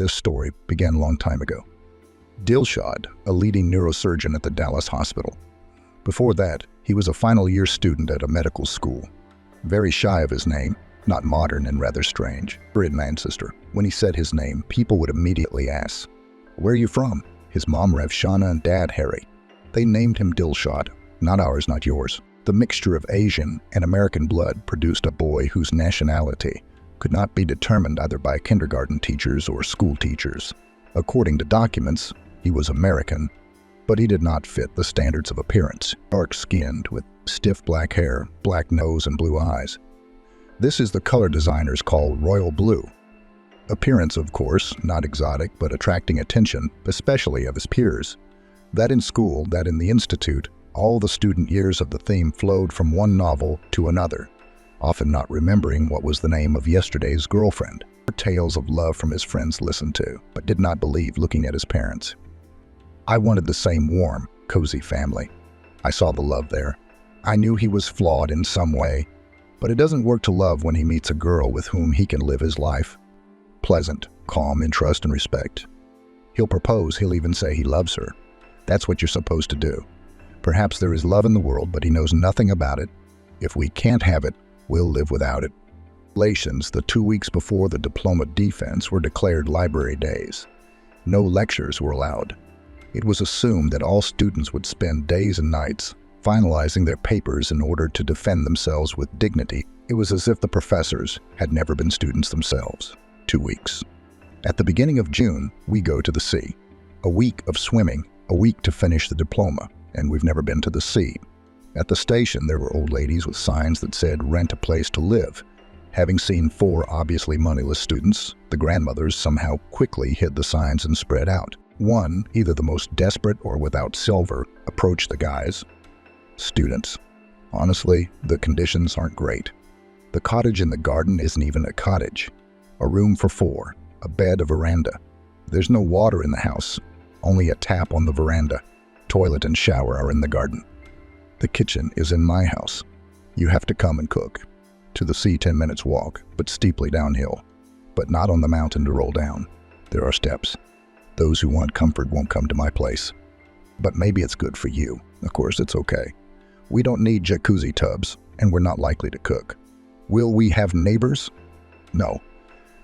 this story began a long time ago. Dilshad, a leading neurosurgeon at the Dallas hospital. Before that, he was a final-year student at a medical school. Very shy of his name, not modern and rather strange. For an ancestor, when he said his name, people would immediately ask, "Where are you from?" His mom, Revshana, and dad, Harry. They named him Dilshad, not ours, not yours. The mixture of Asian and American blood produced a boy whose nationality could not be determined either by kindergarten teachers or school teachers. According to documents, he was American, but he did not fit the standards of appearance. Dark-skinned, with stiff black hair, black nose, and blue eyes. This is the color designers call royal blue. Appearance, of course, not exotic, but attracting attention, especially of his peers. That in school, that in the institute, all the student years of the theme flowed from one novel to another, often not remembering what was the name of yesterday's girlfriend. Tales of love from his friends listened to, but did not believe looking at his parents. I wanted the same warm, cozy family. I saw the love there. I knew he was flawed in some way, but it doesn't work to love when he meets a girl with whom he can live his life. Pleasant, calm, in trust and respect. He'll propose, he'll even say he loves her. That's what you're supposed to do. Perhaps there is love in the world, but he knows nothing about it. If we can't have it, we'll live without it. Relations, the 2 weeks before the diploma defense, were declared library days. No lectures were allowed. It was assumed that all students would spend days and nights finalizing their papers in order to defend themselves with dignity. It was as if the professors had never been students themselves. 2 weeks. At the beginning of June, we go to the sea. A week of swimming, a week to finish the diploma, and we've never been to the sea. At the station, there were old ladies with signs that said, "Rent a place to live." Having seen 4 obviously moneyless students, the grandmothers somehow quickly hid the signs and spread out. One, either the most desperate or without silver, approached the guys. "Students, honestly, the conditions aren't great. The cottage in the garden isn't even a cottage. A room for 4, a bed, a veranda. There's no water in the house, only a tap on the veranda. Toilet and shower are in the garden. The kitchen is in my house. You have to come and cook. To the sea 10 minutes walk, but steeply downhill. But not on the mountain to roll down. There are steps. Those who want comfort won't come to my place. But maybe it's good for you. Of course, it's okay. We don't need jacuzzi tubs, and we're not likely to cook. Will we have neighbors? No.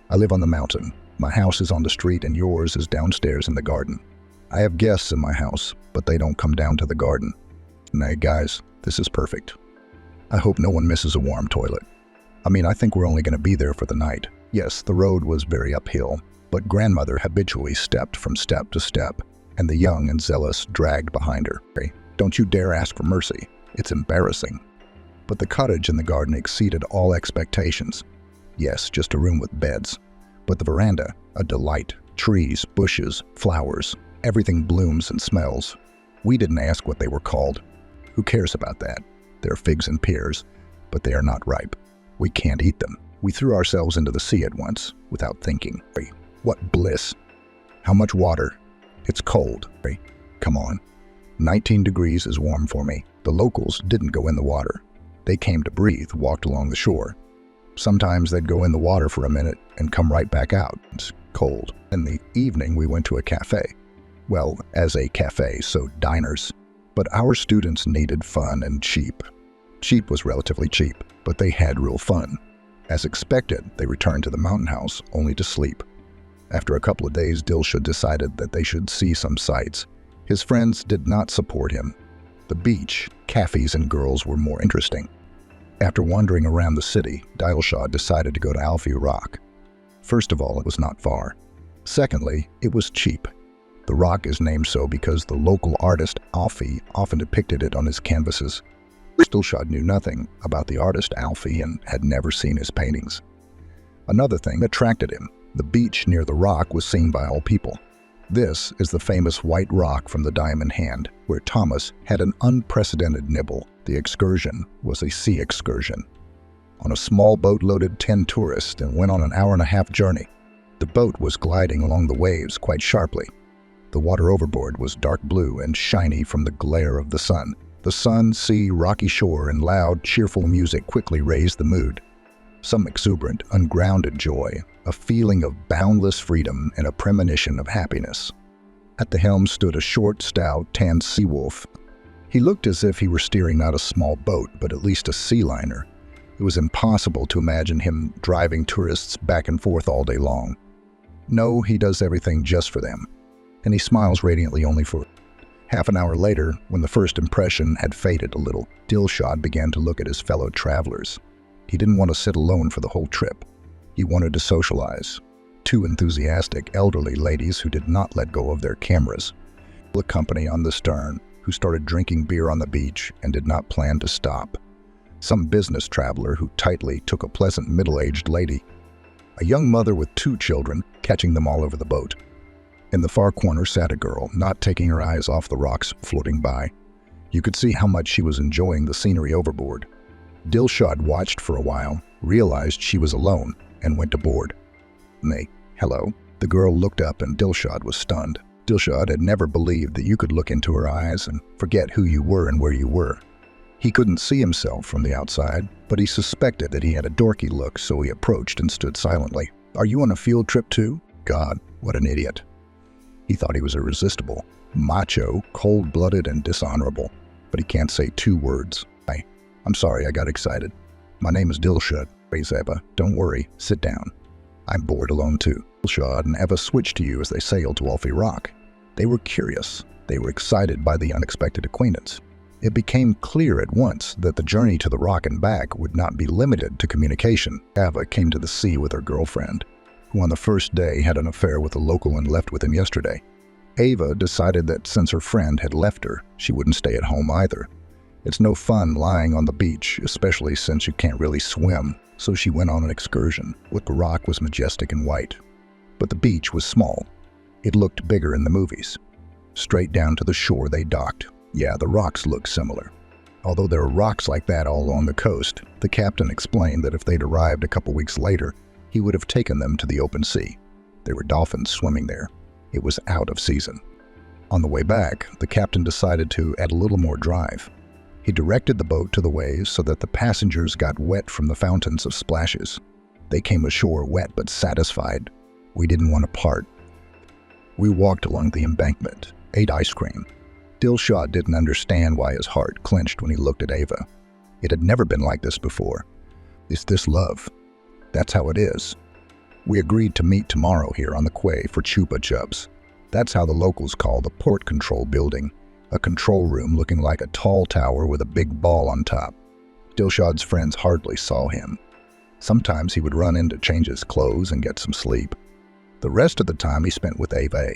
I live on the mountain. My house is on the street and yours is downstairs in the garden. I have guests in my house, but they don't come down to the garden. Nay, guys, this is perfect. I hope no one misses a warm toilet. I think we're only going to be there for the night. Yes, the road was very uphill, but grandmother habitually stepped from step to step, and the young and zealous dragged behind her. Don't you dare ask for mercy. It's embarrassing. But the cottage in the garden exceeded all expectations. Yes, just a room with beds. But the veranda, a delight. Trees, bushes, flowers, everything blooms and smells. We didn't ask what they were called. Who cares about that? They're figs and pears, but they are not ripe. We can't eat them. We threw ourselves into the sea at once, without thinking. What bliss! How much water? It's cold. Come on. 19 degrees is warm for me. The locals didn't go in the water. They came to breathe, walked along the shore. Sometimes they'd go in the water for a minute and come right back out. It's cold. In the evening, we went to a cafe. Well, as a cafe, so diners. But our students needed fun and cheap. Cheap was relatively cheap, but they had real fun. As expected, they returned to the mountain house only to sleep. After a couple of days, Dilshad decided that they should see some sights. His friends did not support him. The beach, cafes, and girls were more interesting. After wandering around the city, Dilshad decided to go to Alfie Rock. First of all, it was not far. Secondly, it was cheap. The rock is named so because the local artist Alfie often depicted it on his canvases. Dilshad knew nothing about the artist Alfie and had never seen his paintings. Another thing attracted him. The beach near the rock was seen by all people. This is the famous white rock from the Diamond Hand, where Thomas had an unprecedented nibble. The excursion was a sea excursion. On a small boat loaded 10 tourists and went on an hour-and-a-half journey. The boat was gliding along the waves quite sharply. The water overboard was dark blue and shiny from the glare of the sun. The sun, sea, rocky shore, and loud, cheerful music quickly raised the mood. some exuberant, ungrounded joy, a feeling of boundless freedom and a premonition of happiness. At the helm stood a short, stout, tanned sea wolf. He looked as if he were steering not a small boat, but at least a sea liner. It was impossible to imagine him driving tourists back and forth all day long. No, he does everything just for them. And he smiles radiantly only for half an hour later, when the first impression had faded a little, Dilshad began to look at his fellow travelers. He didn't want to sit alone for the whole trip. He wanted to socialize. Two enthusiastic elderly ladies who did not let go of their cameras. A company on the stern who started drinking beer on the beach and did not plan to stop. Some business traveler who tightly took a pleasant middle-aged lady. A young mother with 2 children, catching them all over the boat. In the far corner sat a girl, not taking her eyes off the rocks floating by. You could see how much she was enjoying the scenery overboard. Dilshad watched for a while, realized she was alone, and went aboard. "Nay, hello." The girl looked up and Dilshad was stunned. Dilshad had never believed that you could look into her eyes and forget who you were and where you were. He couldn't see himself from the outside, but he suspected that he had a dorky look, so he approached and stood silently. "Are you on a field trip too?" God, what an idiot. He thought he was irresistible, macho, cold-blooded, and dishonorable, but he can't say 2 words. I'm sorry, I got excited. My name is Dilshad. Praise Eva. Don't worry, sit down. I'm bored alone too." Dilshad and Eva switched to you as they sailed to Alfie Rock. They were curious. They were excited by the unexpected acquaintance. It became clear at once that the journey to the rock and back would not be limited to communication. Eva came to the sea with her girlfriend, who on the first day had an affair with a local and left with him yesterday. Eva decided that since her friend had left her, she wouldn't stay at home either. It's no fun lying on the beach, especially since you can't really swim, so she went on an excursion. The rock was majestic and white, but the beach was small. It looked bigger in the movies. Straight down to the shore they docked. Yeah, the rocks looked similar. Although there are rocks like that all along the coast, the captain explained that if they'd arrived a couple weeks later, he would have taken them to the open sea. There were dolphins swimming there. It was out of season. On the way back, the captain decided to add a little more drive. He directed the boat to the waves so that the passengers got wet from the fountains of splashes. They came ashore wet but satisfied. We didn't want to part. We walked along the embankment, ate ice cream. Dilshad didn't understand why his heart clenched when he looked at Eva. It had never been like this before. Is this love? That's how it is. We agreed to meet tomorrow here on the quay for chupa chups. That's how the locals call the port control building, a control room looking like a tall tower with a big ball on top. Dilshad's friends hardly saw him. Sometimes he would run in to change his clothes and get some sleep. The rest of the time he spent with Eva.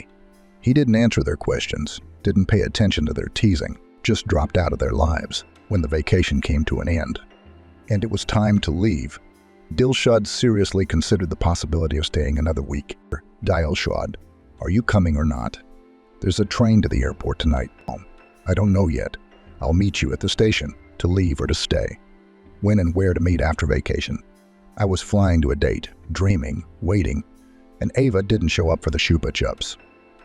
He didn't answer their questions, didn't pay attention to their teasing, just dropped out of their lives when the vacation came to an end. And it was time to leave. Dilshad seriously considered the possibility of staying another week. "Dilshad, are you coming or not? There's a train to the airport tonight." "I don't know yet. I'll meet you at the station, to leave or to stay." When and where to meet after vacation. I was flying to a date, dreaming, waiting, and Eva didn't show up for the chupa chups.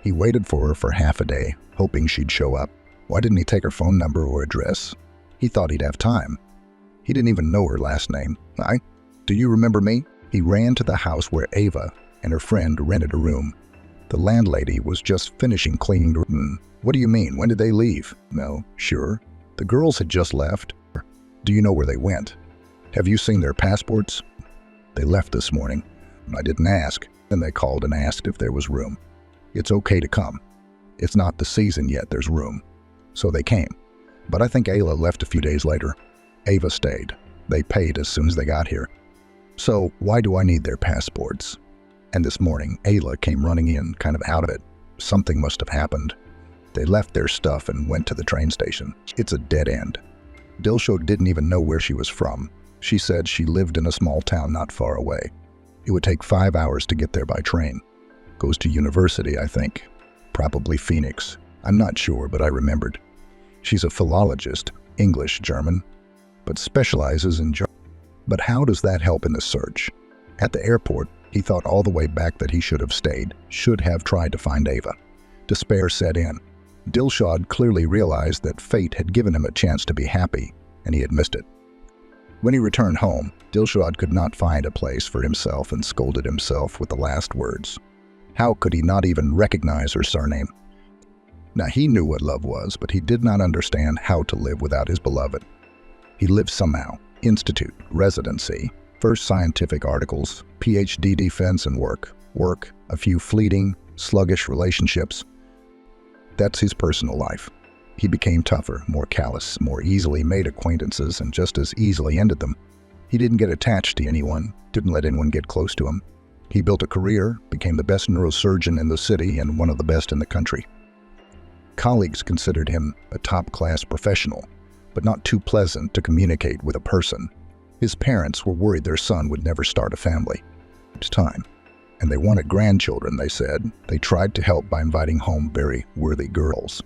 He waited for her for half a day, hoping she'd show up. Why didn't he take her phone number or address? He thought he'd have time. He didn't even know her last name. Do you remember me?" He ran to the house where Eva and her friend rented a room. The landlady was just finishing cleaning the room. "What do you mean? When did they leave?" "No, sure. The girls had just left." "Do you know where they went? Have you seen their passports?" "They left this morning. I didn't ask. Then they called and asked if there was room. It's okay to come. It's not the season yet, there's room." So they came. But I think Ayla left a few days later. Eva stayed. They paid as soon as they got here. So why do I need their passports? And this morning, Ayla came running in, kind of out of it. Something must have happened. They left their stuff and went to the train station. It's a dead end. Dilshad didn't even know where she was from. She said she lived in a small town not far away. It would take 5 hours to get there by train. Goes to university, I think. Probably Phoenix. I'm not sure, but I remembered. She's a philologist, English, German, but specializes in German. But how does that help in the search? At the airport, he thought all the way back that he should have stayed, should have tried to find Eva. Despair set in. Dilshad clearly realized that fate had given him a chance to be happy, and he had missed it. When he returned home, Dilshad could not find a place for himself and scolded himself with the last words. How could he not even recognize her surname? Now he knew what love was, but he did not understand how to live without his beloved. He lived somehow. Institute, residency, first scientific articles, PhD defense and work, a few fleeting, sluggish relationships. That's his personal life. He became tougher, more callous, more easily made acquaintances and just as easily ended them. He didn't get attached to anyone, didn't let anyone get close to him. He built a career, became the best neurosurgeon in the city and one of the best in the country. Colleagues considered him a top-class professional, but not too pleasant to communicate with a person. His parents were worried their son would never start a family. It's time. And they wanted grandchildren, they said. They tried to help by inviting home very worthy girls.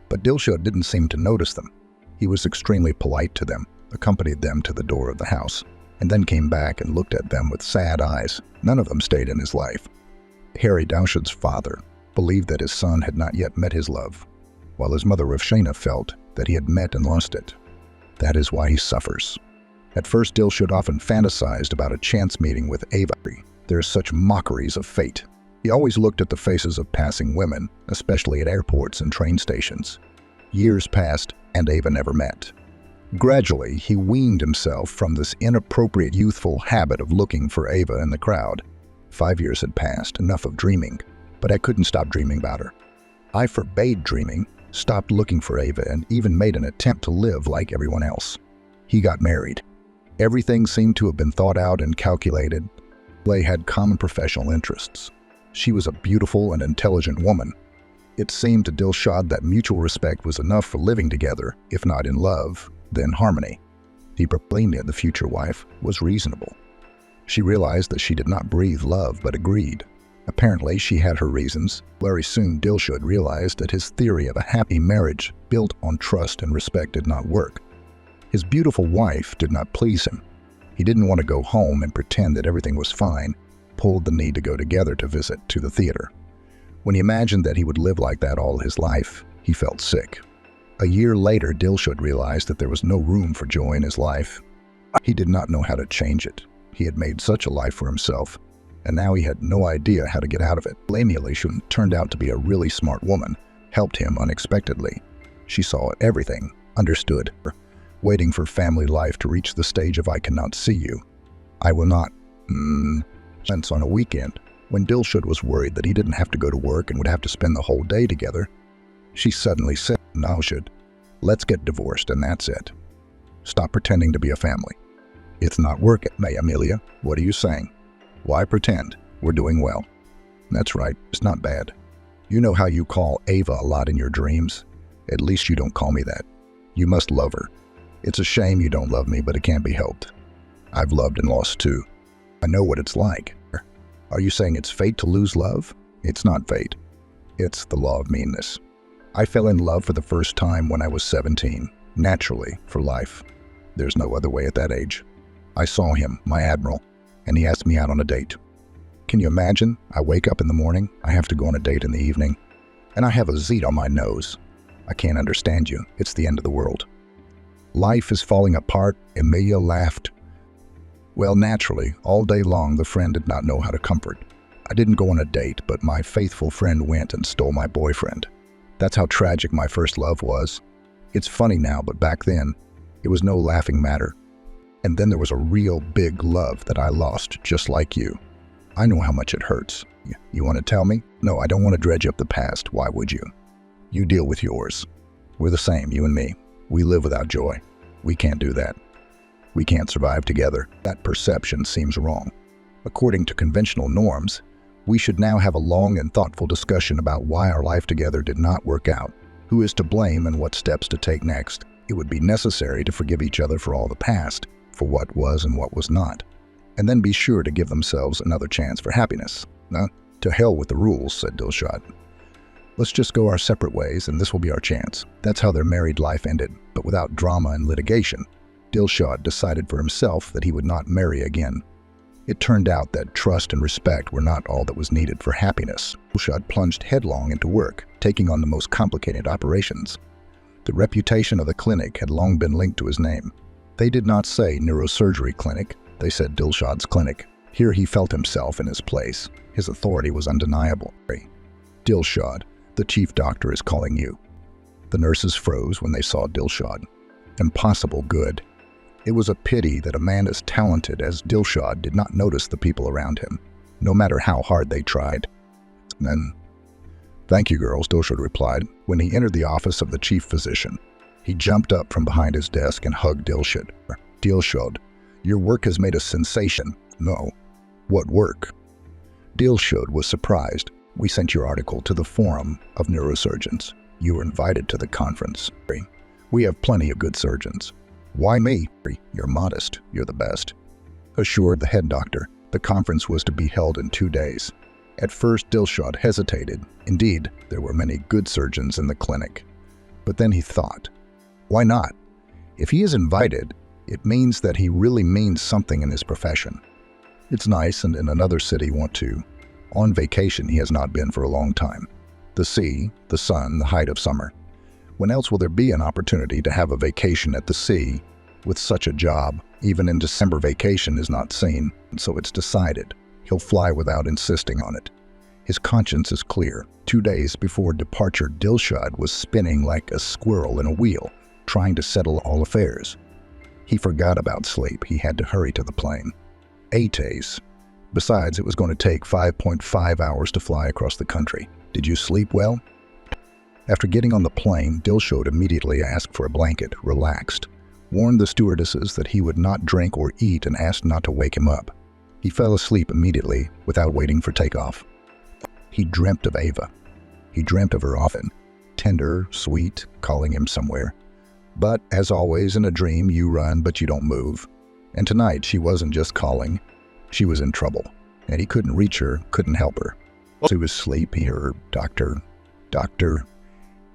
But Dilshad didn't seem to notice them. He was extremely polite to them, accompanied them to the door of the house, and then came back and looked at them with sad eyes. None of them stayed in his life. Harry Dilshad's father believed that his son had not yet met his love, while his mother Rafshana felt that he had met and lost it. That is why he suffers. At first, Dilshad often fantasized about a chance meeting with Ava. There are such mockeries of fate. He always looked at the faces of passing women, especially at airports and train stations. Years passed, and Ava never met. Gradually, he weaned himself from this inappropriate youthful habit of looking for Ava in the crowd. 5 years had passed, enough of dreaming, but I couldn't stop dreaming about her. I forbade dreaming, stopped looking for Ava, and even made an attempt to live like everyone else. He got married. Everything seemed to have been thought out and calculated. They had common professional interests. She was a beautiful and intelligent woman. It seemed to Dilshad that mutual respect was enough for living together, if not in love, then harmony. He proclaimed that the future wife was reasonable. She realized that she did not breathe love, but agreed. Apparently, she had her reasons. Very soon, Dilshad realized that his theory of a happy marriage built on trust and respect did not work. His beautiful wife did not please him. He didn't want to go home and pretend that everything was fine, pulled the need to go together to visit to the theater. When he imagined that he would live like that all his life, he felt sick. A year later, Dilshad realized that there was no room for joy in his life. He did not know how to change it. He had made such a life for himself, and now he had no idea how to get out of it. Lamia turned out to be a really smart woman, helped him unexpectedly. She saw everything, understood, waiting for family life to reach the stage of I cannot see you. I will not. Since on a weekend, when Dilshad was worried that he didn't have to go to work and would have to spend the whole day together, she suddenly said, Dilshad, let's get divorced and that's it. Stop pretending to be a family. It's not working, Amelia. What are you saying? Why pretend? We're doing well. That's right, it's not bad. You know how you call Ava a lot in your dreams? At least you don't call me that. You must love her. It's a shame you don't love me, but it can't be helped. I've loved and lost too. I know what it's like. Are you saying it's fate to lose love? It's not fate. It's the law of meanness. I fell in love for the first time when I was 17, naturally, for life. There's no other way at that age. I saw him, my admiral, and he asked me out on a date. Can you imagine? I wake up in the morning, I have to go on a date in the evening, and I have a zit on my nose. I can't understand you. It's the end of the world. Life is falling apart, Emilia laughed. Well, naturally, all day long the friend did not know how to comfort. I didn't go on a date, but my faithful friend went and stole my boyfriend. That's how tragic my first love was. It's funny now, but back then, it was no laughing matter. And then there was a real big love that I lost, just like you. I know how much it hurts. You want to tell me? No, I don't want to dredge up the past. Why would you? You deal with yours. We're the same, you and me. We live without joy. We can't do that. We can't survive together. That perception seems wrong. According to conventional norms, we should now have a long and thoughtful discussion about why our life together did not work out, who is to blame and what steps to take next. It would be necessary to forgive each other for all the past, for what was and what was not, and then be sure to give themselves another chance for happiness. No, to hell with the rules, said Dilshad. Let's just go our separate ways and this will be our chance. That's how their married life ended, but without drama and litigation. Dilshad decided for himself that he would not marry again. It turned out that trust and respect were not all that was needed for happiness. Dilshad plunged headlong into work, taking on the most complicated operations. The reputation of the clinic had long been linked to his name. They did not say neurosurgery clinic, they said Dilshad's clinic. Here he felt himself in his place. His authority was undeniable. Dilshad, the chief doctor is calling you. The nurses froze when they saw Dilshad. Impossible good. It was a pity that a man as talented as Dilshad did not notice the people around him, no matter how hard they tried. Then, "Thank you, girls," Dilshad replied. When he entered the office of the chief physician, he jumped up from behind his desk and hugged Dilshad. "Dilshad, your work has made a sensation." "No. What work?" Dilshad was surprised. "We sent your article to the Forum of Neurosurgeons. You were invited to the conference. We have plenty of good surgeons." "Why me?" "You're modest. You're the best," assured the head doctor. The conference was to be held in 2 days. At first, Dilshad hesitated. Indeed, there were many good surgeons in the clinic. But then he thought, why not? If he is invited, it means that he really means something in his profession. It's nice, and in another city want to. On vacation he has not been for a long time. The sea, the sun, the height of summer. When else will there be an opportunity to have a vacation at the sea with such a job? Even in December, vacation is not seen, and so it's decided. He'll fly without insisting on it. His conscience is clear. 2 days before departure, Dilshad was spinning like a squirrel in a wheel, trying to settle all affairs. He forgot about sleep. He had to hurry to the plane. 8 days. Besides, it was going to take 5.5 hours to fly across the country. Did you sleep well? After getting on the plane, Dilshad immediately asked for a blanket, relaxed, warned the stewardesses that he would not drink or eat, and asked not to wake him up. He fell asleep immediately, without waiting for takeoff. He dreamt of Ava. He dreamt of her often, tender, sweet, calling him somewhere. But, as always in a dream, you run but you don't move. And tonight she wasn't just calling, she was in trouble. And he couldn't reach her, couldn't help her. To his sleep, he heard, "Doctor, doctor."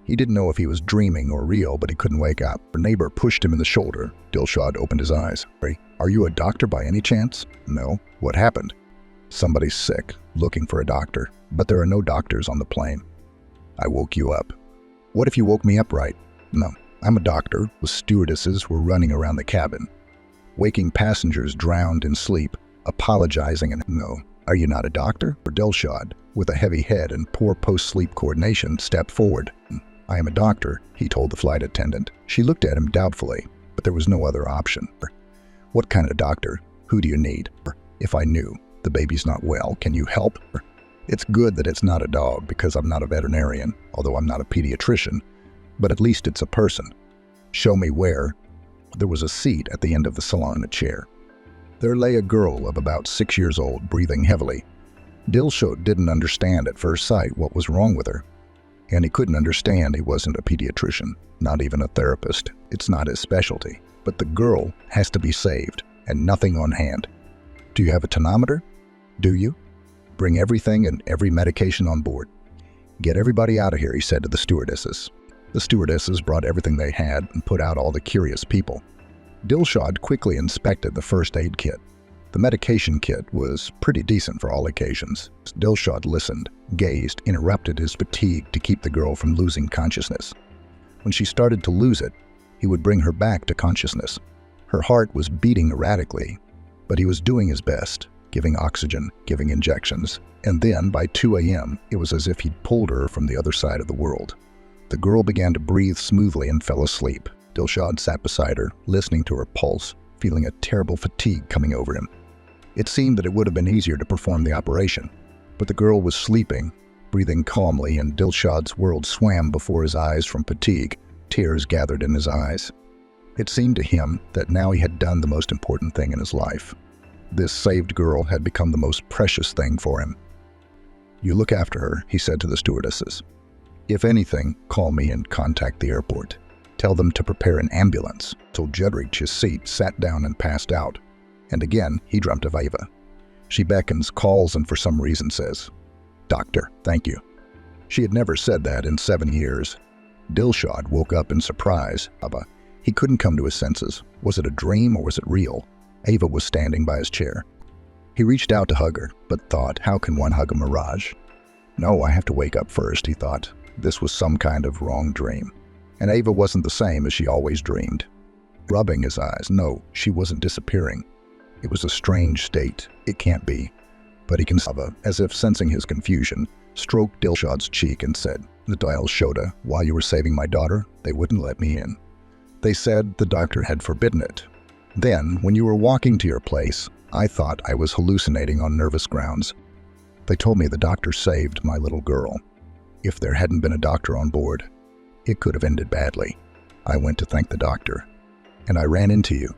He didn't know if he was dreaming or real, but he couldn't wake up. Her neighbor pushed him in the shoulder. Dilshad opened his eyes. "Are you a doctor by any chance?" "No." "What happened?" "Somebody's sick, looking for a doctor. But there are no doctors on the plane." "I woke you up." "What if you woke me up right?" "No, I'm a doctor." The stewardesses were running around the cabin, waking passengers drowned in sleep, apologizing and, "No, are you not a doctor?" Dilshad, with a heavy head and poor post-sleep coordination, stepped forward. "I am a doctor," he told the flight attendant. She looked at him doubtfully, but there was no other option. "What kind of doctor? Who do you need?" "If I knew. The baby's not well. Can you help?" "It's good that it's not a dog, because I'm not a veterinarian, although I'm not a pediatrician, but at least it's a person." "Show me where." There was a seat at the end of the salon, a chair. There lay a girl of about 6 years old, breathing heavily. Dilshad didn't understand at first sight what was wrong with her. And he couldn't understand he wasn't a pediatrician, not even a therapist. It's not his specialty. But the girl has to be saved, and nothing on hand. "Do you have a tonometer?" "Do you?" "Bring everything and every medication on board." "Get everybody out of here," he said to the stewardesses. The stewardesses brought everything they had and put out all the curious people. Dilshad quickly inspected the first aid kit. The medication kit was pretty decent for all occasions. Dilshad listened, gazed, interrupted his fatigue to keep the girl from losing consciousness. When she started to lose it, he would bring her back to consciousness. Her heart was beating erratically, but he was doing his best, giving oxygen, giving injections. And then, by 2 a.m., it was as if he'd pulled her from the other side of the world. The girl began to breathe smoothly and fell asleep. Dilshad sat beside her, listening to her pulse, feeling a terrible fatigue coming over him. It seemed that it would have been easier to perform the operation, but the girl was sleeping, breathing calmly, and Dilshad's world swam before his eyes from fatigue. Tears gathered in his eyes. It seemed to him that now he had done the most important thing in his life. This saved girl had become the most precious thing for him. "You look after her," he said to the stewardesses. "If anything, call me and contact the airport. Tell them to prepare an ambulance." So Judd reached his seat, sat down, and passed out. And again, he dreamt of Ava. She beckons, calls, and for some reason says, "Doctor, thank you." She had never said that in 7 years. Dilshad woke up in surprise. Ava. He couldn't come to his senses. Was it a dream or was it real? Ava was standing by his chair. He reached out to hug her, but thought, how can one hug a mirage? "No, I have to wake up first," he thought. This was some kind of wrong dream. And Ava wasn't the same as she always dreamed. rubbing his eyes. No, she wasn't disappearing. It was a strange state. It can't be. But he as if sensing his confusion, stroked Dilshad's cheek and said, "The dial showed her. While you were saving my daughter, they wouldn't let me in. They said the doctor had forbidden it. Then, when you were walking to your place, I thought I was hallucinating on nervous grounds. They told me the doctor saved my little girl. If there hadn't been a doctor on board, it could have ended badly. I went to thank the doctor, and I ran into you.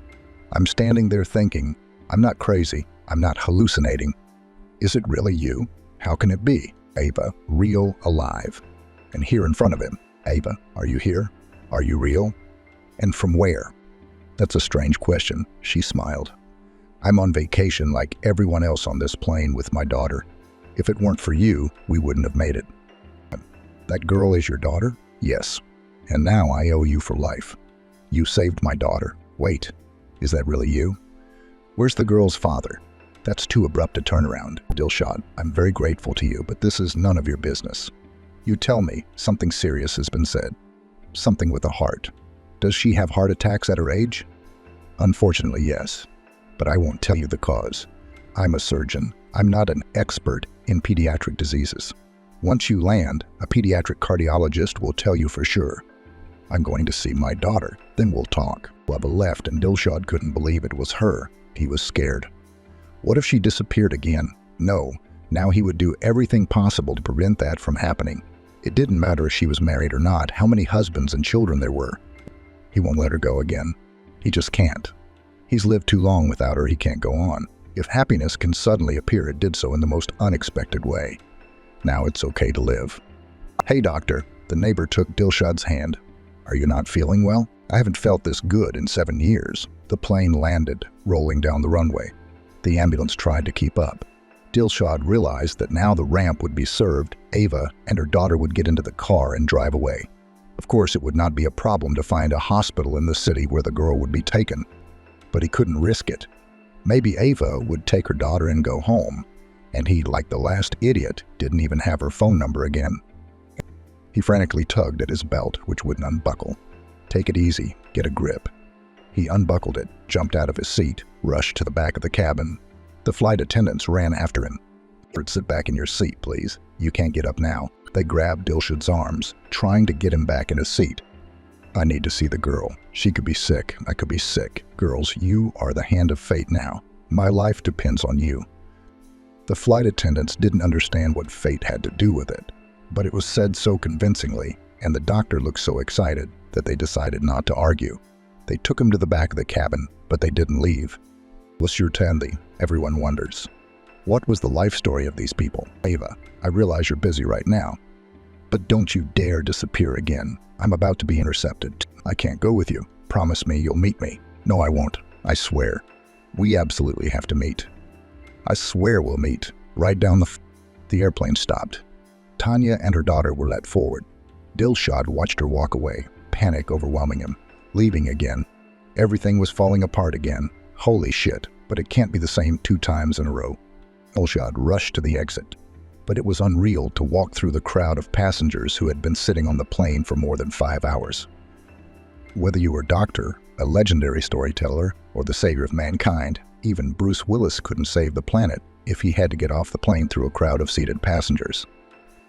I'm standing there thinking, I'm not crazy, I'm not hallucinating. Is it really you? How can it be? Ava, real, alive. And here in front of him, Ava, are you here? Are you real? And from where?" "That's a strange question," she smiled. "I'm on vacation like everyone else on this plane with my daughter. If it weren't for you, we wouldn't have made it." "That girl is your daughter?" "Yes. And now I owe you for life. You saved my daughter. Wait, is that really you? Where's the girl's father?" "That's too abrupt a turnaround, Dilshad. I'm very grateful to you, but this is none of your business. You tell me something serious has been said. Something with a heart. Does she have heart attacks at her age?" "Unfortunately, yes. But I won't tell you the cause. I'm a surgeon. I'm not an expert in pediatric diseases. Once you land, a pediatric cardiologist will tell you for sure. I'm going to see my daughter, then we'll talk." Ava left and Dilshad couldn't believe it was her. He was scared. What if she disappeared again? No, now he would do everything possible to prevent that from happening. It didn't matter if she was married or not, how many husbands and children there were. He won't let her go again. He just can't. He's lived too long without her, he can't go on. If happiness can suddenly appear, it did so in the most unexpected way. Now it's okay to live. "Hey doctor," the neighbor took Dilshad's hand. "Are you not feeling well?" "I haven't felt this good in 7 years. The plane landed, rolling down the runway. The ambulance tried to keep up. Dilshad realized that now the ramp would be served, Ava and her daughter would get into the car and drive away. Of course, it would not be a problem to find a hospital in the city where the girl would be taken. But he couldn't risk it. Maybe Ava would take her daughter and go home, and he, like the last idiot, didn't even have her phone number again. He frantically tugged at his belt, which wouldn't unbuckle. "Take it easy, get a grip." He unbuckled it, jumped out of his seat, rushed to the back of the cabin. The flight attendants ran after him. "Sit back in your seat, please. You can't get up now." They grabbed Dilshad's arms, trying to get him back in his seat. "I need to see the girl. She could be sick. I could be sick. Girls, you are the hand of fate now. My life depends on you." The flight attendants didn't understand what fate had to do with it, but it was said so convincingly, and the doctor looked so excited that they decided not to argue. They took him to the back of the cabin, but they didn't leave. Monsieur Tandy, everyone wonders. What was the life story of these people? "Ava, I realize you're busy right now, but don't you dare disappear again. I'm about to be intercepted. I can't go with you. Promise me you'll meet me." "No, I won't. I swear. We absolutely have to meet." "I swear we'll meet. Right down The airplane stopped. Tanya and her daughter were let forward. Dilshad watched her walk away, panic overwhelming him. Leaving again. Everything was falling apart again. Holy shit, but it can't be the same 2 times in a row. Dilshad rushed to the exit. But it was unreal to walk through the crowd of passengers who had been sitting on the plane for more than 5 hours. Whether you were a doctor, a legendary storyteller, or the savior of mankind, even Bruce Willis couldn't save the planet if he had to get off the plane through a crowd of seated passengers.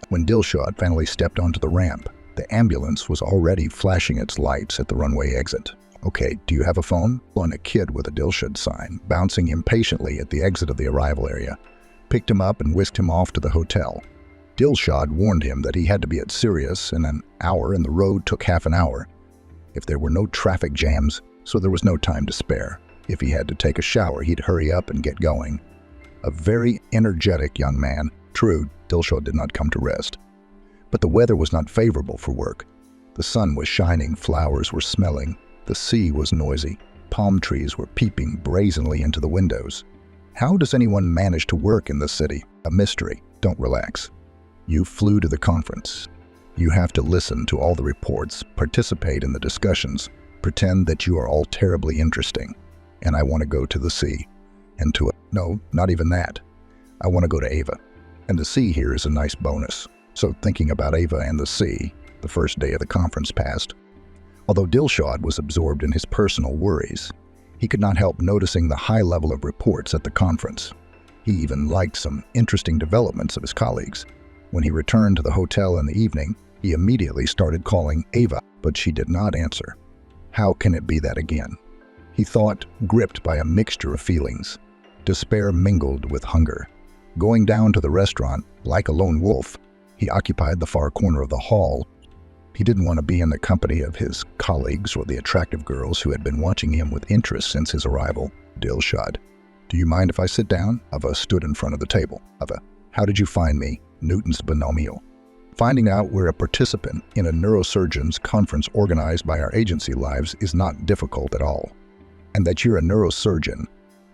When Dilshad finally stepped onto the ramp, the ambulance was already flashing its lights at the runway exit. "Okay, do you have a phone?" On a kid with a Dilshad sign, bouncing impatiently at the exit of the arrival area, picked him up and whisked him off to the hotel. Dilshad warned him that he had to be at Sirius in an hour and the road took half an hour. If there were no traffic jams, so there was no time to spare. If he had to take a shower, he'd hurry up and get going. A very energetic young man. True, Dilshad did not come to rest. But the weather was not favorable for work. The sun was shining, flowers were smelling, the sea was noisy, palm trees were peeping brazenly into the windows. How does anyone manage to work in the city? A mystery. Don't relax. You flew to the conference. You have to listen to all the reports, participate in the discussions, pretend that you are all terribly interesting. And I want to go to the sea. And to it. No, not even that. I want to go to Ava. And the sea here is a nice bonus. So thinking about Ava and the sea, the first day of the conference passed. Although Dilshad was absorbed in his personal worries, he could not help noticing the high level of reports at the conference. He even liked some interesting developments of his colleagues. When he returned to the hotel in the evening, he immediately started calling Ava, but she did not answer. How can it be that again? He thought, gripped by a mixture of feelings. Despair mingled with hunger. Going down to the restaurant, like a lone wolf, he occupied the far corner of the hall. He didn't want to be in the company of his colleagues or the attractive girls who had been watching him with interest since his arrival. Dilshad, do you mind if I sit down? Ava stood in front of the table. Ava, how did you find me? Newton's binomial. Finding out we're a participant in a neurosurgeon's conference organized by our agency lives is not difficult at all. And that you're a neurosurgeon,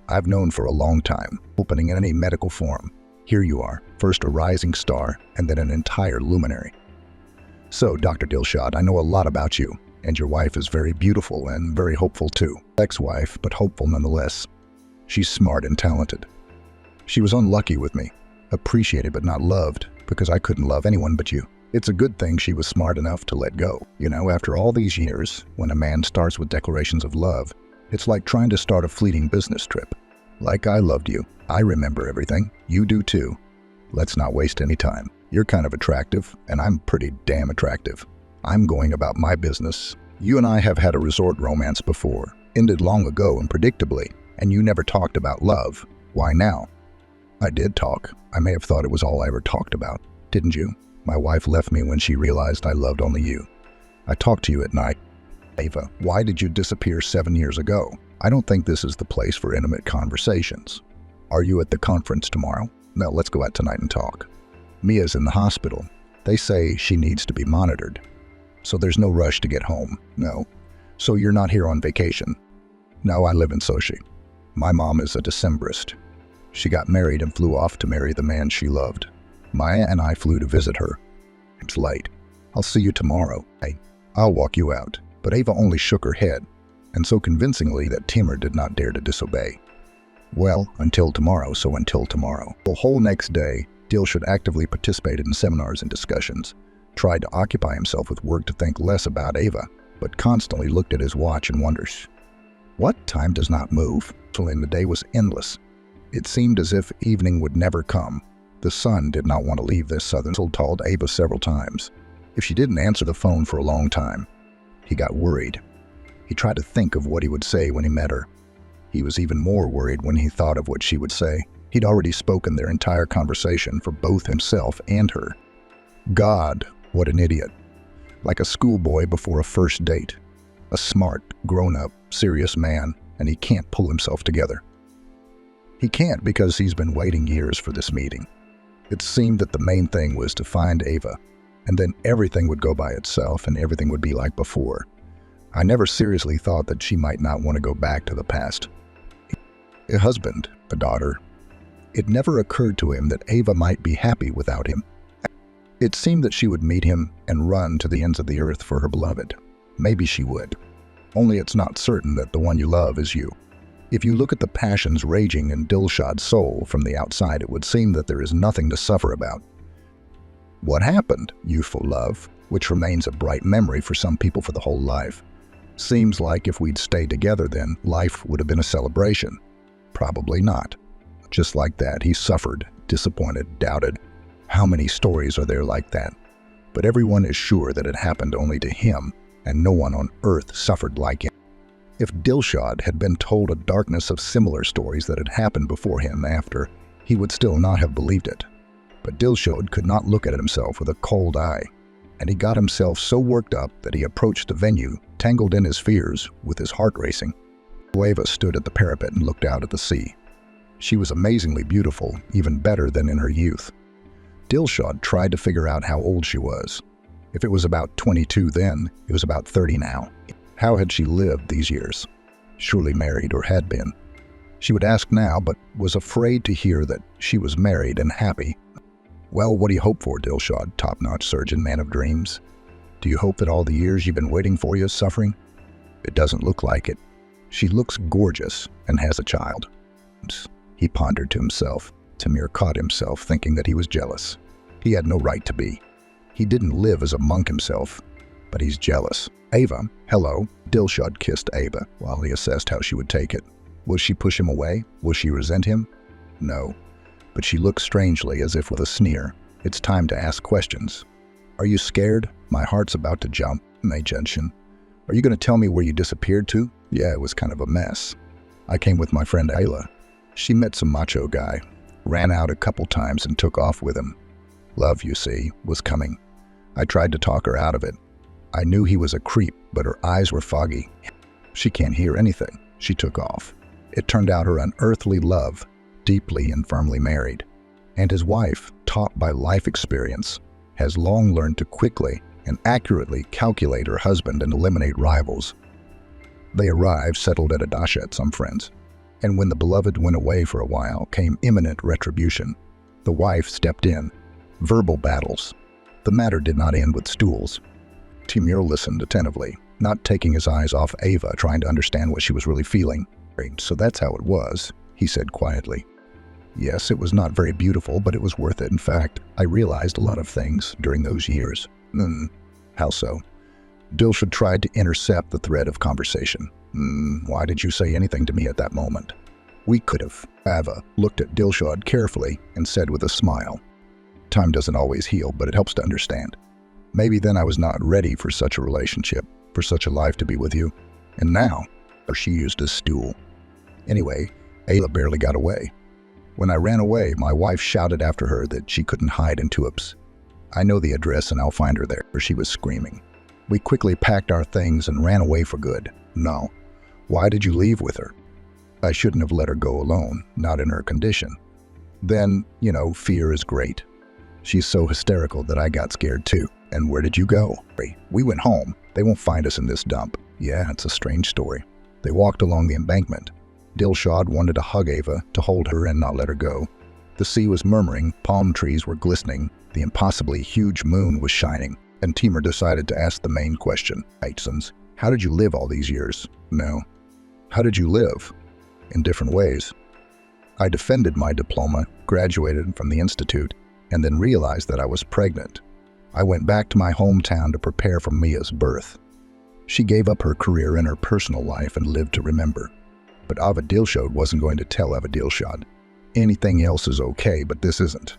I've known for a long time, opening in any medical form. Here you are, first a rising star and then an entire luminary. So, Dr. Dilshad, I know a lot about you, and your wife is very beautiful and very hopeful too. Ex-wife, but hopeful nonetheless. She's smart and talented. She was unlucky with me, appreciated but not loved, because I couldn't love anyone but you. It's a good thing she was smart enough to let go. You know, after all these years, when a man starts with declarations of love, it's like trying to start a fleeting business trip. Like I loved you. I remember everything. You do too. Let's not waste any time. You're kind of attractive, and I'm pretty damn attractive. I'm going about my business. You and I have had a resort romance before, ended long ago and predictably, and you never talked about love. Why now? I did talk. I may have thought it was all I ever talked about. Didn't you? My wife left me when she realized I loved only you. I talked to you at night. Ava, why did you disappear 7 years ago? I don't think this is the place for intimate conversations. Are you at the conference tomorrow? No, let's go out tonight and talk. Mia's in the hospital. They say she needs to be monitored. So there's no rush to get home. No. So you're not here on vacation? No, I live in Sochi. My mom is a Decemberist. She got married and flew off to marry the man she loved. Maya and I flew to visit her. It's late. I'll see you tomorrow. I'll walk you out. But Ava only shook her head, and so convincingly that Timur did not dare to disobey. Well, until tomorrow, so until tomorrow. The whole next day, Dilshad actively participated in seminars and discussions, tried to occupy himself with work to think less about Ava, but constantly looked at his watch and wonders. What? Time does not move. And the day was endless. It seemed as if evening would never come. The sun did not want to leave this southern. Told Ava several times. If she didn't answer the phone for a long time, he got worried. He tried to think of what he would say when he met her. He was even more worried when he thought of what she would say. He'd already spoken their entire conversation for both himself and her. God, what an idiot. Like a schoolboy before a first date. A smart, grown-up, serious man, and he can't pull himself together. He can't because he's been waiting years for this meeting. It seemed that the main thing was to find Ava, and then everything would go by itself and everything would be like before. I never seriously thought that she might not want to go back to the past. A husband, a daughter. It never occurred to him that Ava might be happy without him. It seemed that she would meet him and run to the ends of the earth for her beloved. Maybe she would. Only it's not certain that the one you love is you. If you look at the passions raging in Dilshad's soul from the outside, it would seem that there is nothing to suffer about. What happened, youthful love, which remains a bright memory for some people for the whole life? Seems like if we'd stayed together then, life would have been a celebration. Probably not. Just like that, he suffered, disappointed, doubted. How many stories are there like that? But everyone is sure that it happened only to him, and no one on earth suffered like him. If Dilshad had been told a darkness of similar stories that had happened before him after, he would still not have believed it. But Dilshad could not look at himself with a cold eye, and he got himself so worked up that he approached the venue, tangled in his fears, with his heart racing. Ava stood at the parapet and looked out at the sea. She was amazingly beautiful, even better than in her youth. Dilshad tried to figure out how old she was. If it was about 22 then, it was about 30 now. How had she lived these years? Surely married or had been. She would ask now, but was afraid to hear that she was married and happy. Well, what do you hope for, Dilshad, top-notch surgeon, man of dreams? Do you hope that all the years you've been waiting for you is suffering? It doesn't look like it. She looks gorgeous and has a child. He pondered to himself. Timur caught himself thinking that he was jealous. He had no right to be. He didn't live as a monk himself. but he's jealous. Ava, hello. Dilshad kissed Ava while he assessed how she would take it. Will she push him away? Will she resent him? No. But she looked strangely, as if with a sneer. It's time to ask questions. Are you scared? My heart's about to jump. Majenshin. Are you going to tell me where you disappeared to? Yeah, it was kind of a mess. I came with my friend Ayla. She met some macho guy, ran out a couple times and took off with him. Love, you see, was coming. I tried to talk her out of it. I knew he was a creep, but her eyes were foggy. She can't hear anything. She took off. It turned out her unearthly love, deeply and firmly married. And his wife, taught by life experience, has long learned to quickly and accurately calculate her husband and eliminate rivals. They arrived, settled at a dasha at some friends. And when the beloved went away for a while, came imminent retribution. The wife stepped in. Verbal battles. The matter did not end with stools. Timur listened attentively, not taking his eyes off Ava, trying to understand what she was really feeling. So that's how it was, he said quietly. Yes, it was not very beautiful, but it was worth it. In fact, I realized a lot of things during those years. How so? Dilshad tried to intercept the thread of conversation. Why did you say anything to me at that moment? We could have. Ava looked at Dilshad carefully and said with a smile, time doesn't always heal, but it helps to understand. Maybe then I was not ready for such a relationship, for such a life to be with you. And now, she used a stool. Anyway, Ayla barely got away. When I ran away, my wife shouted after her that she couldn't hide in Tuips. I know the address and I'll find her there, she was screaming. We quickly packed our things and ran away for good. No. Why did you leave with her? I shouldn't have let her go alone, not in her condition. Then, fear is great. She's so hysterical that I got scared too. And where did you go? We went home. They won't find us in this dump. Yeah, it's a strange story. They walked along the embankment. Dilshad wanted to hug Ava, to hold her and not let her go. The sea was murmuring, palm trees were glistening, the impossibly huge moon was shining, and Timur decided to ask the main question. Sons, how did you live all these years? No. How did you live? In different ways. I defended my diploma, graduated from the institute, and then realized that I was pregnant. I went back to my hometown to prepare for Mia's birth. She gave up her career and her personal life and lived to remember. But Ava Dilshad wasn't going to tell Ava Dilshad. Anything else is okay, but this isn't.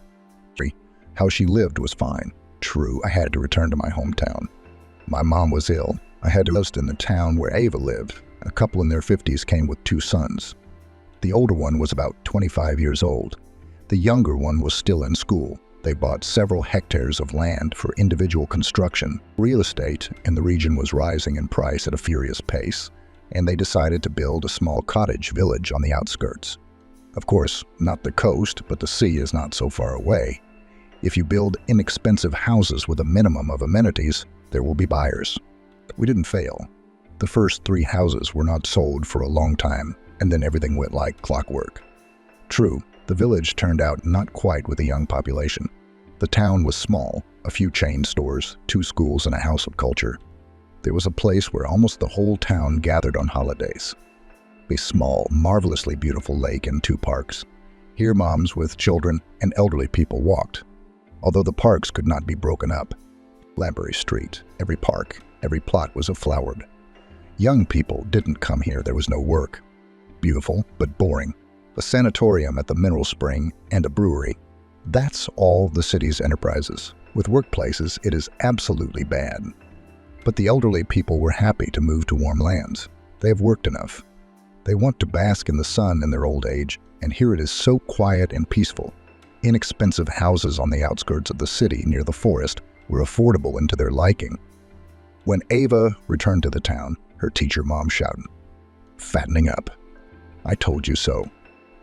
How she lived was fine. True, I had to return to my hometown. My mom was ill. I had to rest in the town where Ava lived. A couple in their 50s came with 2 sons. The older one was about 25 years old. The younger one was still in school. They bought several hectares of land for individual construction. Real estate in the region was rising in price at a furious pace, and they decided to build a small cottage village on the outskirts. Of course, not the coast, but the sea is not so far away. If you build inexpensive houses with a minimum of amenities, there will be buyers. We didn't fail. The first 3 houses were not sold for a long time, and then everything went like clockwork. True, the village turned out not quite with a young population. The town was small, a few chain stores, 2 schools, and a house of culture. There was a place where almost the whole town gathered on holidays. A small, marvelously beautiful lake and 2 parks. Here moms with children and elderly people walked, although the parks could not be broken up. Lambury Street, every park, every plot was flowered. Young people didn't come here, there was no work. Beautiful, but boring. A sanatorium at the mineral spring and a brewery. That's all the city's enterprises. With workplaces, it is absolutely bad. But the elderly people were happy to move to warm lands. They have worked enough. They want to bask in the sun in their old age, and here it is so quiet and peaceful. Inexpensive houses on the outskirts of the city near the forest were affordable and to their liking. When Ava returned to the town, her teacher mom shouted, "Fattening up. I told you so."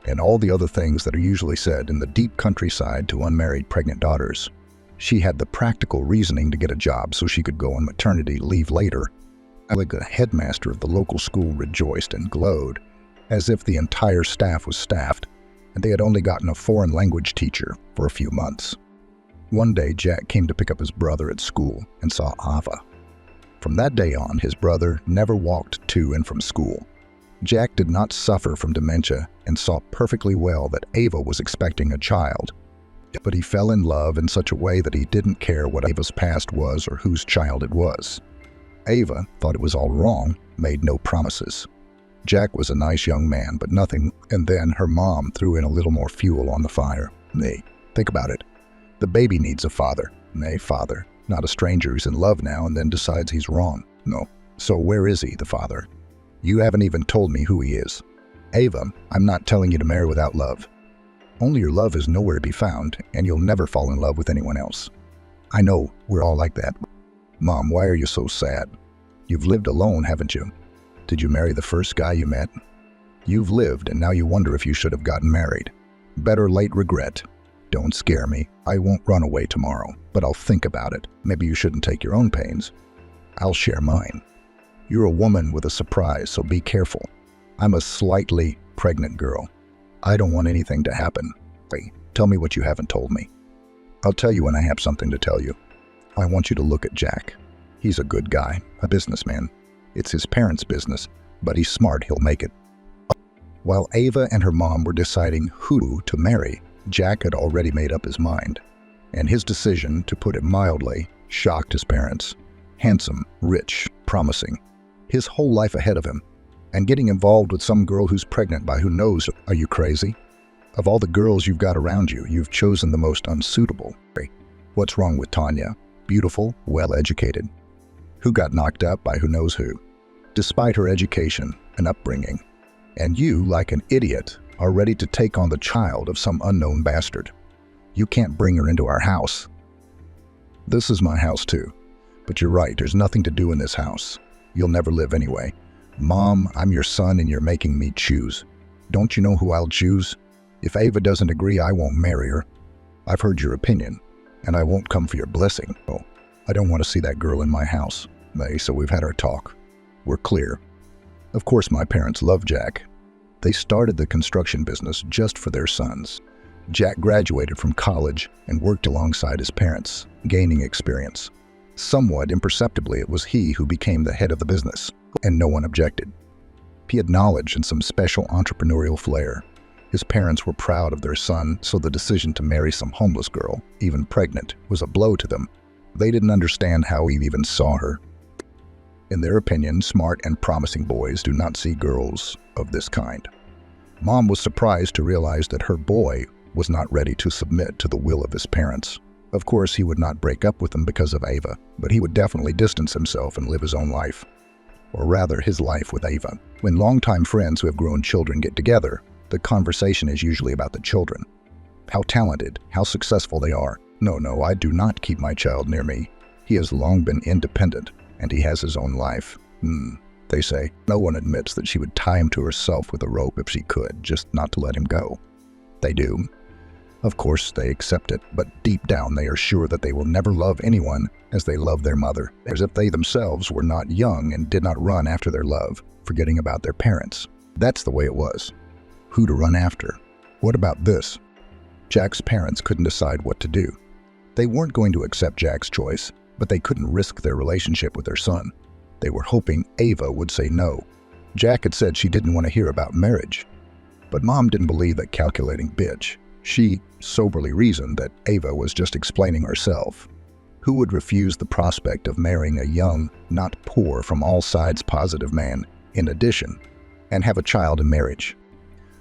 And all the other things that are usually said in the deep countryside to unmarried pregnant daughters. She had the practical reasoning to get a job so she could go on maternity leave later. Like the headmaster of the local school rejoiced and glowed, as if the entire staff was staffed, and they had only gotten a foreign language teacher for a few months. One day, Jack came to pick up his brother at school and saw Ava. From that day on, his brother never walked to and from school. Jack did not suffer from dementia and saw perfectly well that Ava was expecting a child. But he fell in love in such a way that he didn't care what Ava's past was or whose child it was. Ava thought it was all wrong, made no promises. Jack was a nice young man, but nothing, and then her mom threw in a little more fuel on the fire. Nay, think about it. The baby needs a father. Nay, father, not a stranger who's in love now and then decides he's wrong. No. So where is he, the father? You haven't even told me who he is. Ava, I'm not telling you to marry without love. Only your love is nowhere to be found, and you'll never fall in love with anyone else. I know, we're all like that. Mom, why are you so sad? You've lived alone, haven't you? Did you marry the first guy you met? You've lived, and now you wonder if you should have gotten married. Better late regret. Don't scare me. I won't run away tomorrow, but I'll think about it. Maybe you shouldn't take your own pains. I'll share mine. You're a woman with a surprise, so be careful. I'm a slightly pregnant girl. I don't want anything to happen. Wait, tell me what you haven't told me. I'll tell you when I have something to tell you. I want you to look at Jack. He's a good guy, a businessman. It's his parents' business, but he's smart, he'll make it. While Ava and her mom were deciding who to marry, Jack had already made up his mind. And his decision, to put it mildly, shocked his parents. Handsome, rich, promising. His whole life ahead of him. And getting involved with some girl who's pregnant by who knows. Are you crazy? Of all the girls you've got around you, you've chosen the most unsuitable. What's wrong with Tanya? Beautiful, well-educated. Who got knocked up by who knows who, despite her education and upbringing. And you, like an idiot, are ready to take on the child of some unknown bastard. You can't bring her into our house. This is my house too. But you're right, there's nothing to do in this house. You'll never live anyway. Mom, I'm your son and you're making me choose. Don't you know who I'll choose? If Ava doesn't agree, I won't marry her. I've heard your opinion, and I won't come for your blessing. Oh, I don't want to see that girl in my house. So we've had our talk. We're clear. Of course, my parents love Jack. They started the construction business just for their sons. Jack graduated from college and worked alongside his parents, gaining experience. Somewhat imperceptibly, it was he who became the head of the business, and no one objected. He had knowledge and some special entrepreneurial flair. His parents were proud of their son, so the decision to marry some homeless girl, even pregnant, was a blow to them. They didn't understand how he even saw her. In their opinion, smart and promising boys do not see girls of this kind. Mom was surprised to realize that her boy was not ready to submit to the will of his parents. Of course, he would not break up with them because of Ava, but he would definitely distance himself and live his own life. Or rather, his life with Ava. When longtime friends who have grown children get together, the conversation is usually about the children. How talented, how successful they are. No, I do not keep my child near me. He has long been independent, and he has his own life. They say. No one admits that she would tie him to herself with a rope if she could, just not to let him go. They do. Of course, they accept it, but deep down they are sure that they will never love anyone as they love their mother, as if they themselves were not young and did not run after their love, forgetting about their parents. That's the way it was. Who to run after? What about this? Jack's parents couldn't decide what to do. They weren't going to accept Jack's choice, but they couldn't risk their relationship with their son. They were hoping Ava would say no. Jack had said she didn't want to hear about marriage. But Mom didn't believe that calculating bitch. She soberly reasoned that Ava was just explaining herself. Who would refuse the prospect of marrying a young, not poor from all sides positive man, in addition, and have a child in marriage?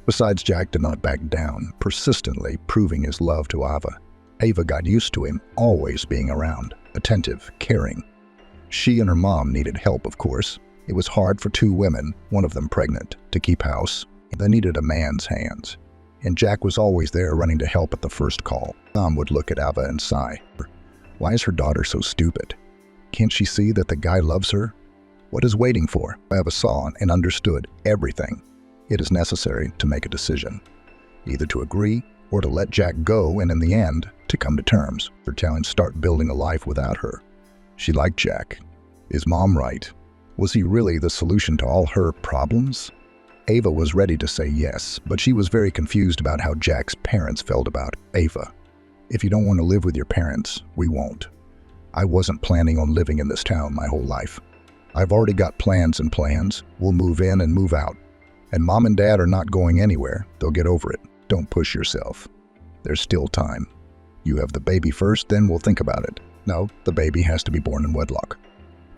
Besides, Jack did not back down, persistently proving his love to Ava. Ava got used to him always being around, attentive, caring. She and her mom needed help, of course. It was hard for two women, one of them pregnant, to keep house. They needed a man's hands. And Jack was always there running to help at the first call. Mom would look at Ava and sigh. Why is her daughter so stupid? Can't she see that the guy loves her? What is waiting for? Ava saw and understood everything. It is necessary to make a decision, either to agree or to let Jack go and in the end, to come to terms. Her challenge start building a life without her. She liked Jack. Is Mom right? Was he really the solution to all her problems? Ava was ready to say yes, but she was very confused about how Jack's parents felt about Ava. If you don't want to live with your parents, we won't. I wasn't planning on living in this town my whole life. I've already got plans and plans. We'll move in and move out. And Mom and Dad are not going anywhere. They'll get over it. Don't push yourself. There's still time. You have the baby first, then we'll think about it. No, the baby has to be born in wedlock.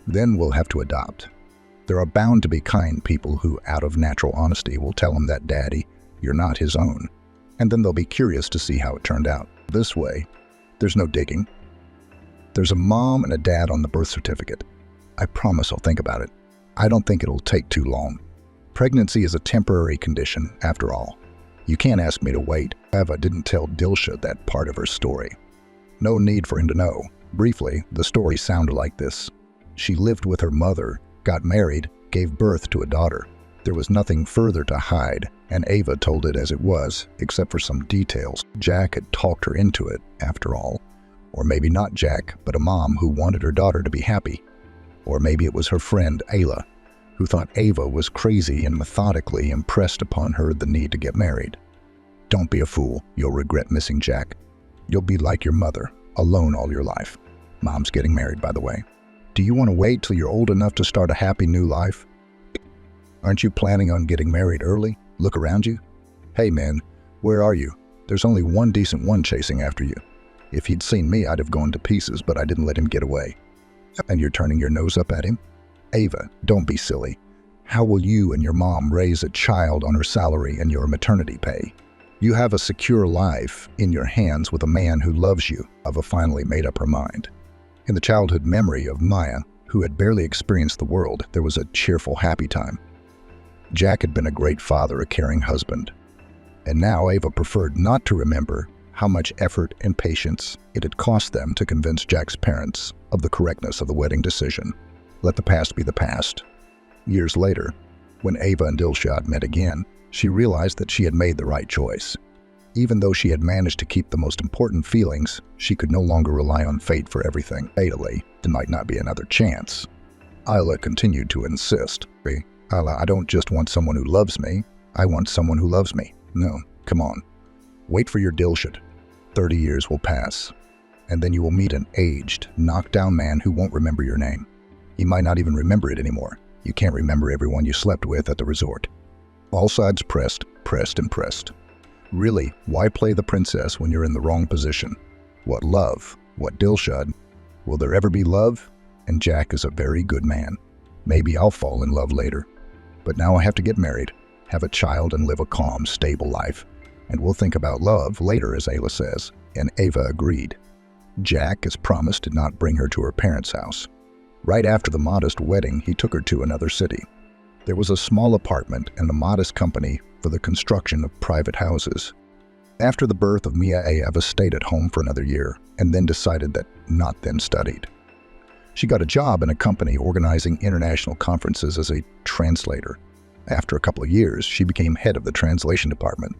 Then we'll have to adopt. There are bound to be kind people who, out of natural honesty, will tell him that, Daddy, you're not his own. And then they'll be curious to see how it turned out. This way, there's no digging. There's a mom and a dad on the birth certificate. I promise I'll think about it. I don't think it'll take too long. Pregnancy is a temporary condition, after all. You can't ask me to wait. Eva didn't tell Dilsha that part of her story. No need for him to know. Briefly, the story sounded like this. She lived with her mother, got married, gave birth to a daughter. There was nothing further to hide, and Eva told it as it was, except for some details. Jack had talked her into it, after all. Or maybe not Jack, but a mom who wanted her daughter to be happy. Or maybe it was her friend, Ayla, who thought Eva was crazy and methodically impressed upon her the need to get married. Don't be a fool. You'll regret missing Jack. You'll be like your mother, alone all your life. Mom's getting married, by the way. Do you want to wait till you're old enough to start a happy new life? Aren't you planning on getting married early? Look around you. Hey man, where are you? There's only one decent one chasing after you. If he'd seen me, I'd have gone to pieces, but I didn't let him get away. And you're turning your nose up at him? Ava, don't be silly. How will you and your mom raise a child on her salary and your maternity pay? You have a secure life in your hands with a man who loves you. Ava finally made up her mind. In the childhood memory of Maya, who had barely experienced the world, there was a cheerful, happy time. Jack had been a great father, a caring husband. And now Ava preferred not to remember how much effort and patience it had cost them to convince Jack's parents of the correctness of the wedding decision. Let the past be the past. Years later, when Ava and Dilshad met again, she realized that she had made the right choice. Even though she had managed to keep the most important feelings, she could no longer rely on fate for everything. Fatally, there might not be another chance. Ayla continued to insist. Ayla, I don't just want someone who loves me. I want someone who loves me. No, come on. Wait for your Dilshad. 30 years will pass, and then you will meet an aged, knocked-down man who won't remember your name. He might not even remember it anymore. You can't remember everyone you slept with at the resort. All sides pressed, and pressed. Really, why play the princess when you're in the wrong position? What love? What Dilshad? Will there ever be love? And Jack is a very good man. Maybe I'll fall in love later. But now I have to get married, have a child, and live a calm, stable life. And we'll think about love later, as Ayla says. And Ava agreed. Jack, as promised, did not bring her to her parents' house. Right after the modest wedding, he took her to another city. There was a small apartment and a modest company for the construction of private houses. After the birth of Mia, Ava stayed at home for another year and then decided that not then studied. She got a job in a company organizing international conferences as a translator. After a couple of years, she became head of the translation department.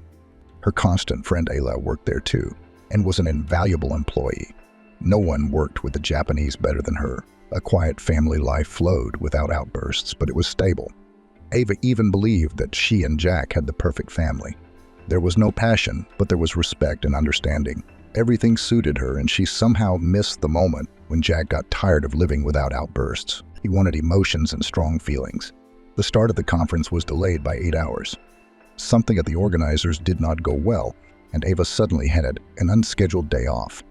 Her constant friend Ayla worked there too and was an invaluable employee. No one worked with the Japanese better than her. A quiet family life flowed without outbursts, but it was stable. Ava even believed that she and Jack had the perfect family. There was no passion, but there was respect and understanding. Everything suited her, and she somehow missed the moment when Jack got tired of living without outbursts. He wanted emotions and strong feelings. The start of the conference was delayed by 8 hours. Something at the organizers did not go well, and Ava suddenly had an unscheduled day off.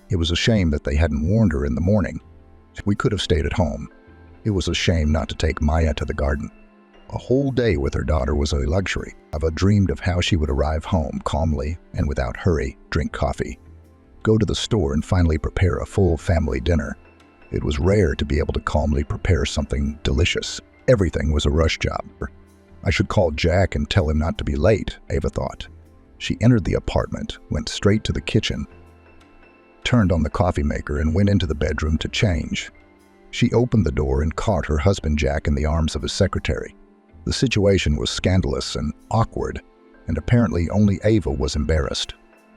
It was a shame that they hadn't warned her in the morning. We could have stayed at home. It was a shame not to take Maya to the garden. A whole day with her daughter was a luxury. Ava dreamed of how she would arrive home calmly and without hurry, drink coffee, go to the store and finally prepare a full family dinner. It was rare to be able to calmly prepare something delicious. Everything was a rush job. I should call Jack and tell him not to be late, Ava thought. She entered the apartment, went straight to the kitchen, turned on the coffee maker and went into the bedroom to change. She opened the door and caught her husband Jack in the arms of his secretary. The situation was scandalous and awkward, and apparently only Ava was embarrassed.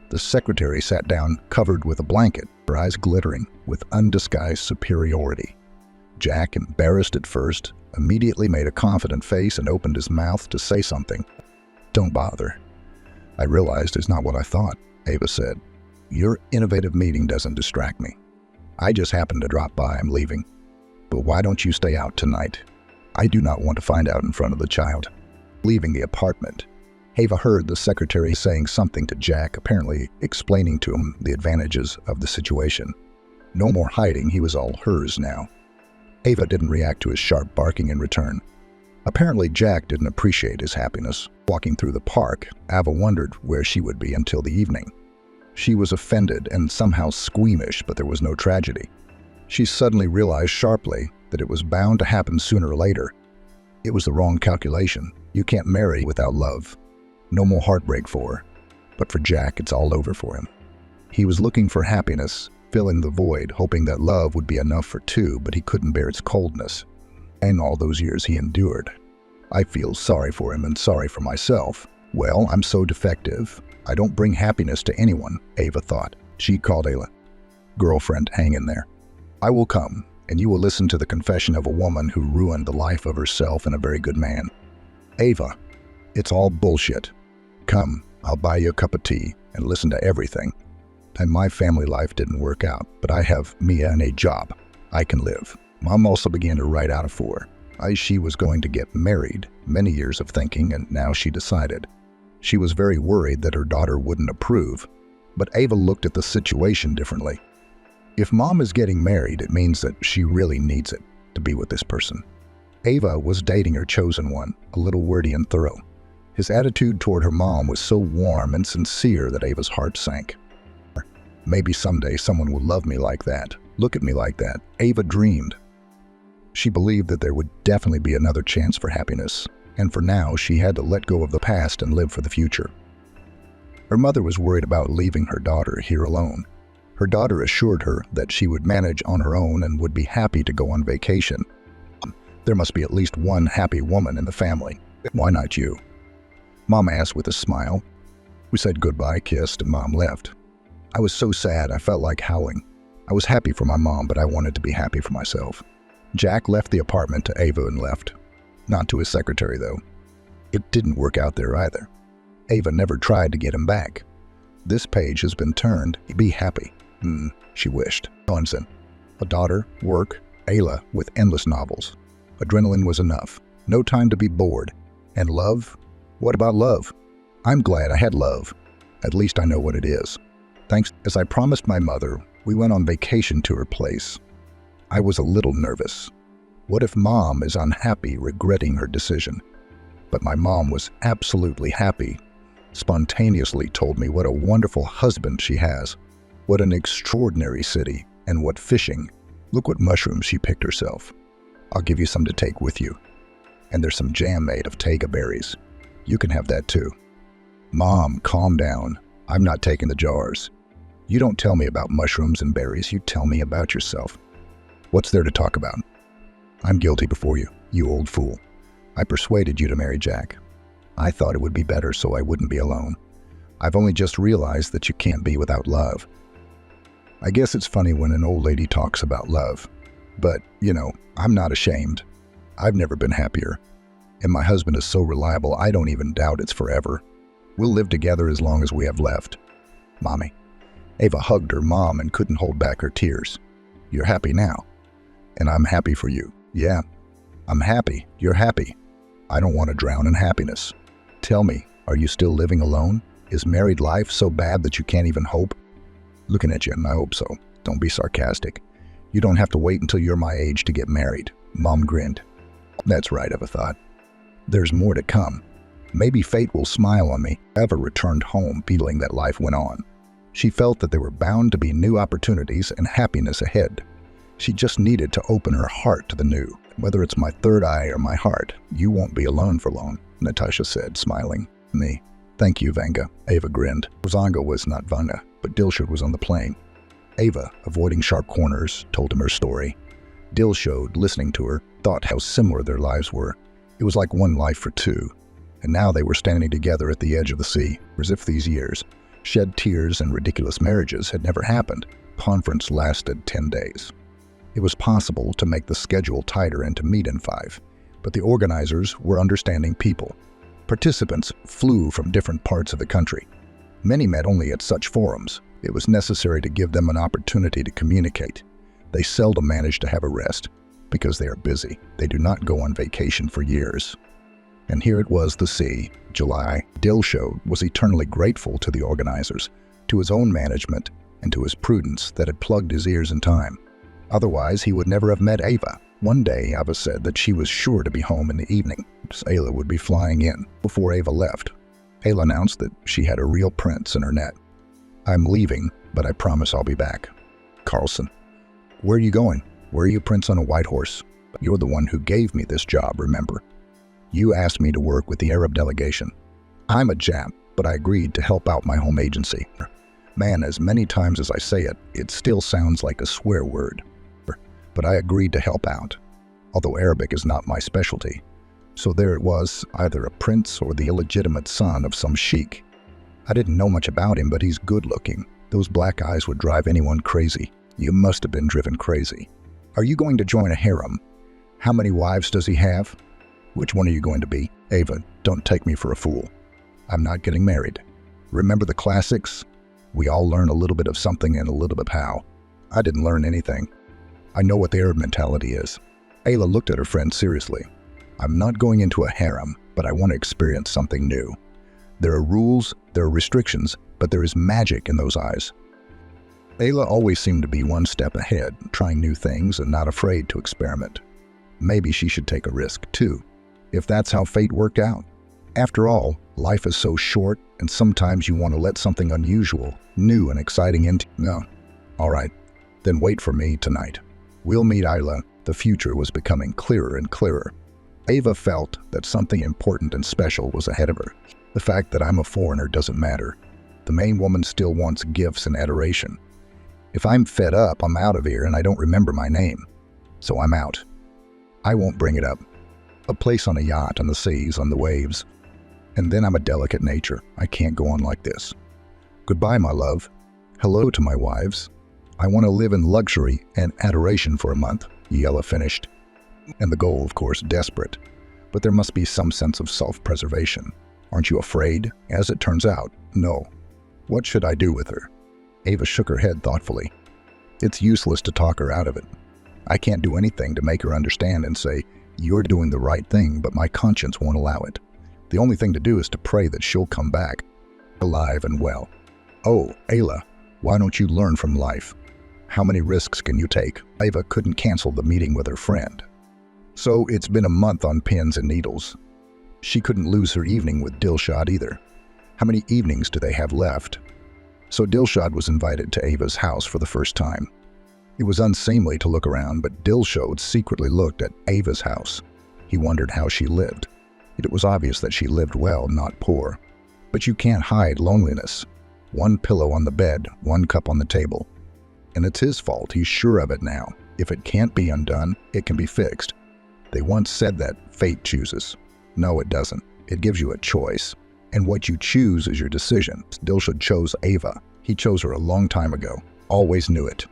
The secretary sat down covered with a blanket, her eyes glittering with undisguised superiority. Jack, embarrassed at first, immediately made a confident face and opened his mouth to say something. "Don't bother." "I realized it's not what I thought," Ava said. "Your innovative meeting doesn't distract me. I just happened to drop by. I'm leaving. But why don't you stay out tonight? I do not want to find out in front of the child." Leaving the apartment, Ava heard the secretary saying something to Jack, apparently explaining to him the advantages of the situation. No more hiding, he was all hers now. Ava didn't react to his sharp barking in return. Apparently, Jack didn't appreciate his happiness. Walking through the park, Ava wondered where she would be until the evening. She was offended and somehow squeamish, but there was no tragedy. She suddenly realized sharply that it was bound to happen sooner or later. It was the wrong calculation. You can't marry without love. No more heartbreak for her. But for Jack, it's all over for him. He was looking for happiness, filling the void, hoping that love would be enough for two, but he couldn't bear its coldness. And all those years he endured. I feel sorry for him and sorry for myself. Well, I'm so defective. I don't bring happiness to anyone, Ava thought. She called Ayla. Girlfriend, hang in there. I will come, and you will listen to the confession of a woman who ruined the life of herself and a very good man. Ava, it's all bullshit. Come, I'll buy you a cup of tea and listen to everything. And my family life didn't work out, but I have Mia and a job. I can live. Mom also began to write out a for. She was going to get married, many years of thinking, and now she decided. She was very worried that her daughter wouldn't approve, but Ava looked at the situation differently. If Mom is getting married, it means that she really needs it to be with this person. Ava was dating her chosen one, a little wordy and thorough. His attitude toward her mom was so warm and sincere that Ava's heart sank. Maybe someday someone will love me like that, look at me like that, Ava dreamed. She believed that there would definitely be another chance for happiness, and for now she had to let go of the past and live for the future. Her mother was worried about leaving her daughter here alone. Her daughter assured her that she would manage on her own and would be happy to go on vacation. There must be at least one happy woman in the family. Why not you? Mom asked with a smile. We said goodbye, kissed, and Mom left. I was so sad I felt like howling. I was happy for my mom, but I wanted to be happy for myself. Jack left the apartment to Ava and left. Not to his secretary, though. It didn't work out there either. Ava never tried to get him back. This page has been turned. Be happy. She wished. Nonsense. A daughter, work, Ayla with endless novels. Adrenaline was enough. No time to be bored. And love? What about love? I'm glad I had love. At least I know what it is. Thanks. As I promised my mother, we went on vacation to her place. I was a little nervous. What if Mom is unhappy, regretting her decision? But my mom was absolutely happy. Spontaneously told me what a wonderful husband she has. What an extraordinary city, and what fishing. Look what mushrooms she picked herself. I'll give you some to take with you. And there's some jam made of taiga berries. You can have that too. Mom, calm down. I'm not taking the jars. You don't tell me about mushrooms and berries, you tell me about yourself. What's there to talk about? I'm guilty before you, you old fool. I persuaded you to marry Jack. I thought it would be better so I wouldn't be alone. I've only just realized that you can't be without love. I guess it's funny when an old lady talks about love. But, I'm not ashamed. I've never been happier. And my husband is so reliable, I don't even doubt it's forever. We'll live together as long as we have left. Mommy. Ava hugged her mom and couldn't hold back her tears. You're happy now. And I'm happy for you. Yeah, I'm happy. You're happy. I don't want to drown in happiness. Tell me, are you still living alone? Is married life so bad that you can't even hope? Looking at you, and I hope so. Don't be sarcastic. You don't have to wait until you're my age to get married. Mom grinned. That's right, Eva thought. There's more to come. Maybe fate will smile on me. Eva returned home feeling that life went on. She felt that there were bound to be new opportunities and happiness ahead. She just needed to open her heart to the new. Whether it's my third eye or my heart, you won't be alone for long, Natasha said, smiling. Me. Thank you, Vanga. Ava grinned. Zanga was not Vanga, but Dilshad was on the plane. Ava, avoiding sharp corners, told him her story. Dilshad, listening to her, thought how similar their lives were. It was like one life for two. And now they were standing together at the edge of the sea, as if these years, shed tears and ridiculous marriages had never happened. Conference lasted 10 days. It was possible to make the schedule tighter and to meet in 5, but the organizers were understanding people. Participants flew from different parts of the country. Many met only at such forums. It was necessary to give them an opportunity to communicate. They seldom managed to have a rest, because they are busy. They do not go on vacation for years. And here it was, the sea, July. Dilshad was eternally grateful to the organizers, to his own management, and to his prudence that had plugged his ears in time. Otherwise, he would never have met Ava. One day, Ava said that she was sure to be home in the evening. Ayla would be flying in. Before Ava left, Ayla announced that she had a real prince in her net. I'm leaving, but I promise I'll be back. Carlson. Where are you going? Where are you, prince on a white horse? You're the one who gave me this job, remember? You asked me to work with the Arab delegation. I'm a Jap, but I agreed to help out my home agency. Man, as many times as I say it, it still sounds like a swear word. But I agreed to help out, although Arabic is not my specialty. So there it was, either a prince or the illegitimate son of some sheik. I didn't know much about him, but he's good-looking. Those black eyes would drive anyone crazy. You must have been driven crazy. Are you going to join a harem? How many wives does he have? Which one are you going to be? Ava, don't take me for a fool. I'm not getting married. Remember the classics? We all learn a little bit of something and a little bit of how. I didn't learn anything. I know what the Arab mentality is. Ayla looked at her friend seriously. I'm not going into a harem, but I want to experience something new. There are rules, there are restrictions, but there is magic in those eyes. Ayla always seemed to be one step ahead, trying new things and not afraid to experiment. Maybe she should take a risk, too, if that's how fate worked out. After all, life is so short, and sometimes you want to let something unusual, new and exciting into. No. All right, then wait for me tonight. We'll meet Ayla. The future was becoming clearer and clearer. Ava felt that something important and special was ahead of her. The fact that I'm a foreigner doesn't matter. The main woman still wants gifts and adoration. If I'm fed up, I'm out of here and I don't remember my name. So I'm out. I won't bring it up. A place on a yacht on the seas, on the waves. And then I'm a delicate nature. I can't go on like this. Goodbye, my love. Hello to my wives. I want to live in luxury and adoration for a month, Yella finished. And the goal, of course, desperate. But there must be some sense of self-preservation. Aren't you afraid? As it turns out, no. What should I do with her? Ava shook her head thoughtfully. It's useless to talk her out of it. I can't do anything to make her understand and say, you're doing the right thing, but my conscience won't allow it. The only thing to do is to pray that she'll come back, alive and well. Oh, Ayla, why don't you learn from life? How many risks can you take? Ava couldn't cancel the meeting with her friend. So it's been a month on pins and needles. She couldn't lose her evening with Dilshad either. How many evenings do they have left? So Dilshad was invited to Ava's house for the first time. It was unseemly to look around, but Dilshad secretly looked at Ava's house. He wondered how she lived. It was obvious that she lived well, not poor. But you can't hide loneliness. One pillow on the bed, one cup on the table. And it's his fault, he's sure of it now. If it can't be undone, it can be fixed. They once said that fate chooses. No, it doesn't. It gives you a choice. And what you choose is your decision. Dilshad chose Ava. He chose her a long time ago. Always knew it.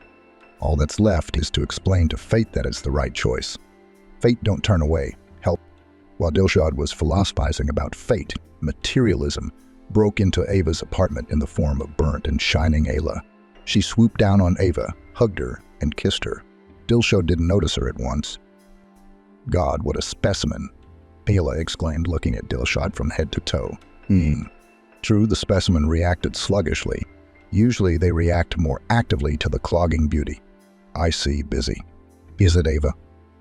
All that's left is to explain to fate that it's the right choice. Fate don't turn away. Help. While Dilshad was philosophizing about fate, materialism broke into Ava's apartment in the form of burnt and shining Ayla. She swooped down on Ava, hugged her, and kissed her. Dilshad didn't notice her at once. God, what a specimen, Ayla exclaimed, looking at Dilshad from head to toe. True, the specimen reacted sluggishly. Usually they react more actively to the clogging beauty. I see, busy. Is it Ava?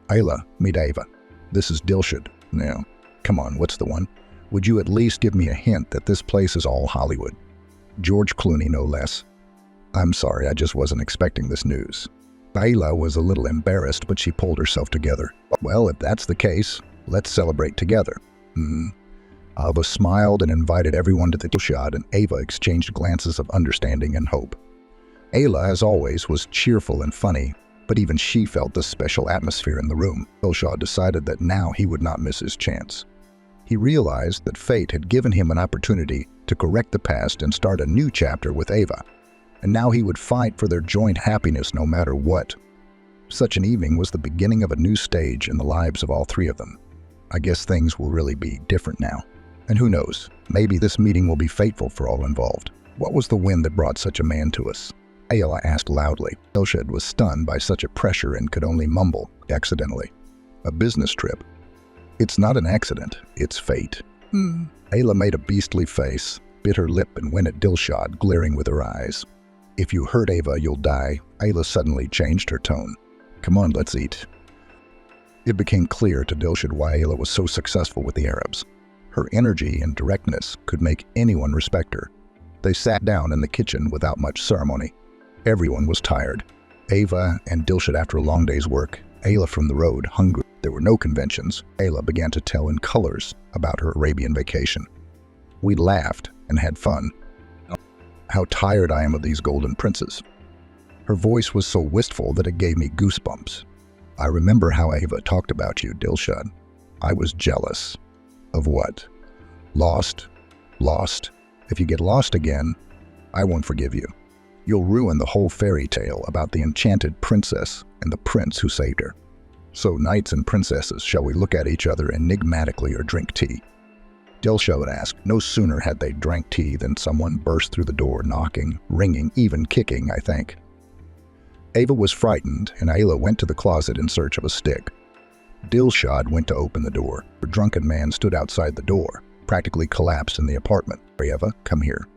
Ayla, meet Ava. This is Dilshad. Now, come on, what's the one? Would you at least give me a hint that this place is all Hollywood? George Clooney, no less. I'm sorry, I just wasn't expecting this news. Ayla was a little embarrassed, but she pulled herself together. Well, if that's the case, let's celebrate together. Ava smiled and invited everyone to the Dilshad, and Ava exchanged glances of understanding and hope. Ayla, as always, was cheerful and funny, but even she felt the special atmosphere in the room. Dilshad decided that now he would not miss his chance. He realized that fate had given him an opportunity to correct the past and start a new chapter with Ava, and now he would fight for their joint happiness no matter what. Such an evening was the beginning of a new stage in the lives of all three of them. I guess things will really be different now. And who knows, maybe this meeting will be fateful for all involved. What was the wind that brought such a man to us? Ayla asked loudly. Dilshad was stunned by such a pressure and could only mumble, accidentally. A business trip. It's not an accident, it's fate. Ayla made a beastly face, bit her lip and went at Dilshad, glaring with her eyes. If you hurt Ava, you'll die. Ayla suddenly changed her tone. Come on, let's eat. It became clear to Dilshad why Ayla was so successful with the Arabs. Her energy and directness could make anyone respect her. They sat down in the kitchen without much ceremony. Everyone was tired. Ava and Dilshad after a long day's work, Ayla from the road, hungry. There were no conventions. Ayla began to tell in colors about her Arabian vacation. We laughed and had fun. How tired I am of these golden princes. Her voice was so wistful that it gave me goosebumps. I remember how Ava talked about you, Dilshad. I was jealous. Of what? Lost. Lost. If you get lost again, I won't forgive you. You'll ruin the whole fairy tale about the enchanted princess and the prince who saved her. So, knights and princesses, shall we look at each other enigmatically or drink tea? Dilshad asked. No sooner had they drank tea than someone burst through the door, knocking, ringing, even kicking, I think. Ava was frightened, and Ayla went to the closet in search of a stick. Dilshad went to open the door. A drunken man stood outside the door, practically collapsed in the apartment. Ava, come here.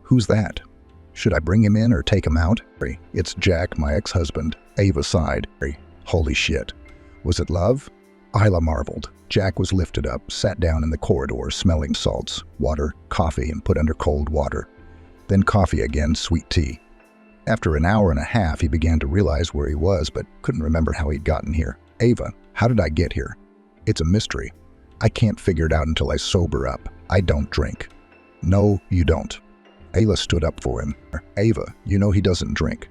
Who's that? Should I bring him in or take him out? It's Jack, my ex-husband. Ava sighed. Holy shit. Was it love? Ayla marveled. Jack was lifted up, sat down in the corridor, smelling salts, water, coffee, and put under cold water. Then coffee again, sweet tea. After an hour and a half, he began to realize where he was, but couldn't remember how he'd gotten here. Ava, how did I get here? It's a mystery. I can't figure it out until I sober up. I don't drink. No, you don't. Ayla stood up for him. Ava, you know he doesn't drink.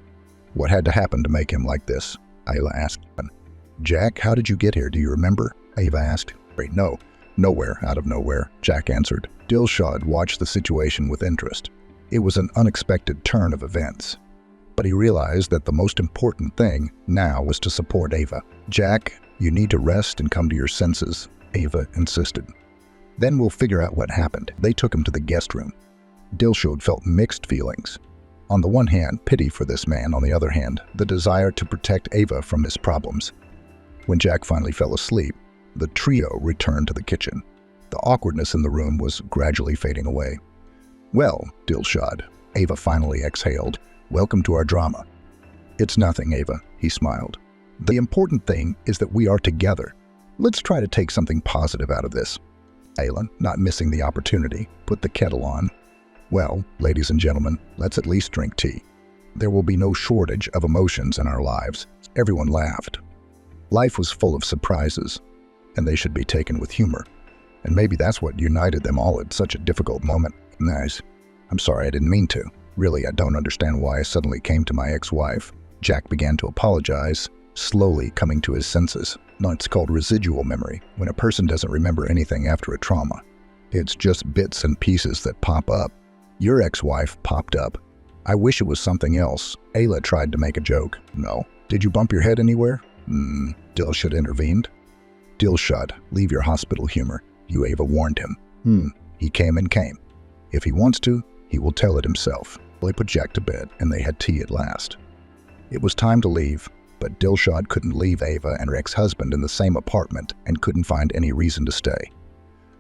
What had to happen to make him like this? Ayla asked. Jack, how did you get here? Do you remember? Ava asked. No, nowhere out of nowhere, Jack answered. Dilshad watched the situation with interest. It was an unexpected turn of events. But he realized that the most important thing now was to support Ava. Jack, you need to rest and come to your senses, Ava insisted. Then we'll figure out what happened. They took him to the guest room. Dilshad felt mixed feelings. On the one hand, pity for this man. On the other hand, the desire to protect Ava from his problems. When Jack finally fell asleep, the trio returned to the kitchen. The awkwardness in the room was gradually fading away. Well, Dilshad, Ava finally exhaled. Welcome to our drama. It's nothing, Ava, he smiled. The important thing is that we are together. Let's try to take something positive out of this. Ayla, not missing the opportunity, put the kettle on. Well, ladies and gentlemen, let's at least drink tea. There will be no shortage of emotions in our lives. Everyone laughed. Life was full of surprises, and they should be taken with humor. And maybe that's what united them all at such a difficult moment. Nice. I'm sorry, I didn't mean to. Really, I don't understand why I suddenly came to my ex-wife. Jack began to apologize, slowly coming to his senses. No, it's called residual memory, when a person doesn't remember anything after a trauma. It's just bits and pieces that pop up. Your ex-wife popped up. I wish it was something else. Ayla tried to make a joke. No. Did you bump your head anywhere? Dilshad intervened. Dilshad, leave your hospital humor. You, Ava, warned him. He came and came. If he wants to, he will tell it himself. They put Jack to bed, and they had tea at last. It was time to leave, but Dilshad couldn't leave Ava and her ex-husband in the same apartment and couldn't find any reason to stay.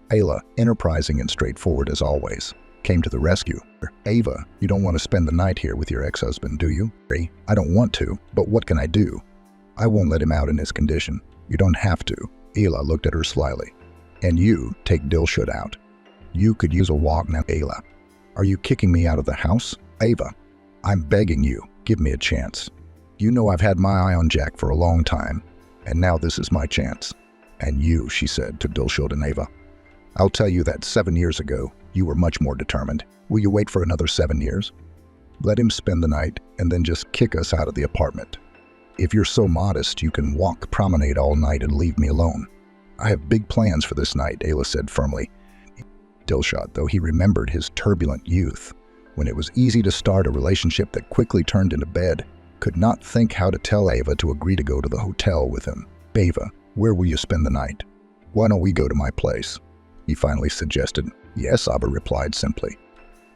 Ayla, enterprising and straightforward as always, came to the rescue. Ava, you don't want to spend the night here with your ex-husband, do you? I don't want to, but what can I do? I won't let him out in his condition. You don't have to. Ayla looked at her slyly. And you take Dilshad out. You could use a walk now, Ayla. Are you kicking me out of the house? Ava, I'm begging you, give me a chance. You know I've had my eye on Jack for a long time, and now this is my chance. And you, she said to Dilshad and Ava, I'll tell you that 7 years ago, you were much more determined. Will you wait for another 7 years? Let him spend the night and then just kick us out of the apartment. If you're so modest, you can walk promenade all night and leave me alone. I have big plans for this night, Ayla said firmly. Dilshad, though he remembered his turbulent youth, when it was easy to start a relationship that quickly turned into bed, could not think how to tell Ava to agree to go to the hotel with him. Ava, where will you spend the night? Why don't we go to my place? He finally suggested. Yes, Ava replied simply.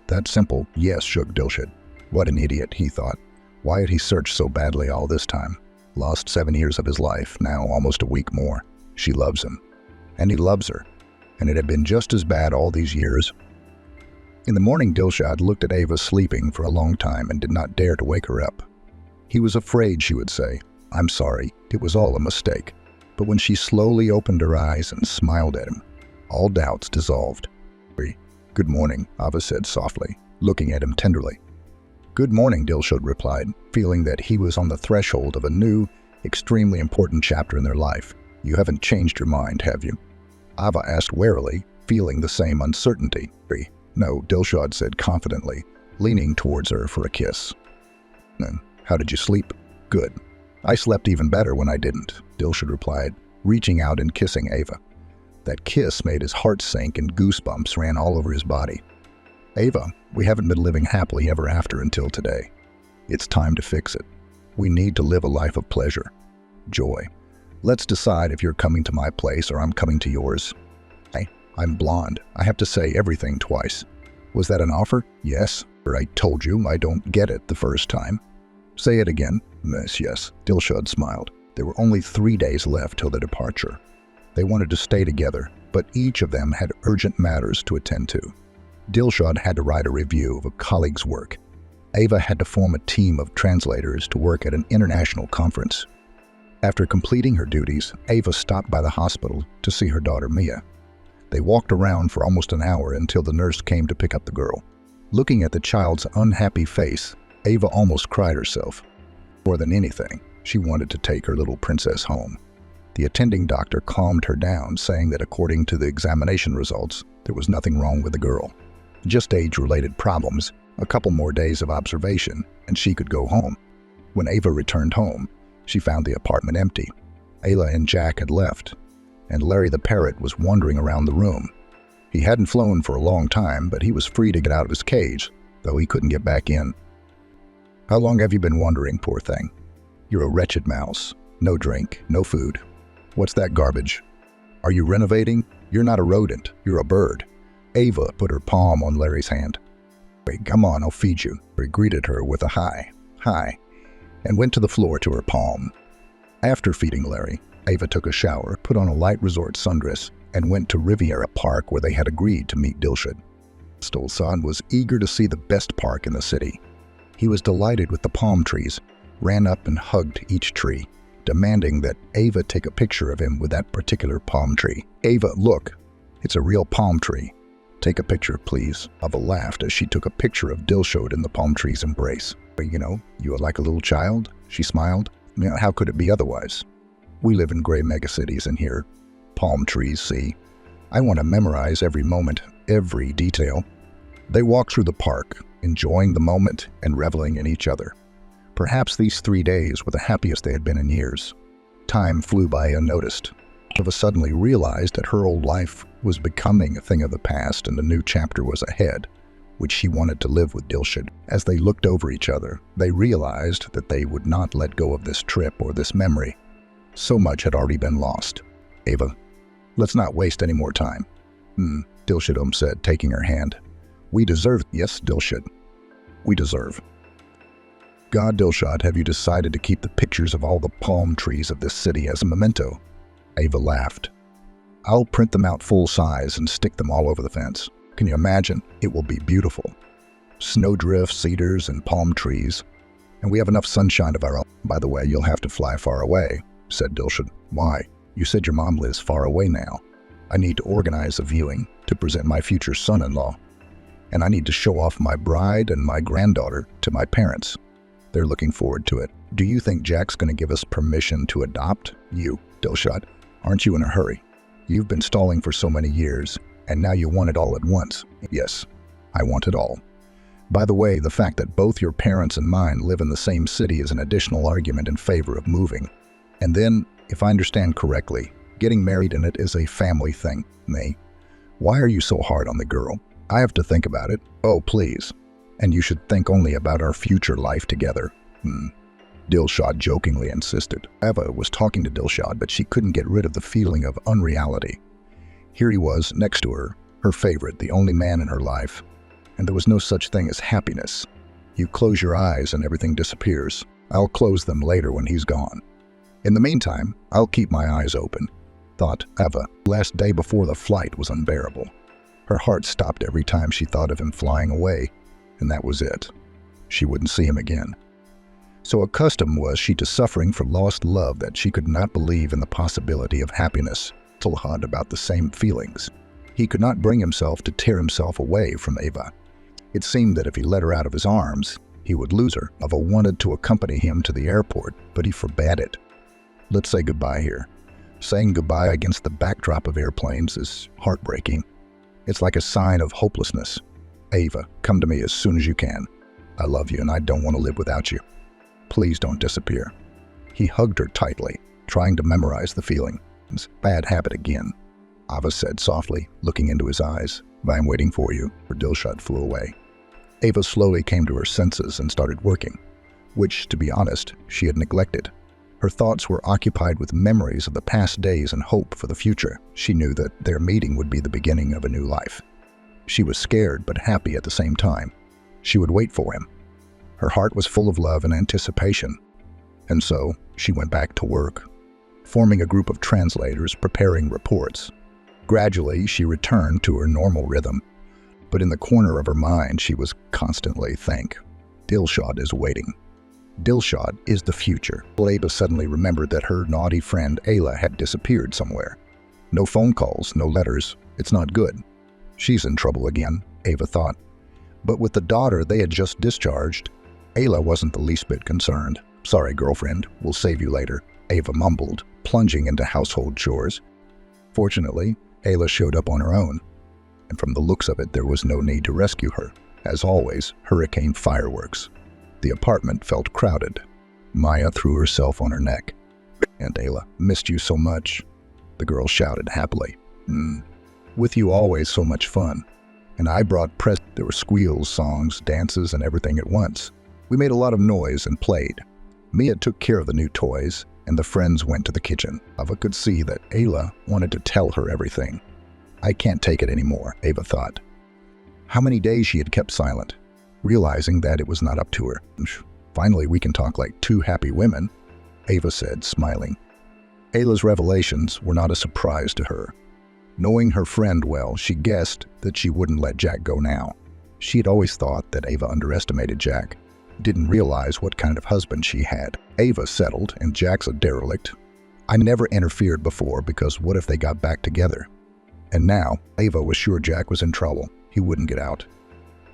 That simple, yes, shook Dilshad. What an idiot, he thought. Why had he searched so badly all this time? Lost 7 years of his life, now almost a week more. She loves him. And he loves her. And it had been just as bad all these years. In the morning, Dilshad looked at Ava sleeping for a long time and did not dare to wake her up. He was afraid she would say, I'm sorry, it was all a mistake. But when she slowly opened her eyes and smiled at him, all doubts dissolved. "Good morning," Ava said softly, looking at him tenderly. "Good morning," Dilshad replied, feeling that he was on the threshold of a new, extremely important chapter in their life. "You haven't changed your mind, have you?" Ava asked warily, feeling the same uncertainty. "No," Dilshad said confidently, leaning towards her for a kiss. "Then, how did you sleep?" "Good. I slept even better when I didn't," Dilshad replied, reaching out and kissing Ava. That kiss made his heart sink and goosebumps ran all over his body. "Ava, we haven't been living happily ever after until today. It's time to fix it. We need to live a life of pleasure, joy. Let's decide if you're coming to my place or I'm coming to yours." "Hey, I'm blonde. I have to say everything twice." "Was that an offer?" "Yes. I told you I don't get it the first time." "Say it again." Yes. Dilshad smiled. There were only 3 days left till the departure. They wanted to stay together, but each of them had urgent matters to attend to. Dilshad had to write a review of a colleague's work. Ava had to form a team of translators to work at an international conference. After completing her duties, Ava stopped by the hospital to see her daughter Mia. They walked around for almost an hour until the nurse came to pick up the girl. Looking at the child's unhappy face, Ava almost cried herself. More than anything, she wanted to take her little princess home. The attending doctor calmed her down, saying that according to the examination results, there was nothing wrong with the girl. Just age-related problems, a couple more days of observation, and she could go home. When Ava returned home, she found the apartment empty. Ayla and Jack had left, and Larry the parrot was wandering around the room. He hadn't flown for a long time, but he was free to get out of his cage, though he couldn't get back in. "How long have you been wandering, poor thing? You're a wretched mouse. No drink, no food. What's that garbage? Are you renovating? You're not a rodent, you're a bird." Ava put her palm on Larry's hand. "Hey, come on, I'll feed you." He greeted her with a hi, and went to the floor to her palm. After feeding Larry, Ava took a shower, put on a light resort sundress, and went to Riviera Park where they had agreed to meet Dilshad. Dilshad was eager to see the best park in the city. He was delighted with the palm trees, ran up and hugged each tree, demanding that Ava take a picture of him with that particular palm tree. "Ava, look, it's a real palm tree. Take a picture, please." Ava laughed as she took a picture of Dilshad in the palm tree's embrace. You are like a little child," she smiled. "How could it be otherwise? We live in gray megacities in here. Palm trees, see? I want to memorize every moment, every detail." They walked through the park, enjoying the moment and reveling in each other. Perhaps these 3 days were the happiest they had been in years. Time flew by unnoticed. Ava suddenly realized that her old life was becoming a thing of the past and a new chapter was ahead, which she wanted to live with Dilshad. As they looked over each other, they realized that they would not let go of this trip or this memory. So much had already been lost. "Ava, let's not waste any more time." Dilshad said, taking her hand. "We deserve—" "Yes, Dilshad, we deserve." "God, Dilshad, have you decided to keep the pictures of all the palm trees of this city as a memento?" Ava laughed. "I'll print them out full size and stick them all over the fence. Can you imagine? It will be beautiful. Snowdrifts, cedars, and palm trees. And we have enough sunshine of our own." "By the way, you'll have to fly far away," said Dilshad. "Why? You said your mom lives far away now. I need to organize a viewing to present my future son-in-law. And I need to show off my bride and my granddaughter to my parents. They're looking forward to it. Do you think Jack's going to give us permission to adopt you, Dilshad? Aren't you in a hurry? You've been stalling for so many years, and now you want it all at once." "Yes, I want it all. By the way, the fact that both your parents and mine live in the same city is an additional argument in favor of moving. And then, if I understand correctly, getting married in it is a family thing. May, why are you so hard on the girl? I have to think about it." "Oh, please. And you should think only about our future life together." Dilshad jokingly insisted. Ava was talking to Dilshad, but she couldn't get rid of the feeling of unreality. Here he was, next to her, her favorite, the only man in her life. And there was no such thing as happiness. You close your eyes and everything disappears. I'll close them later when he's gone. In the meantime, I'll keep my eyes open, thought Ava. Last day before the flight was unbearable. Her heart stopped every time she thought of him flying away, and that was it. She wouldn't see him again. So accustomed was she to suffering for lost love that she could not believe in the possibility of happiness. Still had about the same feelings. He could not bring himself to tear himself away from Ava. It seemed that if he let her out of his arms, he would lose her. Ava wanted to accompany him to the airport, but he forbade it. Let's say goodbye here. Saying goodbye against the backdrop of airplanes is heartbreaking. It's like a sign of hopelessness. Ava, come to me as soon as you can. I love you and I don't want to live without you. Please don't disappear. He hugged her tightly, trying to memorize the feeling. Bad habit again, Ava said softly, looking into his eyes. I'm waiting for you. Her Dilshad flew away. Ava slowly came to her senses and started working, which, to be honest, she had neglected. Her thoughts were occupied with memories of the past days and hope for the future. She knew that their meeting would be the beginning of a new life. She was scared but happy at the same time. She would wait for him. Her heart was full of love and anticipation. And so, she went back to work, forming a group of translators preparing reports. Gradually, she returned to her normal rhythm, but in the corner of her mind, she was constantly thinking, Dilshad is waiting. Dilshad is the future. Ava suddenly remembered that her naughty friend Ayla had disappeared somewhere. No phone calls, no letters. It's not good. She's in trouble again, Ava thought. But with the daughter they had just discharged, Ayla wasn't the least bit concerned. Sorry, girlfriend, we'll save you later, Ava mumbled, plunging into household chores. Fortunately, Ayla showed up on her own, and from the looks of it, there was no need to rescue her. As always, hurricane fireworks. The apartment felt crowded. Maya threw herself on her neck. Aunt Ayla, missed you so much, the girl shouted happily. With you always so much fun. And I brought presents. There were squeals, songs, dances, and everything at once. We made a lot of noise and played. Mia took care of the new toys, and the friends went to the kitchen. Ava could see that Ayla wanted to tell her everything. I can't take it anymore, Ava thought. How many days she had kept silent, realizing that it was not up to her. Finally, we can talk like two happy women, Ava said, smiling. Ayla's revelations were not a surprise to her. Knowing her friend well, she guessed that she wouldn't let Jack go now. She had always thought that Ava underestimated Jack, didn't realize what kind of husband she had. Ava settled, and Jack's a derelict. I never interfered before because what if they got back together? And now, Ava was sure Jack was in trouble. He wouldn't get out.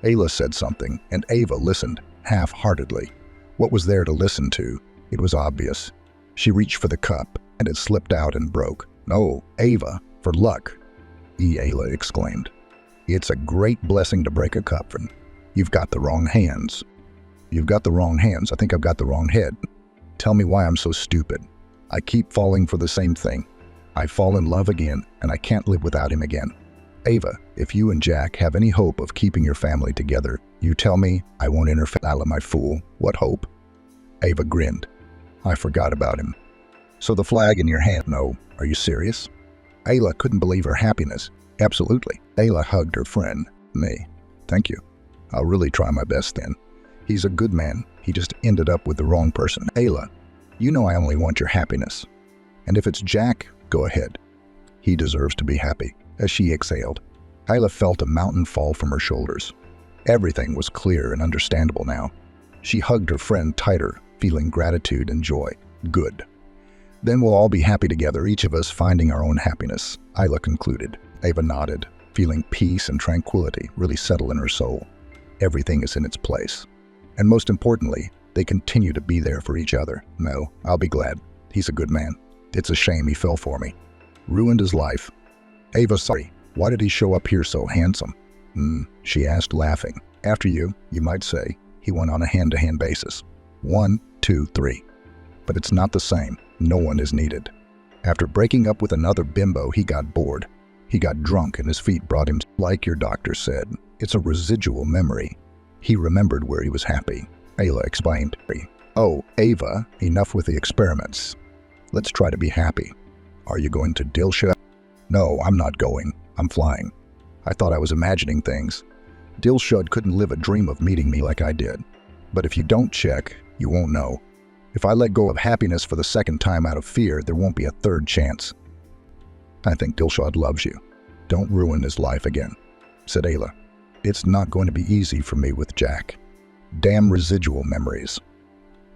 Ayla said something, and Ava listened, half-heartedly. What was there to listen to? It was obvious. She reached for the cup, and it slipped out and broke. No, Ava, for luck, Ayla exclaimed. It's a great blessing to break a cup, and you've got the wrong hands. You've got the wrong hands. I think I've got the wrong head. Tell me why I'm so stupid. I keep falling for the same thing. I fall in love again, and I can't live without him again. Ava, if you and Jack have any hope of keeping your family together, you tell me. I won't interfere. Ayla, my fool. What hope? Ava grinned. I forgot about him. So the flag in your hand? No. Are you serious? Ayla couldn't believe her happiness. Absolutely. Ayla hugged her friend. Me. Thank you. I'll really try my best then. He's a good man. He just ended up with the wrong person. Ayla, you know I only want your happiness. And if it's Jack, go ahead. He deserves to be happy. As she exhaled, Ayla felt a mountain fall from her shoulders. Everything was clear and understandable now. She hugged her friend tighter, feeling gratitude and joy. Good. Then we'll all be happy together, each of us finding our own happiness, Ayla concluded. Ava nodded, feeling peace and tranquility really settle in her soul. Everything is in its place. And most importantly, they continue to be there for each other. No, I'll be glad. He's a good man. It's a shame he fell for me. Ruined his life. Ava, sorry. Why did he show up here so handsome? She asked, laughing. After you might say, he went on a hand-to-hand basis. 1, 2, 3. But it's not the same. No one is needed. After breaking up with another bimbo, he got bored. He got drunk and his feet brought him, like your doctor said. It's a residual memory. He remembered where he was happy. Ayla explained. Oh, Ava, enough with the experiments. Let's try to be happy. Are you going to Dilshad? No, I'm not going. I'm flying. I thought I was imagining things. Dilshad couldn't live a dream of meeting me like I did. But if you don't check, you won't know. If I let go of happiness for the second time out of fear, there won't be a third chance. I think Dilshad loves you. Don't ruin his life again, said Ayla. It's not going to be easy for me with Jack. Damn residual memories.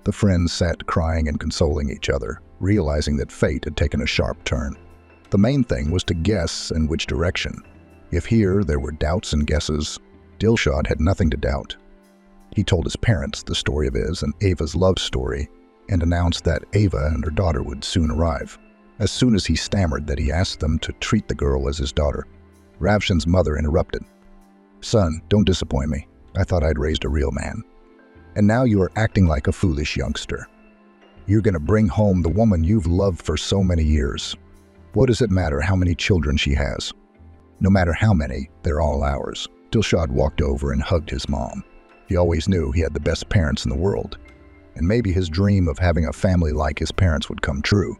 The friends sat crying and consoling each other, realizing that fate had taken a sharp turn. The main thing was to guess in which direction. If here there were doubts and guesses, Dilshad had nothing to doubt. He told his parents the story of his and Ava's love story and announced that Ava and her daughter would soon arrive. As soon as he stammered that he asked them to treat the girl as his daughter, Ravshan's mother interrupted. "Son, don't disappoint me. I thought I'd raised a real man. And now you are acting like a foolish youngster. You're going to bring home the woman you've loved for so many years. What does it matter how many children she has? No matter how many, they're all ours." Dilshad walked over and hugged his mom. He always knew he had the best parents in the world, and maybe his dream of having a family like his parents would come true.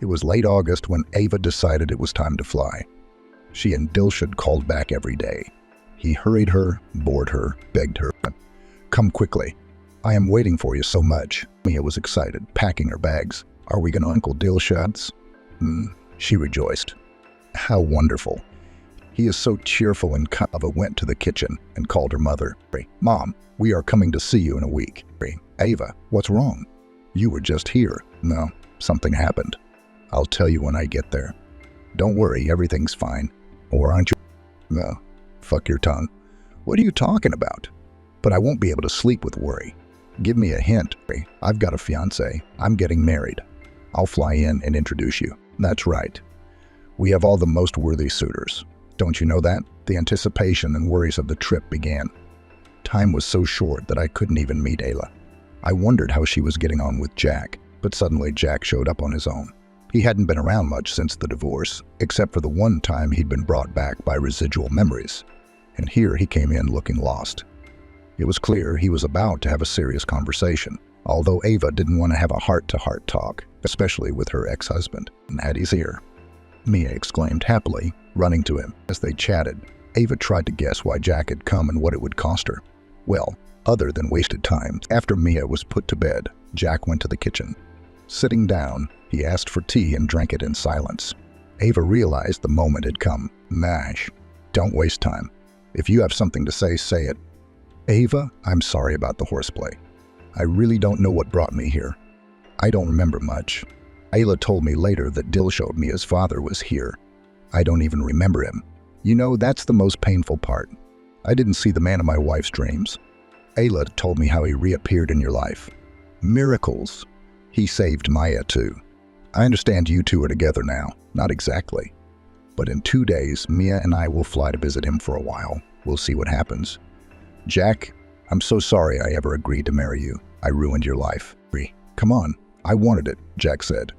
It was late August when Ava decided it was time to fly. She and Dilshad called back every day. He hurried her, bored her, begged her, "Come quickly. I am waiting for you so much." Mia was excited, packing her bags. "Are we going to Uncle Dilshad's?" She rejoiced. "How wonderful. He is so cheerful." And Ava went to the kitchen and called her mother. "Mom, we are coming to see you in a week." "Ava, what's wrong? You were just here." "No, something happened. I'll tell you when I get there. Don't worry, everything's fine. Or aren't you?" "No, fuck your tongue. What are you talking about? But I won't be able to sleep with worry. Give me a hint. I've got a fiancé. I'm getting married. I'll fly in and introduce you." "That's right. We have all the most worthy suitors. Don't you know that?" The anticipation and worries of the trip began. Time was so short that I couldn't even meet Ayla. I wondered how she was getting on with Jack, but suddenly Jack showed up on his own. He hadn't been around much since the divorce, except for the one time he'd been brought back by residual memories. And here he came in looking lost. It was clear he was about to have a serious conversation, although Ava didn't want to have a heart-to-heart talk, especially with her ex-husband, and at his ear. Mia exclaimed happily, running to him. As they chatted, Ava tried to guess why Jack had come and what it would cost her. Well, other than wasted time, after Mia was put to bed, Jack went to the kitchen. Sitting down, he asked for tea and drank it in silence. Ava realized the moment had come. "Mash, don't waste time. If you have something to say, say it." "Ava, I'm sorry about the horseplay. I really don't know what brought me here. I don't remember much. Ayla told me later that Dil showed me his father was here. I don't even remember him. You know, that's the most painful part. I didn't see the man of my wife's dreams. Ayla told me how he reappeared in your life. Miracles. He saved Maya too. I understand you two are together now. Not exactly. But in 2 days, Mia and I will fly to visit him for a while. We'll see what happens. Jack, I'm so sorry I ever agreed to marry you. I ruined your life." "Come on, I wanted it," Jack said.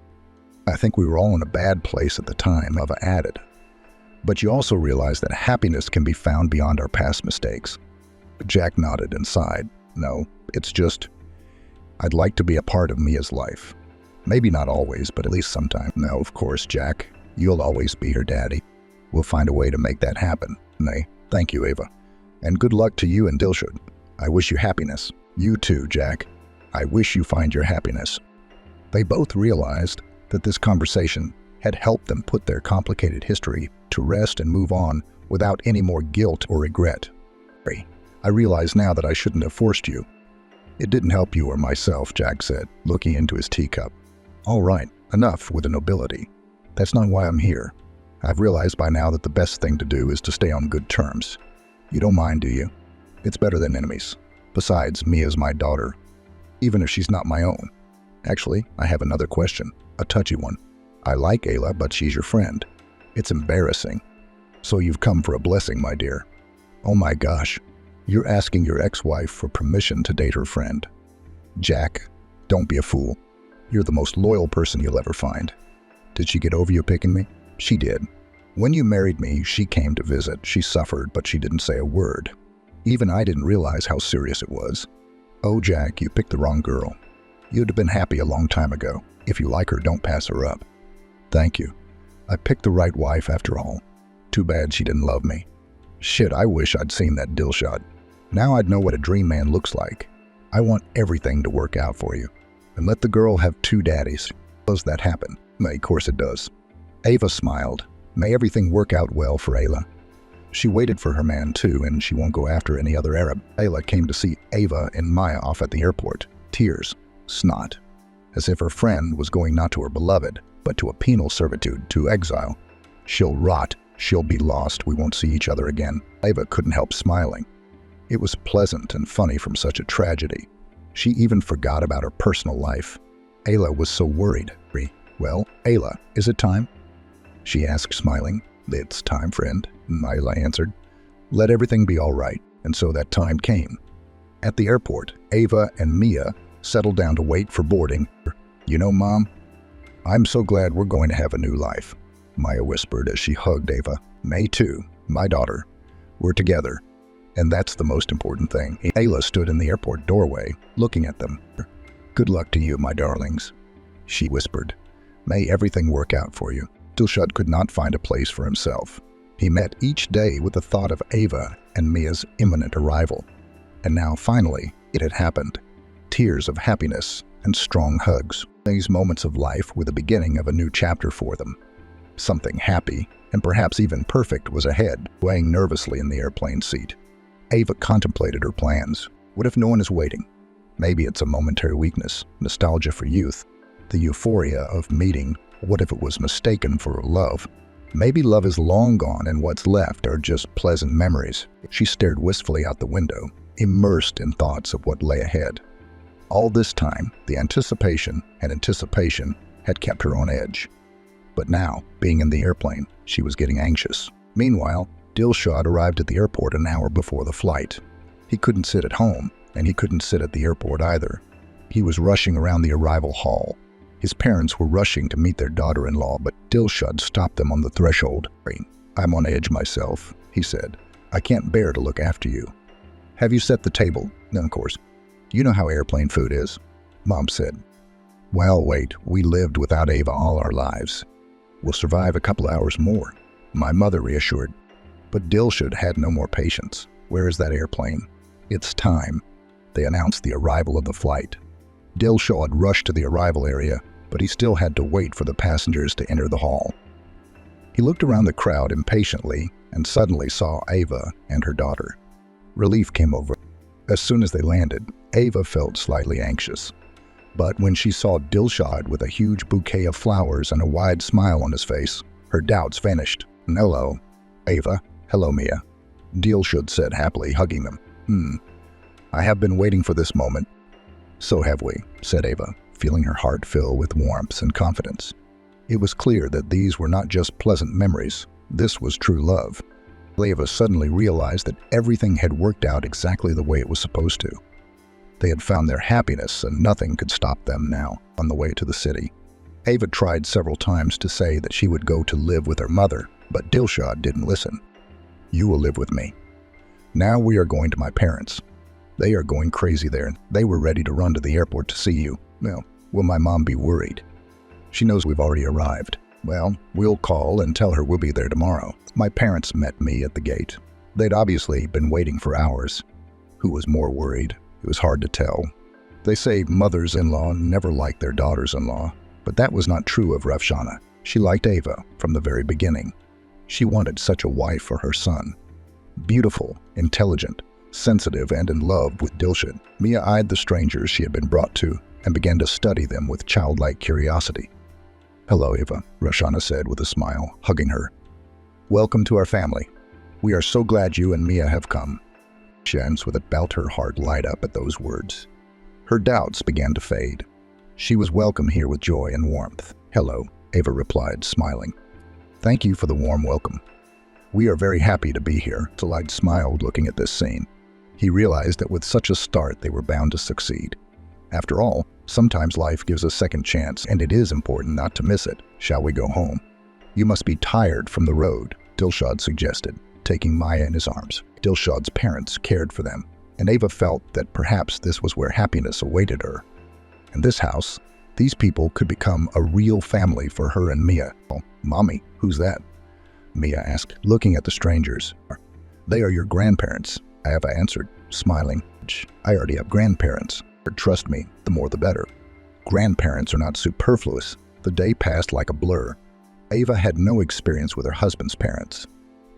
"I think we were all in a bad place at the time," Ava added. "But you also realize that happiness can be found beyond our past mistakes." Jack nodded and sighed. "No, it's just, I'd like to be a part of Mia's life. Maybe not always, but at least sometime." "No, of course, Jack. You'll always be her daddy. We'll find a way to make that happen." "Nay, thank you, Ava. And good luck to you and Dilshad. I wish you happiness." "You too, Jack. I wish you find your happiness." They both realized that this conversation had helped them put their complicated history to rest and move on without any more guilt or regret. "I realize now that I shouldn't have forced you." "It didn't help you or myself," Jack said, looking into his teacup. "All right, enough with the nobility. That's not why I'm here. I've realized by now that the best thing to do is to stay on good terms. You don't mind, do you? It's better than enemies. Besides, Mia's my daughter, even if she's not my own. Actually, I have another question, a touchy one. I like Ayla, but she's your friend. It's embarrassing. So you've come for a blessing, my dear." "Oh my gosh, you're asking your ex-wife for permission to date her friend." "Jack, don't be a fool. You're the most loyal person you'll ever find. Did she get over you picking me?" "She did. When you married me, she came to visit. She suffered, but she didn't say a word. Even I didn't realize how serious it was." "Oh, Jack, you picked the wrong girl. You'd have been happy a long time ago. If you like her, don't pass her up." "Thank you. I picked the right wife after all. Too bad she didn't love me. Shit, I wish I'd seen that Dilshad. Now I'd know what a dream man looks like. I want everything to work out for you. And let the girl have 2 daddies. Does that happen?" "Of course it does." Ava smiled. "May everything work out well for Ayla. She waited for her man too, and she won't go after any other Arab." Ayla came to see Ava and Maya off at the airport. Tears. snot, as if her friend was going not to her beloved, but to a penal servitude, to exile. She'll rot, she'll be lost, we won't see each other again. Ava couldn't help smiling. It was pleasant and funny from such a tragedy. She even forgot about her personal life. Ayla was so worried. Well, Ayla, is it time? She asked, smiling. It's time, friend, Ayla answered. Let everything be all right. And so that time came. At the airport, Ava and Mia settled down to wait for boarding. You know, Mom, I'm so glad we're going to have a new life, Maya whispered as she hugged Ava. Me too, my daughter. We're together. And that's the most important thing. Ayla stood in the airport doorway, looking at them. Good luck to you, my darlings, she whispered. May everything work out for you. Dilshad could not find a place for himself. He met each day with the thought of Ava and Mia's imminent arrival. And now, finally, it had happened. Tears of happiness and strong hugs. These moments of life were the beginning of a new chapter for them. Something happy, and perhaps even perfect, was ahead, swaying nervously in the airplane seat. Ava contemplated her plans. What if no one is waiting? Maybe it's a momentary weakness, nostalgia for youth, the euphoria of meeting. What if it was mistaken for love? Maybe love is long gone and what's left are just pleasant memories. She stared wistfully out the window, immersed in thoughts of what lay ahead. All this time, the anticipation had kept her on edge. But now, being in the airplane, she was getting anxious. Meanwhile, Dilshad arrived at the airport an hour before the flight. He couldn't sit at home, and he couldn't sit at the airport either. He was rushing around the arrival hall. His parents were rushing to meet their daughter-in-law, but Dilshad stopped them on the threshold. I'm on edge myself, he said. I can't bear to look after you. Have you set the table? No, of course. You know how airplane food is, Mom said. Well, wait, we lived without Ava all our lives. We'll survive a couple hours more, my mother reassured. But Dilshad had no more patience. Where is that airplane? It's time. They announced the arrival of the flight. Dilshad rushed to the arrival area, but he still had to wait for the passengers to enter the hall. He looked around the crowd impatiently and suddenly saw Ava and her daughter. Relief came over. As soon as they landed, Ava felt slightly anxious. But when she saw Dilshad with a huge bouquet of flowers and a wide smile on his face, her doubts vanished. Hello, Ava. Hello, Mia, Dilshad said happily, hugging them. I have been waiting for this moment. So have we, said Ava, feeling her heart fill with warmth and confidence. It was clear that these were not just pleasant memories. This was true love. Ava suddenly realized that everything had worked out exactly the way it was supposed to. They had found their happiness, and nothing could stop them now on the way to the city. Ava tried several times to say that she would go to live with her mother, but Dilshad didn't listen. You will live with me. Now we are going to my parents. They are going crazy there. They were ready to run to the airport to see you. Well, will my mom be worried? She knows we've already arrived. Well, we'll call and tell her we'll be there tomorrow. My parents met me at the gate. They'd obviously been waiting for hours. Who was more worried? It was hard to tell. They say mothers-in-law never like their daughters-in-law, but that was not true of Rafshana. She liked Ava from the very beginning. She wanted such a wife for her son. Beautiful, intelligent, sensitive, and in love with Dilshad. Mia eyed the strangers she had been brought to and began to study them with childlike curiosity. Hello, Ava, Rafshana said with a smile, hugging her. Welcome to our family. We are so glad you and Mia have come. Shans with it felt her heart light up at those words. Her doubts began to fade. She was welcome here with joy and warmth. Hello, Ava replied, smiling. Thank you for the warm welcome. We are very happy to be here. Dilshad smiled, looking at this scene. He realized that with such a start, they were bound to succeed. After all, sometimes life gives a second chance, and it is important not to miss it. Shall we go home? You must be tired from the road, Dilshad suggested, taking Maya in his arms. Dilshad's parents cared for them, and Ava felt that perhaps this was where happiness awaited her. In this house, these people could become a real family for her and Mia. Oh, Mommy, who's that? Mia asked, looking at the strangers. They are your grandparents, Ava answered, smiling. I already have grandparents. Trust me, the more the better. Grandparents are not superfluous. The day passed like a blur. Ava had no experience with her husband's parents.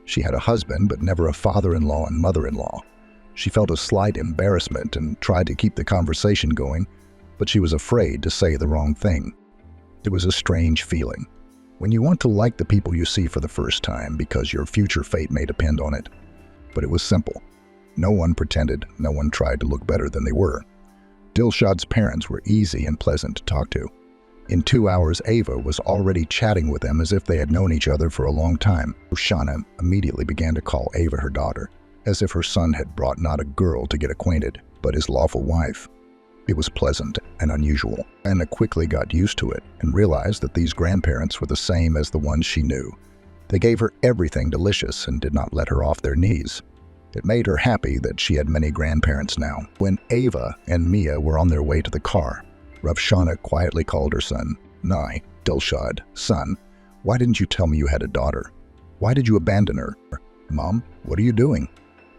She had a husband, but never a father-in-law and mother-in-law. She felt a slight embarrassment and tried to keep the conversation going, but she was afraid to say the wrong thing. It was a strange feeling, when you want to like the people you see for the first time because your future fate may depend on it. But it was simple. No one pretended, no one tried to look better than they were. Dilshad's parents were easy and pleasant to talk to. In 2 hours, Ava was already chatting with them as if they had known each other for a long time. Shana immediately began to call Ava her daughter, as if her son had brought not a girl to get acquainted, but his lawful wife. It was pleasant and unusual. Anna quickly got used to it and realized that these grandparents were the same as the ones she knew. They gave her everything delicious and did not let her off their knees. It made her happy that she had many grandparents now. When Ava and Mia were on their way to the car, Ravshana quietly called her son. "Nai, Dilshad, son, why didn't you tell me you had a daughter? Why did you abandon her?" "Mom, what are you doing?"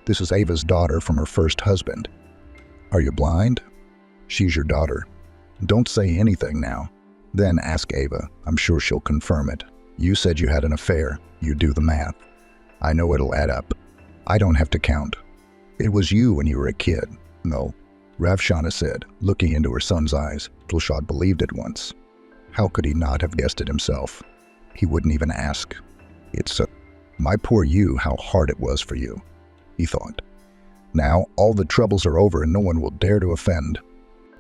"This is Ava's daughter from her first husband." "Are you blind?" "She's your daughter. Don't say anything now. Then ask Ava. I'm sure she'll confirm it. You said you had an affair. You do the math. I know it'll add up. I don't have to count. It was you when you were a kid." "No," Ravshana said, looking into her son's eyes. Dilshad believed it once. How could he not have guessed it himself? He wouldn't even ask. "It's my poor you, how hard it was for you," he thought. "Now all the troubles are over and no one will dare to offend."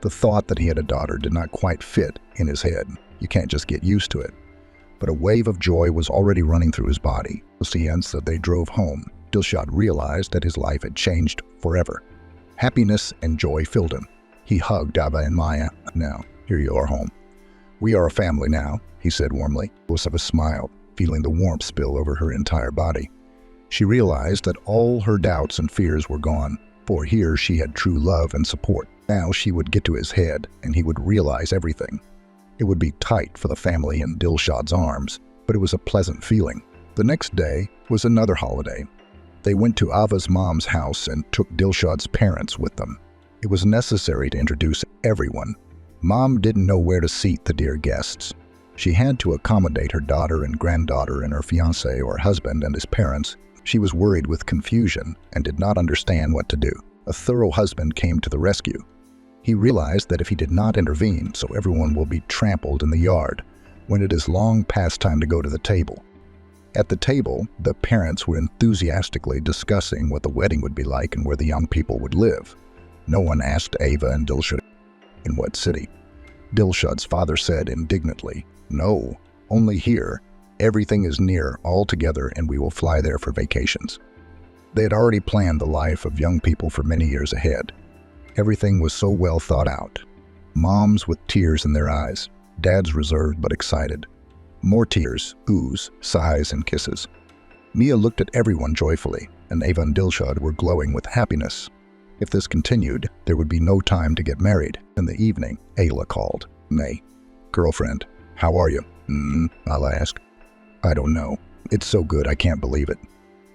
The thought that he had a daughter did not quite fit in his head. You can't just get used to it. But a wave of joy was already running through his body. As they drove home, Dilshad realized that his life had changed forever. Happiness and joy filled him. He hugged Ava and Maya. "Now, here you are home. We are a family now," he said warmly. Ava smiled, feeling the warmth spill over her entire body. She realized that all her doubts and fears were gone, for here she had true love and support. Now she would get to his head, and he would realize everything. It would be tight for the family in Dilshad's arms, but it was a pleasant feeling. The next day was another holiday. They went to Ava's mom's house and took Dilshad's parents with them. It was necessary to introduce everyone. Mom didn't know where to seat the dear guests. She had to accommodate her daughter and granddaughter and her fiancé or husband and his parents. She was worried with confusion and did not understand what to do. A thorough husband came to the rescue. He realized that if he did not intervene, so everyone will be trampled in the yard when it is long past time to go to the table. At the table, the parents were enthusiastically discussing what the wedding would be like and where the young people would live. No one asked Ava and Dilshad, "In what city?" Dilshad's father said indignantly, "No, only here. Everything is near, all together, and we will fly there for vacations." They had already planned the life of young people for many years ahead. Everything was so well thought out. Moms with tears in their eyes, dads reserved but excited. More tears, oohs, sighs, and kisses. Mia looked at everyone joyfully, and Ava and Dilshad were glowing with happiness. If this continued, there would be no time to get married. In the evening, Ayla called. "Nay, girlfriend, how are you?" Ayla asked. "I don't know. It's so good I can't believe it.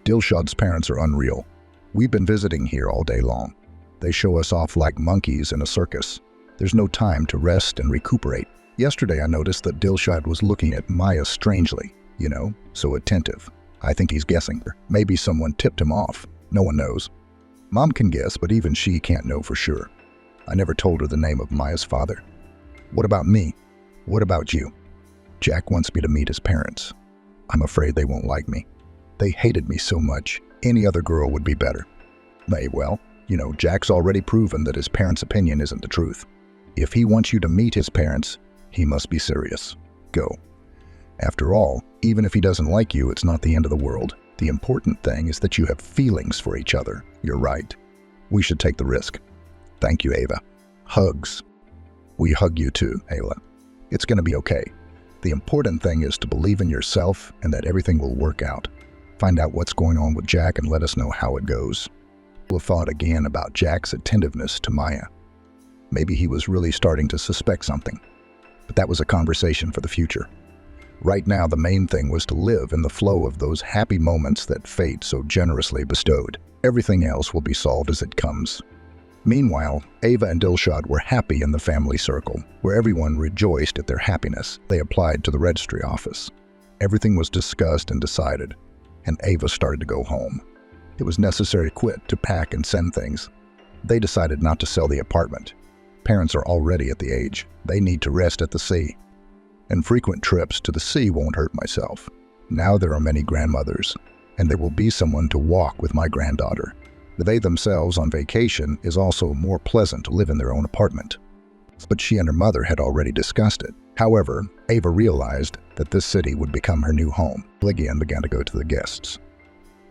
Dilshad's parents are unreal. We've been visiting here all day long. They show us off like monkeys in a circus. There's no time to rest and recuperate. Yesterday I noticed that Dilshad was looking at Maya strangely, so attentive. I think he's guessing her. Maybe someone tipped him off. No one knows. Mom can guess, but even she can't know for sure. I never told her the name of Maya's father. What about me? What about you? Jack wants me to meet his parents. I'm afraid they won't like me. They hated me so much. Any other girl would be better. Well, Jack's already proven that his parents' opinion isn't the truth. If he wants you to meet his parents, he must be serious. Go. After all, even if he doesn't like you, it's not the end of the world. The important thing is that you have feelings for each other. You're right. We should take the risk. Thank you, Ava. Hugs. We hug you too, Ayla. It's going to be okay. The important thing is to believe in yourself and that everything will work out. Find out what's going on with Jack and let us know how it goes. Ayla thought again about Jack's attentiveness to Maya. Maybe he was really starting to suspect something. But that was a conversation for the future. Right now, the main thing was to live in the flow of those happy moments that fate so generously bestowed. Everything else will be solved as it comes. Meanwhile, Ava and Dilshad were happy in the family circle, where everyone rejoiced at their happiness. They applied to the registry office. Everything was discussed and decided, and Ava started to go home. It was necessary to quit, to pack and send things. They decided not to sell the apartment. parents are already at the age they need to rest at the sea. And frequent trips to the sea won't hurt myself. Now there are many grandmothers, and there will be someone to walk with my granddaughter. They themselves on vacation is also more pleasant to live in their own apartment. But she and her mother had already discussed it. However, Ava realized that this city would become her new home. Again began to go to the guests.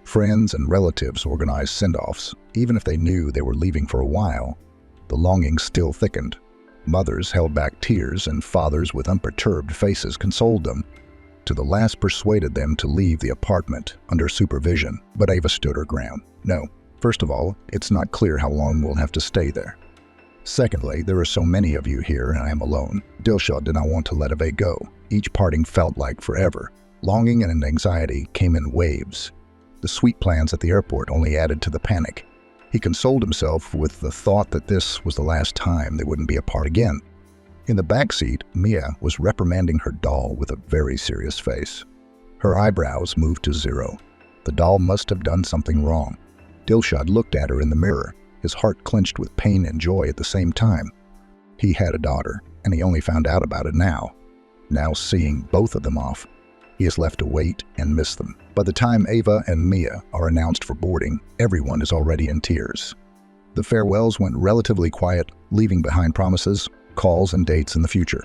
Friends and relatives organized send-offs. Even if they knew they were leaving for a while, the longing still thickened. Mothers held back tears, and fathers with unperturbed faces consoled them. To the last persuaded them to leave the apartment under supervision. But Ava stood her ground. No. First of all, it's not clear how long we'll have to stay there. Secondly, there are so many of you here and I am alone. Dilshad did not want to let Ava go. Each parting felt like forever. Longing and anxiety came in waves. The sweet plans at the airport only added to the panic. He consoled himself with the thought that this was the last time they wouldn't be apart again. In the back seat, Mia was reprimanding her doll with a very serious face. Her eyebrows moved to zero. The doll must have done something wrong. Dilshad looked at her in the mirror, his heart clenched with pain and joy at the same time. He had a daughter, and he only found out about it now. Now seeing both of them off, he is left to wait and miss them. By the time Ava and Mia are announced for boarding, everyone is already in tears. The farewells went relatively quiet, leaving behind promises, calls, and dates in the future.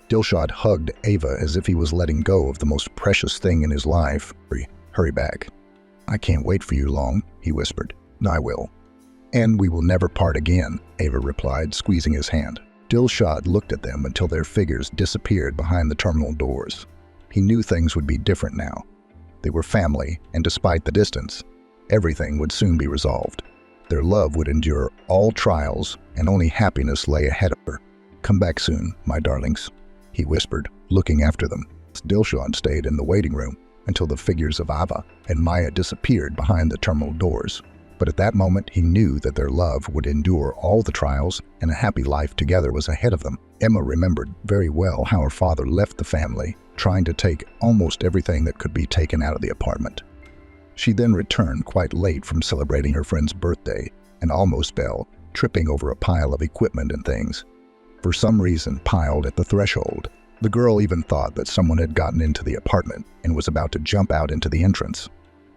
Dilshad hugged Ava as if he was letting go of the most precious thing in his life. Hurry back. I can't wait for you long, he whispered. I will. And we will never part again, Ava replied, squeezing his hand. Dilshad looked at them until their figures disappeared behind the terminal doors. He knew things would be different now. They were family, and despite the distance, everything would soon be resolved. Their love would endure all trials, and only happiness lay ahead of her. Come back soon, my darlings, he whispered, looking after them. Dilshad stayed in the waiting room until the figures of Ava and Maya disappeared behind the terminal doors. But at that moment, he knew that their love would endure all the trials, and a happy life together was ahead of them. Emma remembered very well how her father left the family, trying to take almost everything that could be taken out of the apartment. She then returned quite late from celebrating her friend's birthday and almost fell, tripping over a pile of equipment and things. For some reason, piled at the threshold. The girl even thought that someone had gotten into the apartment and was about to jump out into the entrance.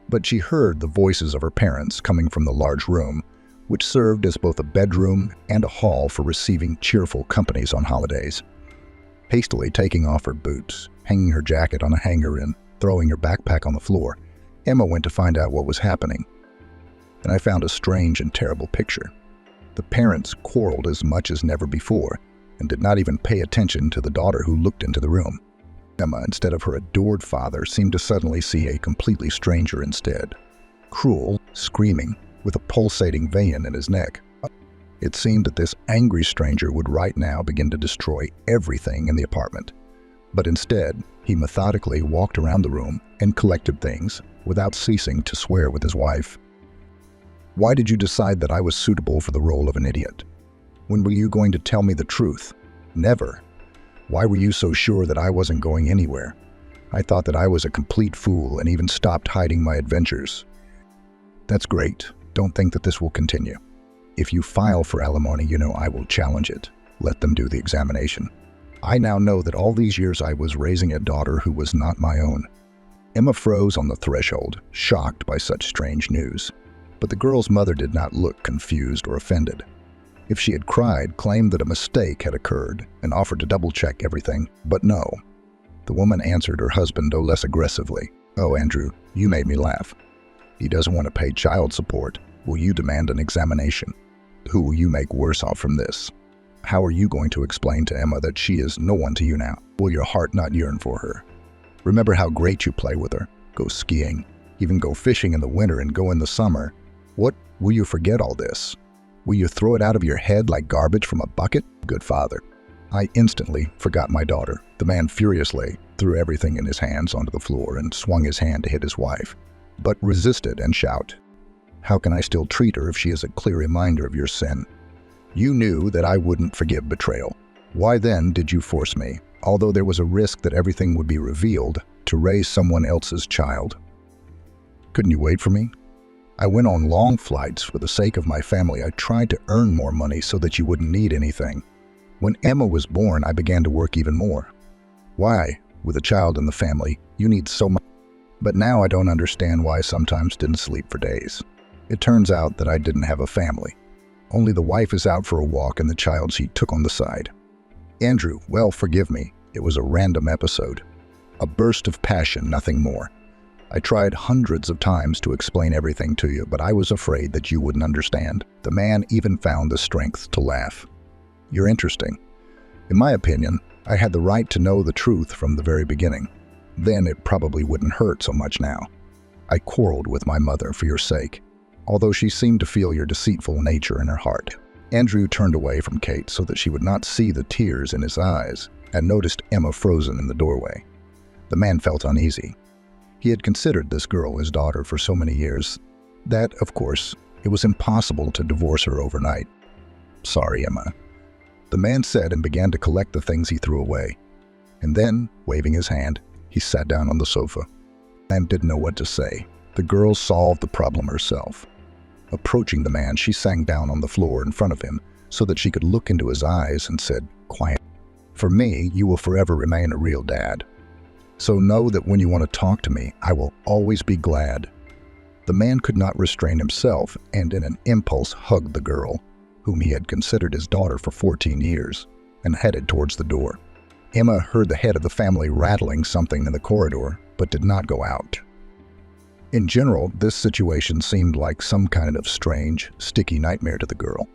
But she heard the voices of her parents coming from the large room, which served as both a bedroom and a hall for receiving cheerful companies on holidays. Hastily taking off her boots, hanging her jacket on a hanger, and throwing her backpack on the floor, Emma went to find out what was happening. And I found a strange and terrible picture. The parents quarreled as much as never before, and did not even pay attention to the daughter who looked into the room. Emma, instead of her adored father, seemed to suddenly see a completely stranger instead. Cruel, screaming, with a pulsating vein in his neck. It seemed that this angry stranger would right now begin to destroy everything in the apartment. But instead, he methodically walked around the room and collected things, without ceasing to swear with his wife. Why did you decide that I was suitable for the role of an idiot? When were you going to tell me the truth? Never. Why were you so sure that I wasn't going anywhere? I thought that I was a complete fool and even stopped hiding my adventures. That's great. Don't think that this will continue. If you file for alimony, you know I will challenge it. Let them do the examination. I now know that all these years I was raising a daughter who was not my own. Emma froze on the threshold, shocked by such strange news. But the girl's mother did not look confused or offended. If she had cried, claimed that a mistake had occurred, and offered to double-check everything, but no. The woman answered her husband, though less aggressively. Oh, Andrew, you made me laugh. He doesn't want to pay child support. Will you demand an examination? Who will you make worse off from this? How are you going to explain to Emma that she is no one to you now? Will your heart not yearn for her? Remember how great you play with her. Go skiing, even go fishing in the winter and go in the summer. What? Will you forget all this? Will you throw it out of your head like garbage from a bucket? Good father. I instantly forgot my daughter. The man furiously threw everything in his hands onto the floor and swung his hand to hit his wife, but resisted and shouted, "How can I still treat her if she is a clear reminder of your sin? You knew that I wouldn't forgive betrayal. Why then did you force me, although there was a risk that everything would be revealed, to raise someone else's child? Couldn't you wait for me? I went on long flights for the sake of my family. I tried to earn more money so that you wouldn't need anything. When Emma was born, I began to work even more. Why, with a child in the family, you need so much. But now I don't understand why I sometimes didn't sleep for days. It turns out that I didn't have a family. Only the wife is out for a walk and the child she took on the side. Andrew, well, forgive me. It was a random episode. A burst of passion, nothing more. I tried hundreds of times to explain everything to you, but I was afraid that you wouldn't understand. The man even found the strength to laugh. You're interesting. In my opinion, I had the right to know the truth from the very beginning. Then it probably wouldn't hurt so much now. I quarreled with my mother for your sake, although she seemed to feel your deceitful nature in her heart. Andrew turned away from Kate so that she would not see the tears in his eyes and noticed Emma frozen in the doorway. The man felt uneasy. He had considered this girl his daughter for so many years that, of course, it was impossible to divorce her overnight. Sorry, Emma, the man said and began to collect the things he threw away. And then, waving his hand, he sat down on the sofa and didn't know what to say. The girl solved the problem herself. Approaching the man, she sank down on the floor in front of him so that she could look into his eyes and said, quietly, "For me, you will forever remain a real dad. So know that when you want to talk to me, I will always be glad." The man could not restrain himself and in an impulse hugged the girl, whom he had considered his daughter for 14 years, and headed towards the door. Emma heard the head of the family rattling something in the corridor, but did not go out. In general, this situation seemed like some kind of strange, sticky nightmare to the girl.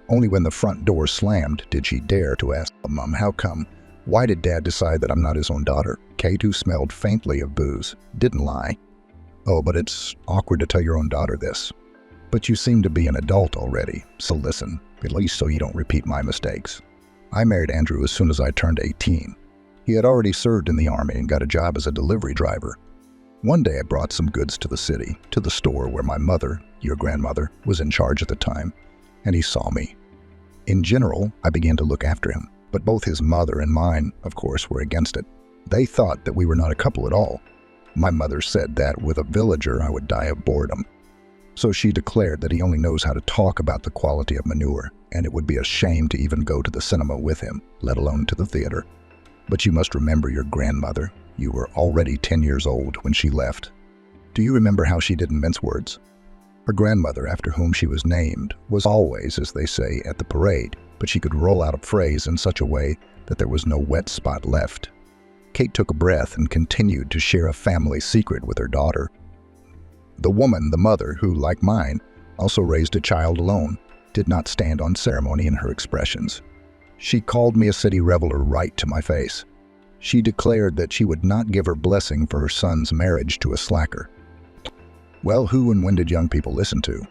Only when the front door slammed did she dare to ask, "Mom, how come? Why did Dad decide that I'm not his own daughter?" Kate, who smelled faintly of booze, didn't lie. "Oh, but it's awkward to tell your own daughter this. But you seem to be an adult already, so listen, at least so you don't repeat my mistakes. I married Andrew as soon as I turned 18. He had already served in the army and got a job as a delivery driver. One day I brought some goods to the city, to the store where my mother, your grandmother, was in charge at the time, and he saw me. In general, I began to look after him, but both his mother and mine, of course, were against it. They thought that we were not a couple at all. My mother said that with a villager I would die of boredom. So she declared that he only knows how to talk about the quality of manure, and it would be a shame to even go to the cinema with him, let alone to the theater. But you must remember your grandmother. You were already 10 years old when she left. Do you remember how she didn't mince words? Her grandmother, after whom she was named, was always, as they say, at the parade, but she could roll out a phrase in such a way that there was no wet spot left. Kate took a breath and continued to share a family secret with her daughter. The woman, the mother, who, like mine, also raised a child alone, did not stand on ceremony in her expressions. She called me a city reveler right to my face. She declared that she would not give her blessing for her son's marriage to a slacker. Well, who and when did young people listen to?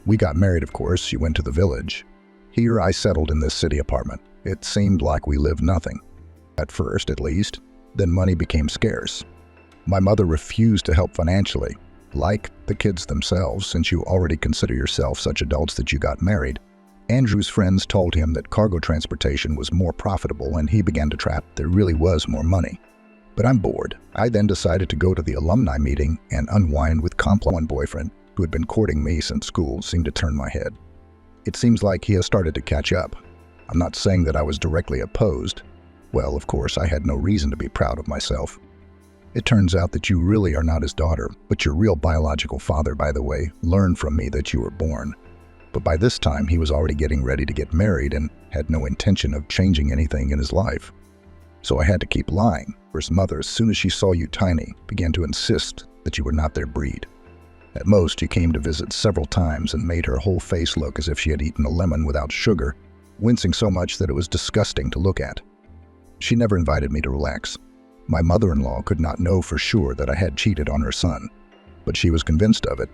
We got married, of course. She went to the village. Here I settled in this city apartment. It seemed like we lived nothing. At first, at least. Then money became scarce. My mother refused to help financially. Like the kids themselves, since you already consider yourself such adults that you got married, Andrew's friends told him that cargo transportation was more profitable and he began to trap there really was more money. But I'm bored. I then decided to go to the alumni meeting and unwind with one boyfriend who had been courting me since school seemed to turn my head. It seems like he has started to catch up. I'm not saying that I was directly opposed. Well, of course, I had no reason to be proud of myself. It turns out that you really are not his daughter, but your real biological father, by the way, learned from me that you were born. But by this time, he was already getting ready to get married and had no intention of changing anything in his life. So I had to keep lying, for his mother, as soon as she saw you tiny, began to insist that you were not their breed. At most, you came to visit several times and made her whole face look as if she had eaten a lemon without sugar, wincing so much that it was disgusting to look at. She never invited me to relax. My mother-in-law could not know for sure that I had cheated on her son, but she was convinced of it,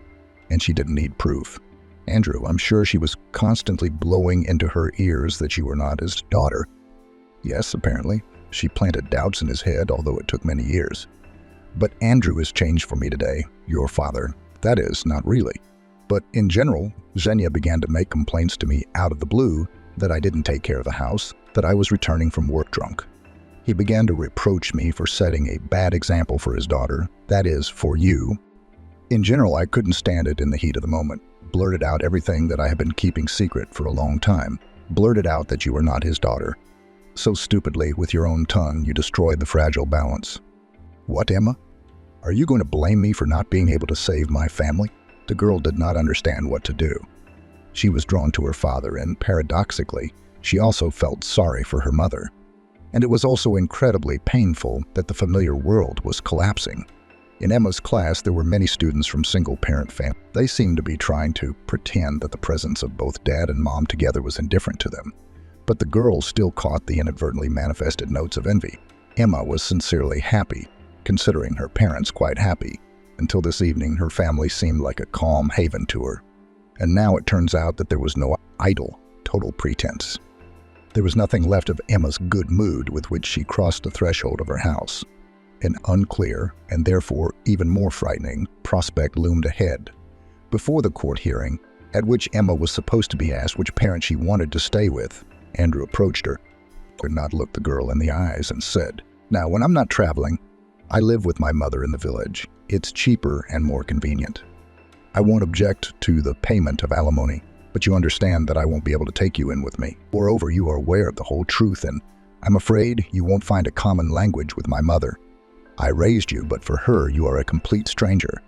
and she didn't need proof. Andrew, I'm sure she was constantly blowing into her ears that you were not his daughter. Yes, apparently. She planted doubts in his head, although it took many years. But Andrew has changed for me today, your father. That is, not really. But in general, Xenia began to make complaints to me out of the blue that I didn't take care of the house, that I was returning from work drunk. He began to reproach me for setting a bad example for his daughter, that is, for you. In general, I couldn't stand it in the heat of the moment. Blurted out everything that I had been keeping secret for a long time. Blurted out that you were not his daughter. So stupidly, with your own tongue, you destroyed the fragile balance. What, Emma? Are you going to blame me for not being able to save my family? The girl did not understand what to do. She was drawn to her father, and paradoxically, she also felt sorry for her mother. And it was also incredibly painful that the familiar world was collapsing. In Emma's class, there were many students from single-parent families. They seemed to be trying to pretend that the presence of both dad and mom together was indifferent to them. But the girl still caught the inadvertently manifested notes of envy. Emma was sincerely happy, considering her parents quite happy. Until this evening, her family seemed like a calm haven to her. And now it turns out that there was no idle, total pretense. There was nothing left of Emma's good mood with which she crossed the threshold of her house. An unclear, and therefore even more frightening, prospect loomed ahead. Before the court hearing, at which Emma was supposed to be asked which parent she wanted to stay with, Andrew approached her, could not look the girl in the eyes, and said, "Now, when I'm not traveling, I live with my mother in the village. It's cheaper and more convenient. I won't object to the payment of alimony, but you understand that I won't be able to take you in with me. Moreover, you are aware of the whole truth, and I'm afraid you won't find a common language with my mother. I raised you, but for her, you are a complete stranger.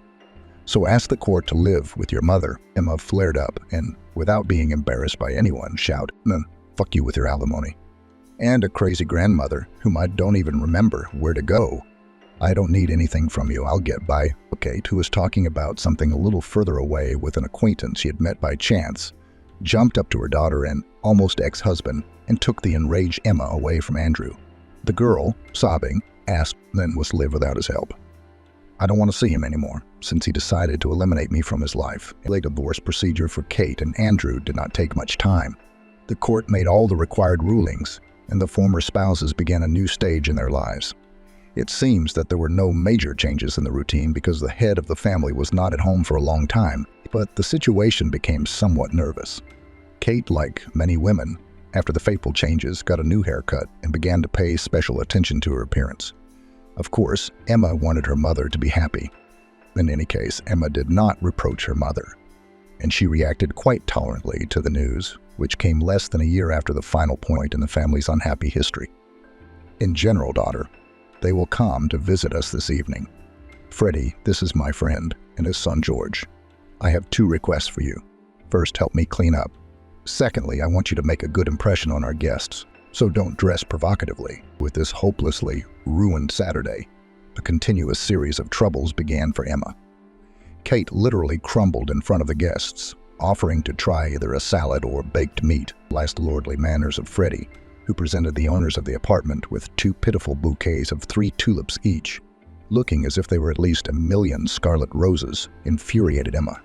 So ask the court to live with your mother." Emma flared up and, without being embarrassed by anyone, shouted, "Fuck you with your alimony. And a crazy grandmother, whom I don't even remember where to go. I don't need anything from you, I'll get by." Kate, who was talking about something a little further away with an acquaintance she had met by chance, jumped up to her daughter and almost ex-husband and took the enraged Emma away from Andrew. The girl, sobbing, asked, then was live without his help. "I don't want to see him anymore, since he decided to eliminate me from his life." The divorce procedure for Kate and Andrew did not take much time. The court made all the required rulings, and the former spouses began a new stage in their lives. It seems that there were no major changes in the routine because the head of the family was not at home for a long time, but the situation became somewhat nervous. Kate, like many women, after the fateful changes, got a new haircut and began to pay special attention to her appearance. Of course, Emma wanted her mother to be happy. In any case, Emma did not reproach her mother, and she reacted quite tolerantly to the news, which came less than a year after the final point in the family's unhappy history. "In general, daughter, they will come to visit us this evening. Freddie, this is my friend, and his son George. I have 2 requests for you. First, help me clean up. Secondly, I want you to make a good impression on our guests, so don't dress provocatively." With this hopelessly ruined Saturday, a continuous series of troubles began for Emma. Kate literally crumbled in front of the guests, offering to try either a salad or baked meat. Last lordly manners of Freddie, who presented the owners of the apartment with 2 pitiful bouquets of 3 tulips each, looking as if they were at least 1,000,000 scarlet roses, infuriated Emma.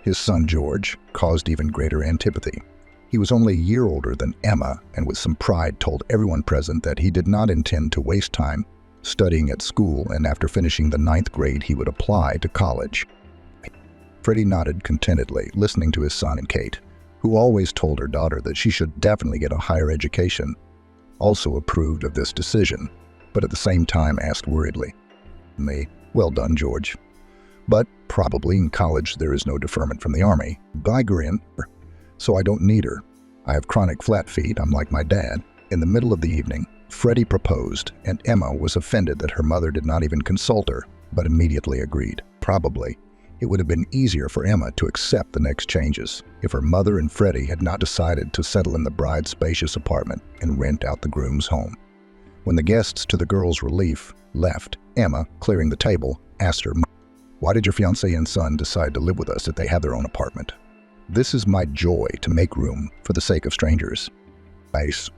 His son George caused even greater antipathy. He was only a year older than Emma, and with some pride told everyone present that he did not intend to waste time studying at school, and after finishing the 9th grade he would apply to college. Freddie nodded contentedly, listening to his son and Kate, who always told her daughter that she should definitely get a higher education, also approved of this decision, but at the same time asked worriedly, "Well done, George. But probably in college there is no deferment from the army. I grin. So I don't need her. I have chronic flat feet, I'm like my dad." In the middle of the evening, Freddie proposed, and Emma was offended that her mother did not even consult her, but immediately agreed. Probably, it would have been easier for Emma to accept the next changes if her mother and Freddie had not decided to settle in the bride's spacious apartment and rent out the groom's home. When the guests, to the girl's relief, left, Emma, clearing the table, asked her, "Why did your fiancé and son decide to live with us if they have their own apartment?" "This is my joy to make room for the sake of strangers. Nice.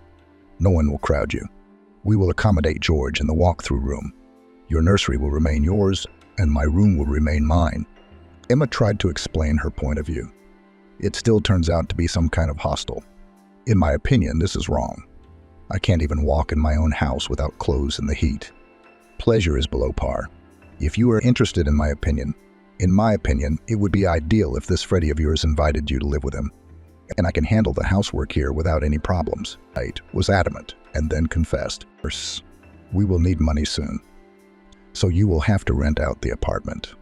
No one will crowd you. We will accommodate George in the walk-through room. Your nursery will remain yours, and my room will remain mine." Emma tried to explain her point of view. It still turns out to be some kind of hostel. "In my opinion, this is wrong. I can't even walk in my own house without clothes in the heat. Pleasure is below par. If you are interested in my opinion, it would be ideal if this Freddie of yours invited you to live with him, and I can handle the housework here without any problems." Kate was adamant, and then confessed, "We will need money soon, so you will have to rent out the apartment.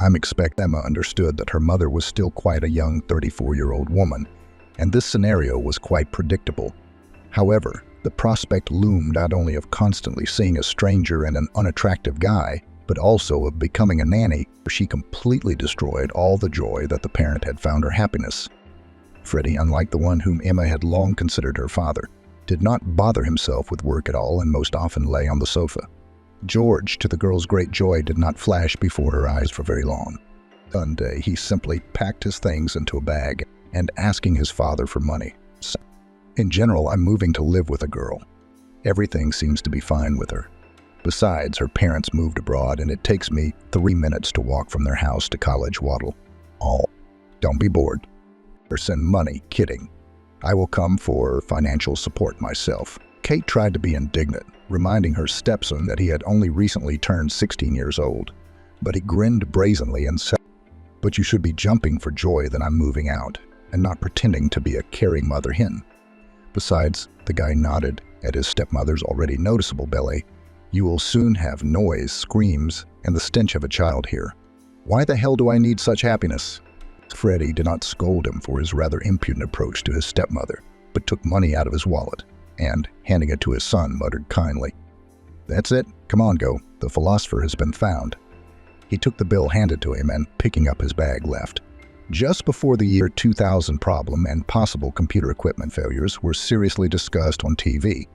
Emma understood that her mother was still quite a young 34-year-old woman, and this scenario was quite predictable. However, the prospect loomed not only of constantly seeing a stranger and an unattractive guy, but also of becoming a nanny, where she completely destroyed all the joy that the parent had found her happiness. Freddie, unlike the one whom Emma had long considered her father, did not bother himself with work at all and most often lay on the sofa. George, to the girl's great joy, did not flash before her eyes for very long. One day, he simply packed his things into a bag and asking his father for money. In general, I'm moving to live with a girl. Everything seems to be fine with her. Besides, her parents moved abroad and it takes me 3 minutes to walk from their house to College Waddle. Oh, don't be bored. Or send money, kidding. I will come for financial support myself. Kate tried to be indignant, reminding her stepson that he had only recently turned 16 years old. But he grinned brazenly and said, "But you should be jumping for joy that I'm moving out, and not pretending to be a caring mother hen." Besides, the guy nodded at his stepmother's already noticeable belly. "You will soon have noise, screams, and the stench of a child here. Why the hell do I need such happiness?" Freddie did not scold him for his rather impudent approach to his stepmother, but took money out of his wallet and, handing it to his son, muttered kindly, "That's it. Come on, go. The philosopher has been found." He took the bill handed to him and, picking up his bag, left. Just before the year 2000, problem and possible computer equipment failures were seriously discussed on TV.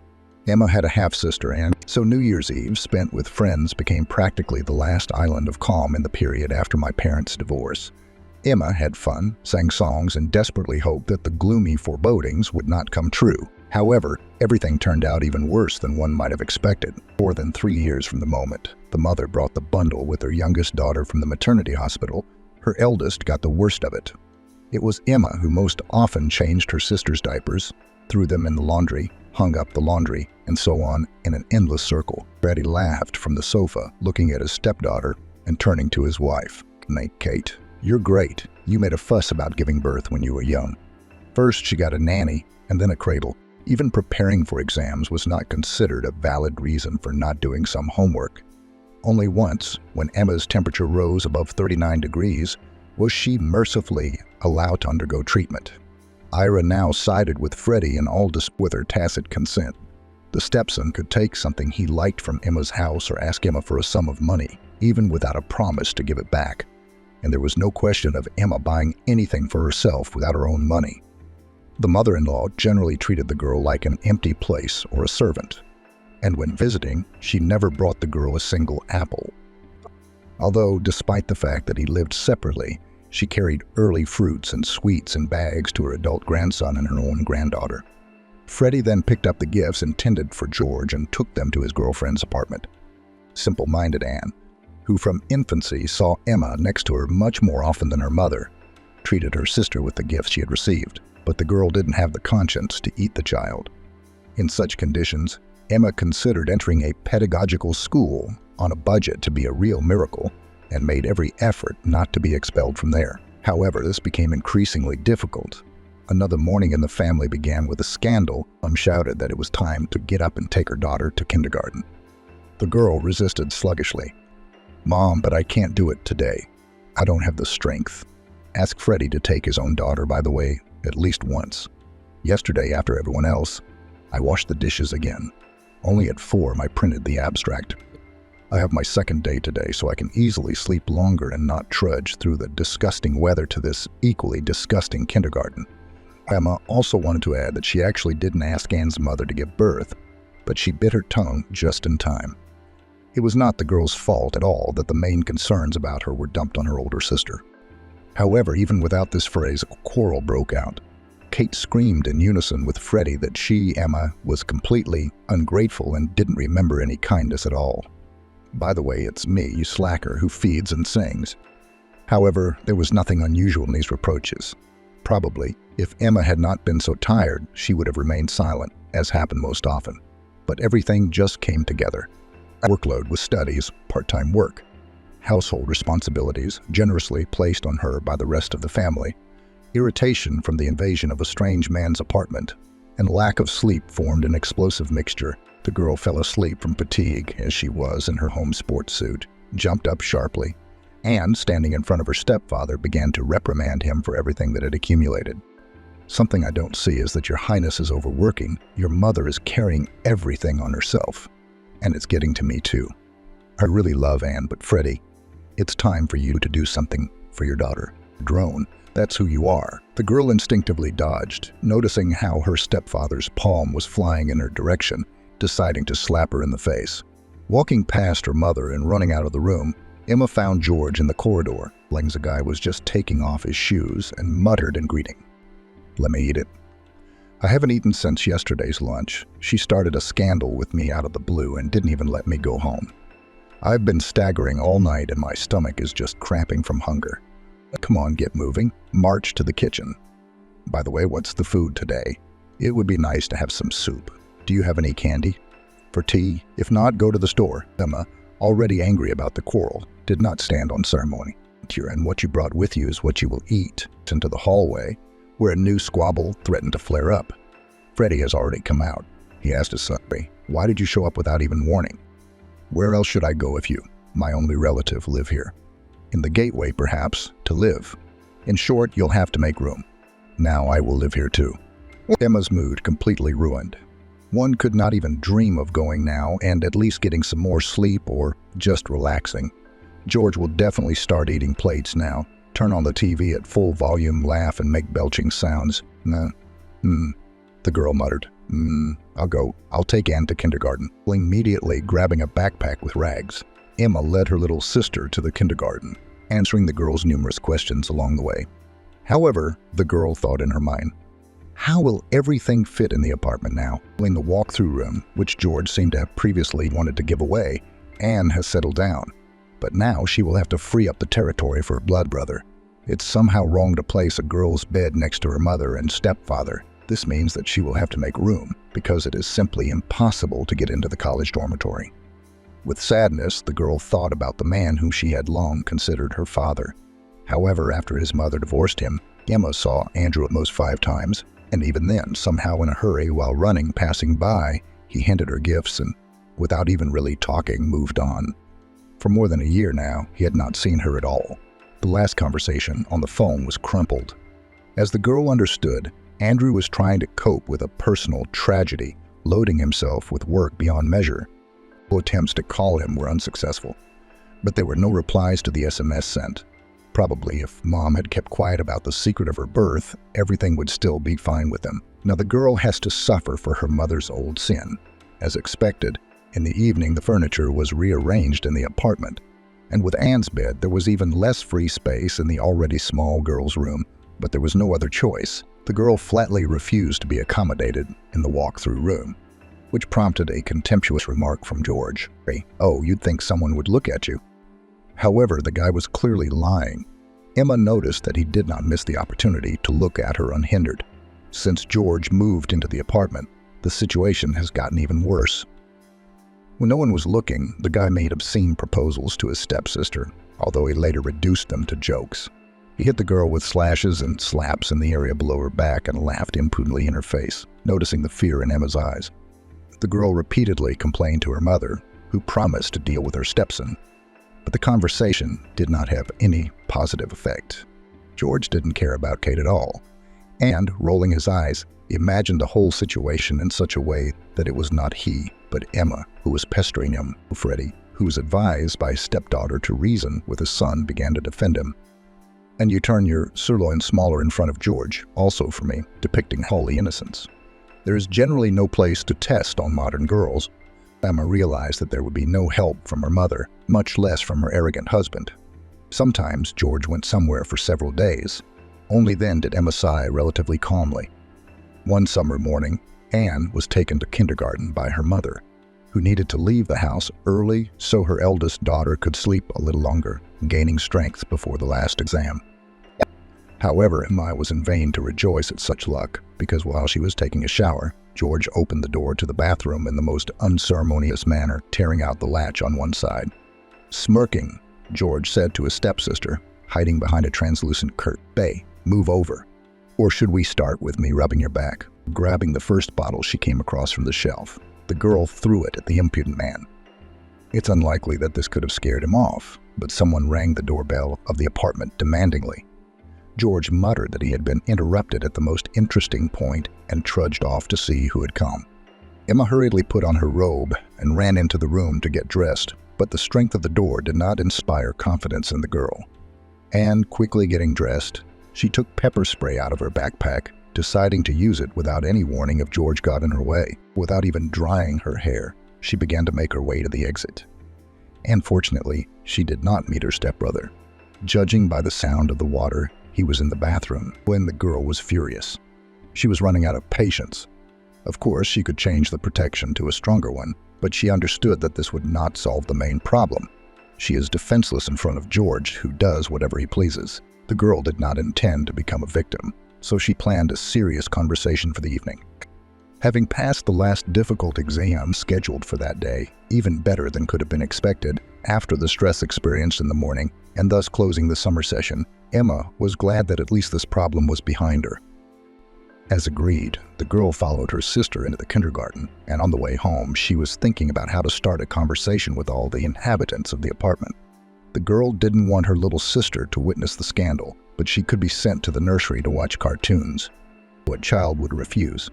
Emma had a half-sister, and so New Year's Eve spent with friends became practically the last island of calm in the period after my parents' divorce. Emma had fun, sang songs, and desperately hoped that the gloomy forebodings would not come true. However, everything turned out even worse than one might have expected. More than 3 years from the moment the mother brought the bundle with her youngest daughter from the maternity hospital, her eldest got the worst of it. It was Emma who most often changed her sister's diapers, threw them in the laundry, hung up the laundry, and so on in an endless circle. Freddie laughed from the sofa, looking at his stepdaughter and turning to his wife. "Mate, Kate, you're great. You made a fuss about giving birth when you were young. First she got a nanny and then a cradle. Even preparing for exams was not considered a valid reason for not doing some homework. Only once, when Emma's temperature rose above 39 degrees, was she mercifully allowed to undergo treatment." Ira now sided with Freddie in all with her tacit consent. The stepson could take something he liked from Emma's house or ask Emma for a sum of money, even without a promise to give it back. And there was no question of Emma buying anything for herself without her own money. The mother-in-law generally treated the girl like an empty place or a servant, and when visiting, she never brought the girl a single apple. Although, despite the fact that he lived separately, she carried early fruits and sweets in bags to her adult grandson and her own granddaughter. Freddie then picked up the gifts intended for George and took them to his girlfriend's apartment. Simple-minded Anne, who from infancy saw Emma next to her much more often than her mother, treated her sister with the gifts she had received, but the girl didn't have the conscience to eat the child. In such conditions, Emma considered entering a pedagogical school on a budget to be a real miracle and made every effort not to be expelled from there. However, this became increasingly difficult. Another morning in the family began with a scandal. Mom shouted that it was time to get up and take her daughter to kindergarten. The girl resisted sluggishly. "Mom, but I can't do it today. I don't have the strength." Ask Freddie to take his own daughter, by the way, at least once. Yesterday, after everyone else, I washed the dishes again. Only at 4 I printed the abstract. I have my second day today, so I can easily sleep longer and not trudge through the disgusting weather to this equally disgusting kindergarten. Emma also wanted to add that she actually didn't ask Anne's mother to give birth, but she bit her tongue just in time. It was not the girl's fault at all that the main concerns about her were dumped on her older sister. However, even without this phrase, a quarrel broke out. Kate screamed in unison with Freddie that she, Emma, was completely ungrateful and didn't remember any kindness at all. "By the way, it's me, you slacker, who feeds and sings." However, there was nothing unusual in these reproaches. Probably, if Emma had not been so tired, she would have remained silent, as happened most often. But everything just came together. A workload with studies, part-time work, household responsibilities generously placed on her by the rest of the family, irritation from the invasion of a strange man's apartment, and lack of sleep formed an explosive mixture. The girl fell asleep from fatigue as she was in her home sports suit, jumped up sharply, and, standing in front of her stepfather, began to reprimand him for everything that had accumulated. Something I don't see is that your highness is overworking. Your mother is carrying everything on herself. And it's getting to me too. I really love Anne, but Freddie, it's time for you to do something for your daughter. Drone, that's who you are. The girl instinctively dodged, noticing how her stepfather's palm was flying in her direction, deciding to slap her in the face. Walking past her mother and running out of the room, Emma found George in the corridor. The guy was just taking off his shoes and muttered in greeting, "Let me eat it. I haven't eaten since yesterday's lunch. She started a scandal with me out of the blue and didn't even let me go home. I've been staggering all night and my stomach is just cramping from hunger. Come on, get moving. March to the kitchen. By the way, what's the food today? It would be nice to have some soup. Do you have any candy? For tea? If not, go to the store." Emma, already angry about the quarrel, did not stand on ceremony. "And what you brought with you is what you will eat." Into the hallway, where a new squabble threatened to flare up. Freddie has already come out. He asked his son, "Why did you show up without even warning?" "Where else should I go if you, my only relative, live here?" "In the gateway, perhaps, to live. In short, you'll have to make room. Now I will live here too." Emma's mood completely ruined. One could not even dream of going now and at least getting some more sleep or just relaxing. George will definitely start eating plates now, turn on the TV at full volume, laugh, and make belching sounds. The girl muttered. I'll go. I'll take Anne to kindergarten." Immediately grabbing a backpack with rags, Emma led her little sister to the kindergarten, answering the girl's numerous questions along the way. However, the girl thought in her mind, how will everything fit in the apartment now? In the walk-through room, which George seemed to have previously wanted to give away, Anne has settled down. But now she will have to free up the territory for her blood brother. It's somehow wrong to place a girl's bed next to her mother and stepfather. This means that she will have to make room, because it is simply impossible to get into the college dormitory. With sadness, the girl thought about the man whom she had long considered her father. However, after his mother divorced him, Emma saw Andrew at most 5 times, and even then, somehow in a hurry while running, passing by, he handed her gifts and, without even really talking, moved on. For more than a year now, he had not seen her at all. The last conversation on the phone was crumpled. As the girl understood, Andrew was trying to cope with a personal tragedy, loading himself with work beyond measure. Attempts to call him were unsuccessful, but there were no replies to the SMS sent. Probably if Mom had kept quiet about the secret of her birth, everything would still be fine with them. Now the girl has to suffer for her mother's old sin. As expected, in the evening the furniture was rearranged in the apartment, and with Anne's bed there was even less free space in the already small girl's room, but there was no other choice. The girl flatly refused to be accommodated in the walk-through room, which prompted a contemptuous remark from George. "Oh, you'd think someone would look at you." However, the guy was clearly lying. Emma noticed that he did not miss the opportunity to look at her unhindered. Since George moved into the apartment, the situation has gotten even worse. When no one was looking, the guy made obscene proposals to his stepsister, although he later reduced them to jokes. He hit the girl with slashes and slaps in the area below her back and laughed impudently in her face, noticing the fear in Emma's eyes. The girl repeatedly complained to her mother, who promised to deal with her stepson. But the conversation did not have any positive effect. George didn't care about Kate at all, and, rolling his eyes, imagined the whole situation in such a way that it was not he, but Emma, who was pestering him. Freddie, who was advised by his stepdaughter to reason with his son, began to defend him. "And you turn your sirloin smaller in front of George, also for me, depicting holy innocence. There is generally no place to test on modern girls." Emma realized that there would be no help from her mother, much less from her arrogant husband. Sometimes George went somewhere for several days. Only then did Emma sigh relatively calmly. One summer morning, Anne was taken to kindergarten by her mother, who needed to leave the house early so her eldest daughter could sleep a little longer, gaining strength before the last exam. However, Emma was in vain to rejoice at such luck, because while she was taking a shower, George opened the door to the bathroom in the most unceremonious manner, tearing out the latch on one side. Smirking, George said to his stepsister, hiding behind a translucent curtain, "Bae, move over. Or should we start with me rubbing your back?" Grabbing the first bottle she came across from the shelf, the girl threw it at the impudent man. It's unlikely that this could have scared him off, but someone rang the doorbell of the apartment demandingly. George muttered that he had been interrupted at the most interesting point and trudged off to see who had come. Emma hurriedly put on her robe and ran into the room to get dressed, but the strength of the door did not inspire confidence in the girl. And quickly getting dressed, she took pepper spray out of her backpack, deciding to use it without any warning if George got in her way. Without even drying her hair, she began to make her way to the exit. And fortunately, she did not meet her stepbrother. Judging by the sound of the water, he was in the bathroom when the girl was furious. She was running out of patience. Of course, she could change the protection to a stronger one, but she understood that this would not solve the main problem. She is defenseless in front of George, who does whatever he pleases. The girl did not intend to become a victim, so she planned a serious conversation for the evening. Having passed the last difficult exam scheduled for that day, even better than could have been expected, after the stress experienced in the morning, and thus closing the summer session, Emma was glad that at least this problem was behind her. As agreed, the girl followed her sister into the kindergarten, and on the way home, she was thinking about how to start a conversation with all the inhabitants of the apartment. The girl didn't want her little sister to witness the scandal, but she could be sent to the nursery to watch cartoons. What child would refuse?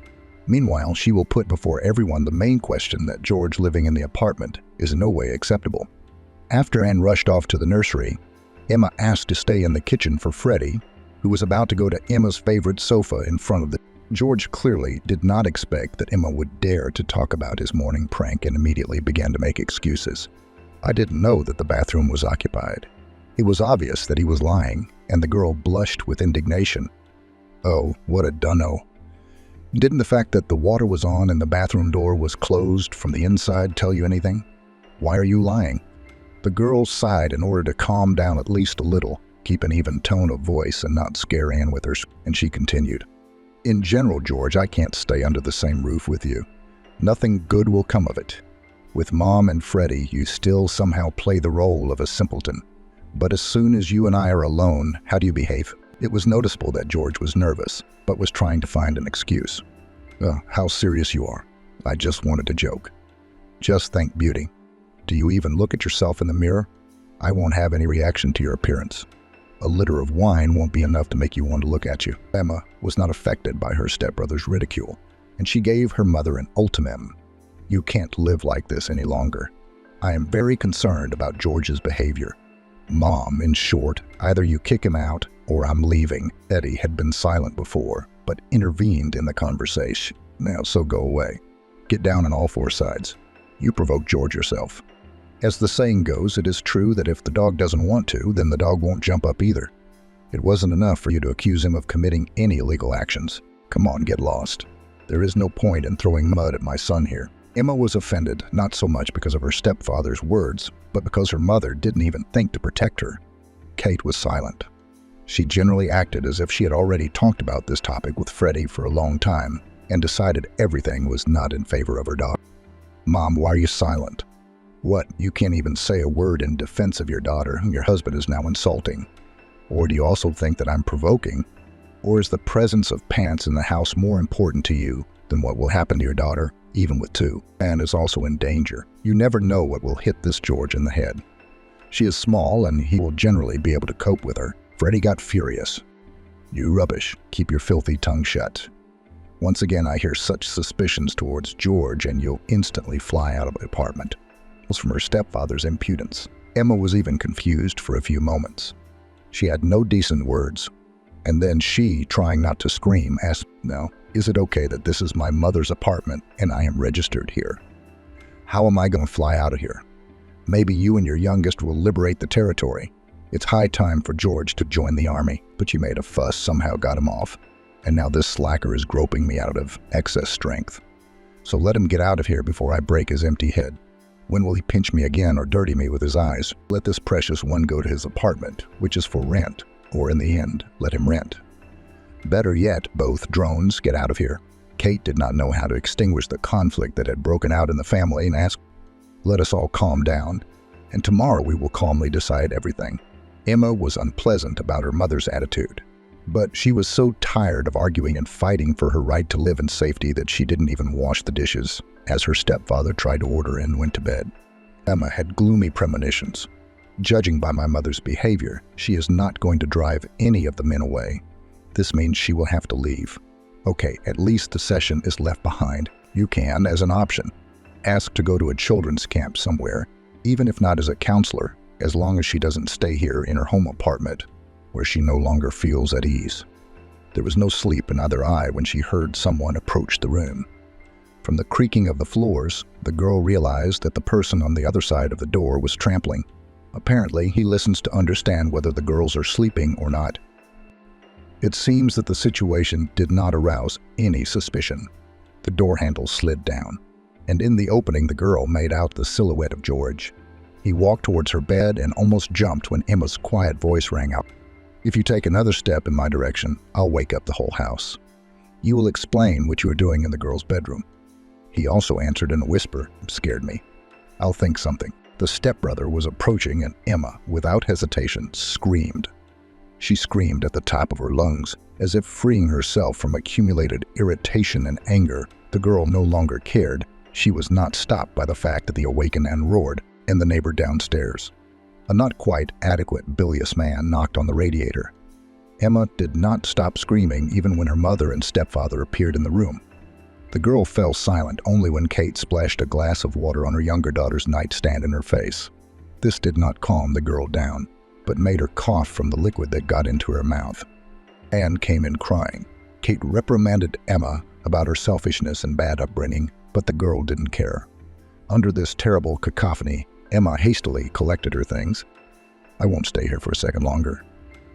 Meanwhile, she will put before everyone the main question that George living in the apartment is in no way acceptable. After Anne rushed off to the nursery, Emma asked to stay in the kitchen for Freddie, who was about to go to Emma's favorite sofa in front of the... George clearly did not expect that Emma would dare to talk about his morning prank and immediately began to make excuses. I didn't know that the bathroom was occupied. It was obvious that he was lying, and the girl blushed with indignation. Oh, what a dunno. Didn't the fact that the water was on and the bathroom door was closed from the inside tell you anything? Why are you lying? The girl sighed in order to calm down at least a little, keep an even tone of voice and not scare Anne with her, and she continued. In general, George, I can't stay under the same roof with you. Nothing good will come of it. With Mom and Freddie, you still somehow play the role of a simpleton. But as soon as you and I are alone, how do you behave? It was noticeable that George was nervous, but was trying to find an excuse. How serious you are. I just wanted to joke. Just think, beauty. Do you even look at yourself in the mirror? I won't have any reaction to your appearance. A liter of wine won't be enough to make you want to look at you. Emma was not affected by her stepbrother's ridicule, and she gave her mother an ultimatum. You can't live like this any longer. I am very concerned about George's behavior. Mom, in short, either you kick him out or I'm leaving. Eddie had been silent before, but intervened in the conversation. Now, so go away. Get down on all four sides. You provoked George yourself. As the saying goes, it is true that if the dog doesn't want to, then the dog won't jump up either. It wasn't enough for you to accuse him of committing any illegal actions. Come on, get lost. There is no point in throwing mud at my son here. Emma was offended, not so much because of her stepfather's words, but because her mother didn't even think to protect her. Kate was silent. She generally acted as if she had already talked about this topic with Freddie for a long time and decided everything was not in favor of her daughter. Mom, why are you silent? What, you can't even say a word in defense of your daughter, whom your husband is now insulting? Or do you also think that I'm provoking? Or is the presence of pants in the house more important to you than what will happen to your daughter, even with two? Anne is also in danger. You never know what will hit this George in the head. She is small, and he will generally be able to cope with her. Freddie got furious. You rubbish. Keep your filthy tongue shut. Once again, I hear such suspicions towards George, and you'll instantly fly out of the apartment. From her stepfather's impudence. Emma was even confused for a few moments. She had no decent words, and then she, trying not to scream, asked, "Now, is it okay that this is my mother's apartment and I am registered here? How am I going to fly out of here? Maybe you and your youngest will liberate the territory. It's high time for George to join the army, but you made a fuss, somehow got him off, and now this slacker is groping me out of excess strength. So let him get out of here before I break his empty head. When will he pinch me again or dirty me with his eyes? Let this precious one go to his apartment, which is for rent, or in the end, let him rent. Better yet, both drones get out of here." Kate did not know how to extinguish the conflict that had broken out in the family and asked, "Let us all calm down, and tomorrow we will calmly decide everything." Emma was unpleasant about her mother's attitude, but she was so tired of arguing and fighting for her right to live in safety that she didn't even wash the dishes, as her stepfather tried to order and went to bed. Emma had gloomy premonitions. Judging by my mother's behavior, she is not going to drive any of the men away. This means she will have to leave. Okay, at least the session is left behind. You can, as an option, ask to go to a children's camp somewhere, even if not as a counselor, as long as she doesn't stay here in her home apartment, where she no longer feels at ease. There was no sleep in either eye when she heard someone approach the room. From the creaking of the floors, the girl realized that the person on the other side of the door was trampling. Apparently, he listens to understand whether the girls are sleeping or not. It seems that the situation did not arouse any suspicion. The door handle slid down, and in the opening the girl made out the silhouette of George. He walked towards her bed and almost jumped when Emma's quiet voice rang out. "If you take another step in my direction, I'll wake up the whole house. You will explain what you are doing in the girl's bedroom." He also answered in a whisper, "Scared me. I'll think something." The stepbrother was approaching and Emma, without hesitation, screamed. She screamed at the top of her lungs, as if freeing herself from accumulated irritation and anger. The girl no longer cared. She was not stopped by the fact that the awakened and roared, and the neighbor downstairs. A not quite adequate bilious man knocked on the radiator. Emma did not stop screaming even when her mother and stepfather appeared in the room. The girl fell silent only when Kate splashed a glass of water on her younger daughter's nightstand in her face. This did not calm the girl down, but made her cough from the liquid that got into her mouth. Anne came in crying. Kate reprimanded Emma about her selfishness and bad upbringing, but the girl didn't care. Under this terrible cacophony, Emma hastily collected her things. "I won't stay here for a second longer.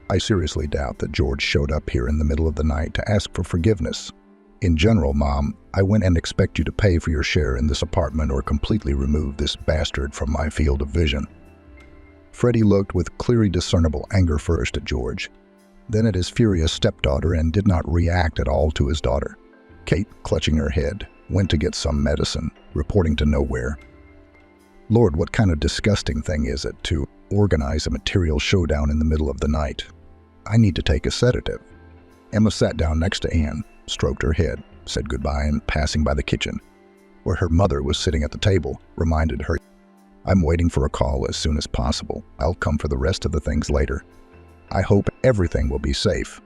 I seriously doubt that George showed up here in the middle of the night to ask for forgiveness. In general, Mom, I wouldn't and expect you to pay for your share in this apartment or completely remove this bastard from my field of vision." Freddie looked with clearly discernible anger first at George, then at his furious stepdaughter, and did not react at all to his daughter. Kate, clutching her head, went to get some medicine, reporting to nowhere. "Lord, what kind of disgusting thing is it to organize a material showdown in the middle of the night? I need to take a sedative." Emma sat down next to Anne, stroked her head, said goodbye, and passing by the kitchen, where her mother was sitting at the table, reminded her, "I'm waiting for a call as soon as possible. I'll come for the rest of the things later. I hope everything will be safe."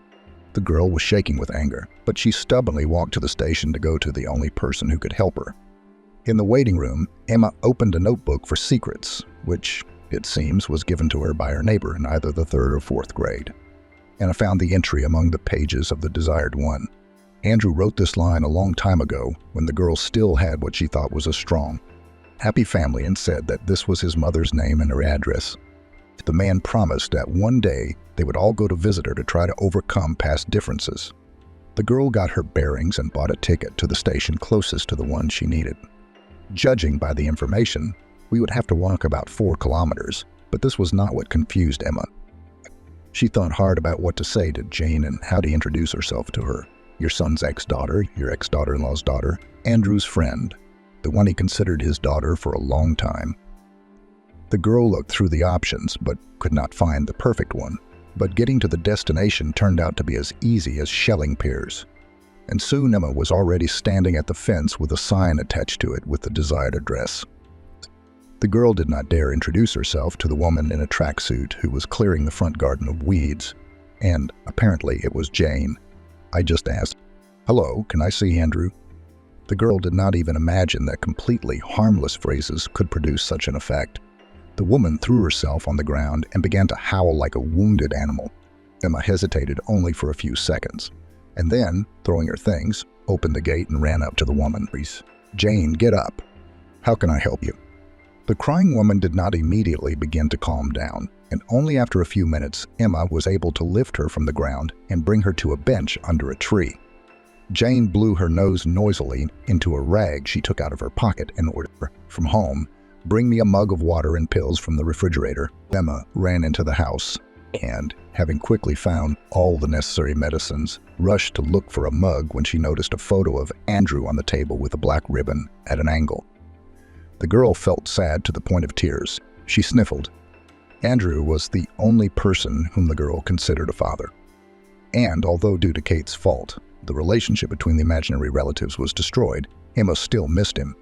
The girl was shaking with anger, but she stubbornly walked to the station to go to the only person who could help her. In the waiting room, Emma opened a notebook for secrets, which, it seems, was given to her by her neighbor in either the 3rd or 4th grade. Anna found the entry among the pages of the desired one. Andrew wrote this line a long time ago when the girl still had what she thought was a strong, happy family, and said that this was his mother's name and her address. The man promised that one day they would all go to visit her to try to overcome past differences. The girl got her bearings and bought a ticket to the station closest to the one she needed. Judging by the information, we would have to walk about 4 kilometers, but this was not what confused Emma. She thought hard about what to say to Jane and how to introduce herself to her. Your son's ex-daughter, your ex-daughter-in-law's daughter, Andrew's friend, the one he considered his daughter for a long time. The girl looked through the options but could not find the perfect one. But getting to the destination turned out to be as easy as shelling pears. And soon Emma was already standing at the fence with a sign attached to it with the desired address. The girl did not dare introduce herself to the woman in a tracksuit who was clearing the front garden of weeds, and apparently it was Jane. I just asked, "Hello, can I see Andrew?" The girl did not even imagine that completely harmless phrases could produce such an effect. The woman threw herself on the ground and began to howl like a wounded animal. Emma hesitated only for a few seconds, and then, throwing her things, opened the gate and ran up to the woman. "Jane, get up. How can I help you?" The crying woman did not immediately begin to calm down, and only after a few minutes, Emma was able to lift her from the ground and bring her to a bench under a tree. Jane blew her nose noisily into a rag she took out of her pocket and ordered from home, "Bring me a mug of water and pills from the refrigerator." Emma ran into the house and, having quickly found all the necessary medicines, rushed to look for a mug when she noticed a photo of Andrew on the table with a black ribbon at an angle. The girl felt sad to the point of tears. She sniffled. Andrew was the only person whom the girl considered a father. And although due to Kate's fault, the relationship between the imaginary relatives was destroyed, Emma still missed him.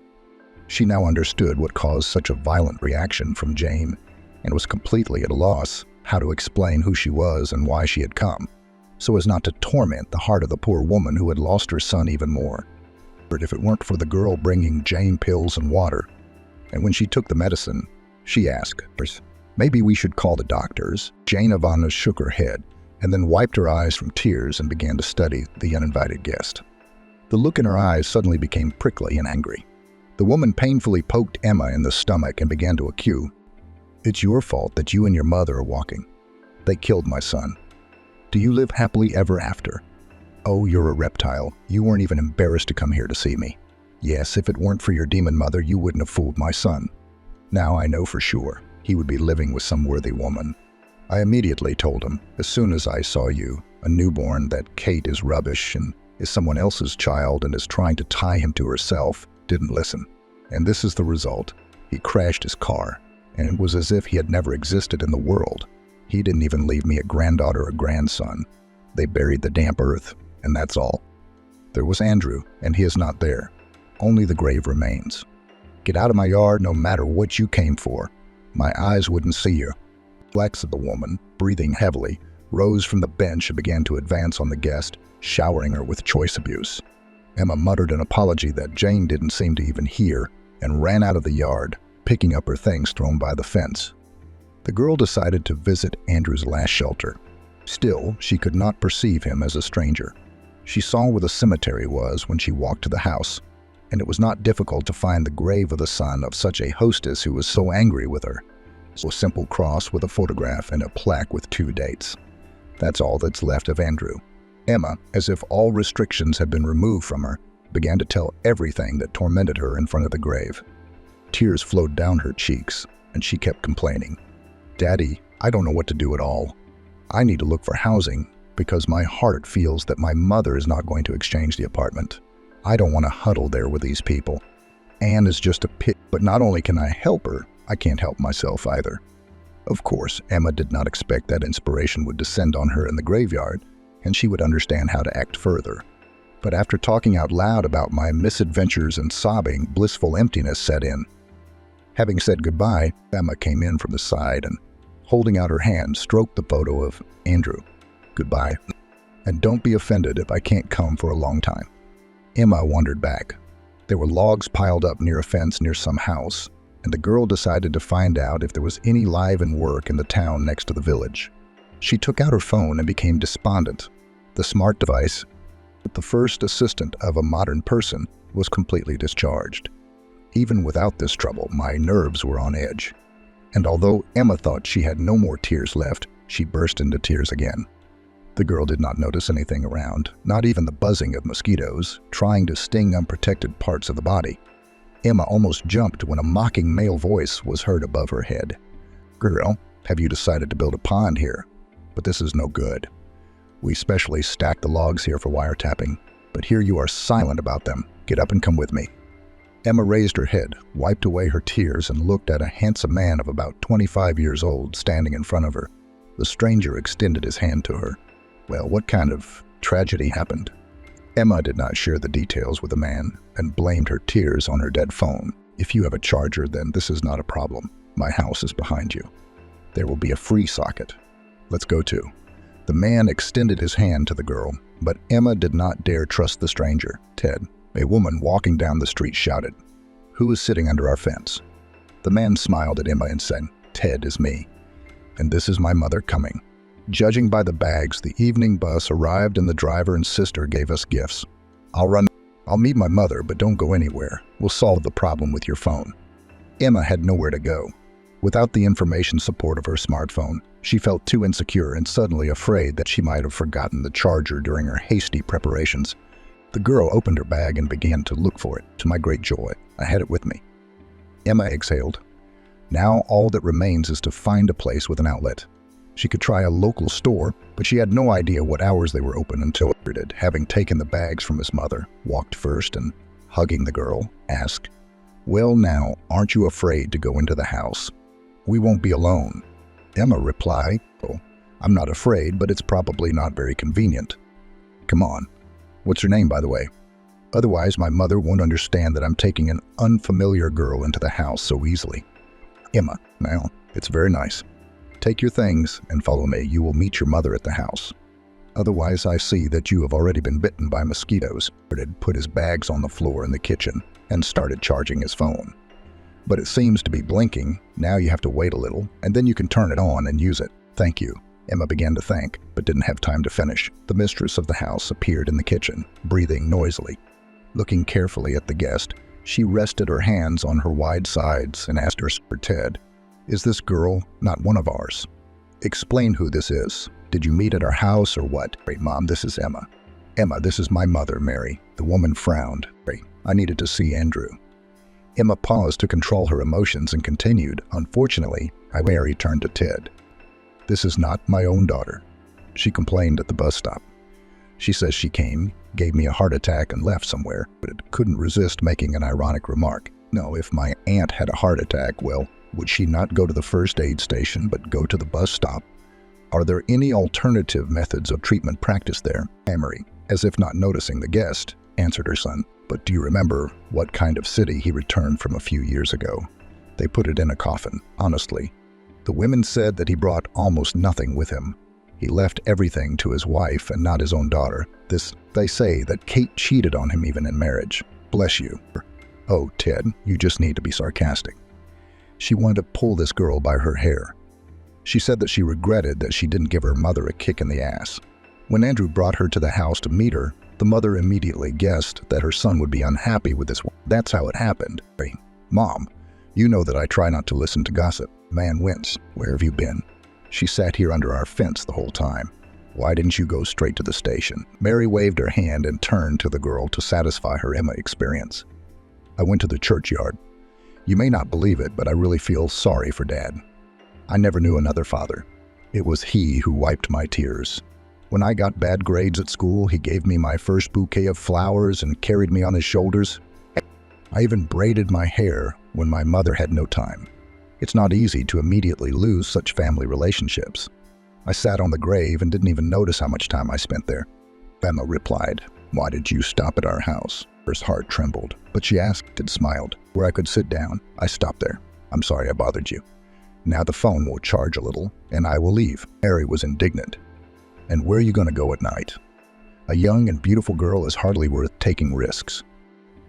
She now understood what caused such a violent reaction from Jane and was completely at a loss how to explain who she was and why she had come, so as not to torment the heart of the poor woman who had lost her son even more. But if it weren't for the girl bringing Jane pills and water, and when she took the medicine, she asked, "Maybe we should call the doctors." Jane Ivana shook her head and then wiped her eyes from tears and began to study the uninvited guest. The look in her eyes suddenly became prickly and angry. The woman painfully poked Emma in the stomach and began to accuse, "It's your fault that you and your mother are walking. They killed my son. Do you live happily ever after? Oh, you're a reptile. You weren't even embarrassed to come here to see me. Yes, if it weren't for your demon mother, you wouldn't have fooled my son. Now I know for sure he would be living with some worthy woman. I immediately told him, as soon as I saw you, a newborn, that Kate is rubbish and is someone else's child and is trying to tie him to herself. Didn't listen. And this is the result. He crashed his car, and it was as if he had never existed in the world. He didn't even leave me a granddaughter or grandson. They buried the damp earth, and that's all. There was Andrew, and he is not there. Only the grave remains. Get out of my yard no matter what you came for. My eyes wouldn't see you." Flex of the woman, breathing heavily, rose from the bench and began to advance on the guest, showering her with choice abuse. Emma muttered an apology that Jane didn't seem to even hear and ran out of the yard, picking up her things thrown by the fence. The girl decided to visit Andrew's last shelter. Still, she could not perceive him as a stranger. She saw where the cemetery was when she walked to the house, and it was not difficult to find the grave of the son of such a hostess who was so angry with her. So a simple cross with a photograph and a plaque with 2 dates. That's all that's left of Andrew. Emma, as if all restrictions had been removed from her, began to tell everything that tormented her in front of the grave. Tears flowed down her cheeks, and she kept complaining. "Daddy, I don't know what to do at all. I need to look for housing because my heart feels that my mother is not going to exchange the apartment. I don't want to huddle there with these people. Anne is just a pit, but not only can I help her, I can't help myself either." Of course, Emma did not expect that inspiration would descend on her in the graveyard, and she would understand how to act further. But after talking out loud about my misadventures and sobbing, blissful emptiness set in. Having said goodbye, Emma came in from the side and, holding out her hand, stroked the photo of Andrew. "Goodbye, and don't be offended if I can't come for a long time." Emma wandered back. There were logs piled up near a fence near some house, and the girl decided to find out if there was any live and work in the town next to the village. She took out her phone and became despondent. The smart device, the first assistant of a modern person, was completely discharged. Even without this trouble, my nerves were on edge. And although Emma thought she had no more tears left, she burst into tears again. The girl did not notice anything around, not even the buzzing of mosquitoes, trying to sting unprotected parts of the body. Emma almost jumped when a mocking male voice was heard above her head. "Girl, have you decided to build a pond here? But this is no good. We specially stacked the logs here for wiretapping, but here you are silent about them. Get up and come with me." Emma raised her head, wiped away her tears, and looked at a handsome man of about 25 years old standing in front of her. The stranger extended his hand to her. Well, what kind of tragedy happened? Emma did not share the details with the man and blamed her tears on her dead phone. "If you have a charger, then this is not a problem. My house is behind you. There will be a free socket. Let's go too." The man extended his hand to the girl, but Emma did not dare trust the stranger. "Ted," a woman walking down the street shouted, "Who is sitting under our fence?" The man smiled at Emma and said, "Ted is me, and this is my mother coming." Judging by the bags, the evening bus arrived and the driver and sister gave us gifts. I'll meet my mother, but don't go anywhere. We'll solve the problem with your phone." Emma had nowhere to go. Without the information support of her smartphone, she felt too insecure and suddenly afraid that she might have forgotten the charger during her hasty preparations. The girl opened her bag and began to look for it. To my great joy, I had it with me. Emma exhaled. Now all that remains is to find a place with an outlet. She could try a local store, but she had no idea what hours they were open until Richard, having taken the bags from his mother, walked first and, hugging the girl, asked, "Well now, aren't you afraid to go into the house? We won't be alone." Emma replied, "Oh, I'm not afraid, but it's probably not very convenient." "Come on. What's your name, by the way?" Otherwise, my mother won't understand that I'm taking an unfamiliar girl into the house so easily. Emma, now, it's very nice. Take your things and follow me. You will meet your mother at the house. Otherwise, I see that you have already been bitten by mosquitoes. He put his bags on the floor in the kitchen and started charging his phone. But it seems to be blinking. Now you have to wait a little, and then you can turn it on and use it. Thank you. Emma began to thank, but didn't have time to finish. The mistress of the house appeared in the kitchen, breathing noisily. Looking carefully at the guest, she rested her hands on her wide sides and asked her, Ted, is this girl not one of ours? Explain who this is. Did you meet at our house or what? Mom, this is Emma. Emma, this is my mother, Mary. The woman frowned. I needed to see Andrew. Emma paused to control her emotions and continued, unfortunately, Mary turned to Ted. This is not my own daughter. She complained at the bus stop. She says she came, gave me a heart attack and left somewhere, but it couldn't resist making an ironic remark. No, if my aunt had a heart attack, well, would she not go to the first aid station but go to the bus stop? Are there any alternative methods of treatment practiced there? Mary, as if not noticing the guest, answered her son. But do you remember what kind of city he returned from a few years ago? They put it in a coffin, honestly. The women said that he brought almost nothing with him. He left everything to his wife and not his own daughter. They say that Kate cheated on him even in marriage. Bless you. Oh, Ted, you just need to be sarcastic. She wanted to pull this girl by her hair. She said that she regretted that she didn't give her mother a kick in the ass. When Andrew brought her to the house to meet her, the mother immediately guessed that her son would be unhappy with this. That's how it happened. Mom, you know that I try not to listen to gossip. Man winced. Where have you been? She sat here under our fence the whole time. Why didn't you go straight to the station? Mary waved her hand and turned to the girl to satisfy her Emma experience. I went to the churchyard. You may not believe it, but I really feel sorry for Dad. I never knew another father. It was he who wiped my tears. When I got bad grades at school, he gave me my first bouquet of flowers and carried me on his shoulders. I even braided my hair when my mother had no time. It's not easy to immediately lose such family relationships. I sat on the grave and didn't even notice how much time I spent there. Emma replied, Why did you stop at our house? Her heart trembled, but she asked and smiled. Where I could sit down, I stopped there. I'm sorry I bothered you. Now the phone will charge a little, and I will leave. Mary was indignant. And where are you going to go at night? A young and beautiful girl is hardly worth taking risks.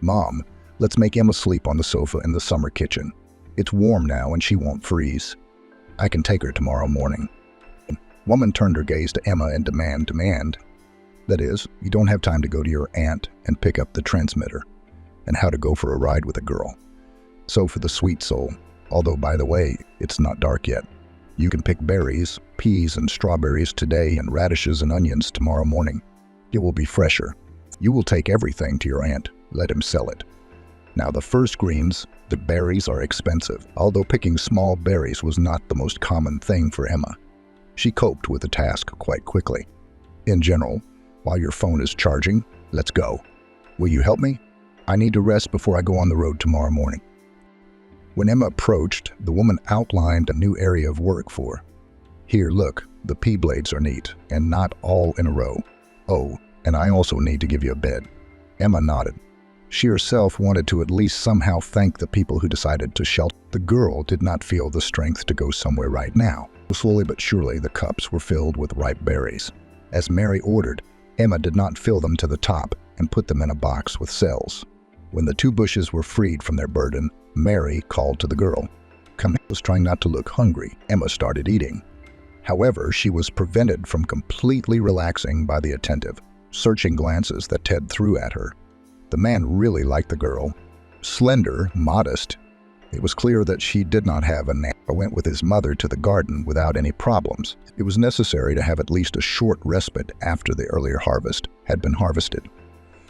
Mom, let's make Emma sleep on the sofa in the summer kitchen. It's warm now and she won't freeze. I can take her tomorrow morning. Woman turned her gaze to Emma and demand. That is, you don't have time to go to your aunt and pick up the transmitter, and how to go for a ride with a girl. So for the sweet soul, although by the way, it's not dark yet. You can pick berries, peas and strawberries today and radishes and onions tomorrow morning. It will be fresher. You will take everything to your aunt. Let him sell it. Now the first greens, the berries are expensive, although picking small berries was not the most common thing for Emma. She coped with the task quite quickly. In general, while your phone is charging, let's go. Will you help me? I need to rest before I go on the road tomorrow morning. When Emma approached, the woman outlined a new area of work for her. Here, look, the pea blades are neat, and not all in a row. Oh, and I also need to give you a bed. Emma nodded. She herself wanted to at least somehow thank the people who decided to shelter. The girl did not feel the strength to go somewhere right now. Slowly but surely, the cups were filled with ripe berries. As Mary ordered, Emma did not fill them to the top and put them in a box with cells. When the two bushes were freed from their burden, Mary called to the girl. Emma was trying not to look hungry. Emma started eating. However, she was prevented from completely relaxing by the attentive, searching glances that Ted threw at her. The man really liked the girl. Slender, modest. It was clear that she did not have a nap. Went with his mother to the garden without any problems. It was necessary to have at least a short respite after the earlier harvest had been harvested.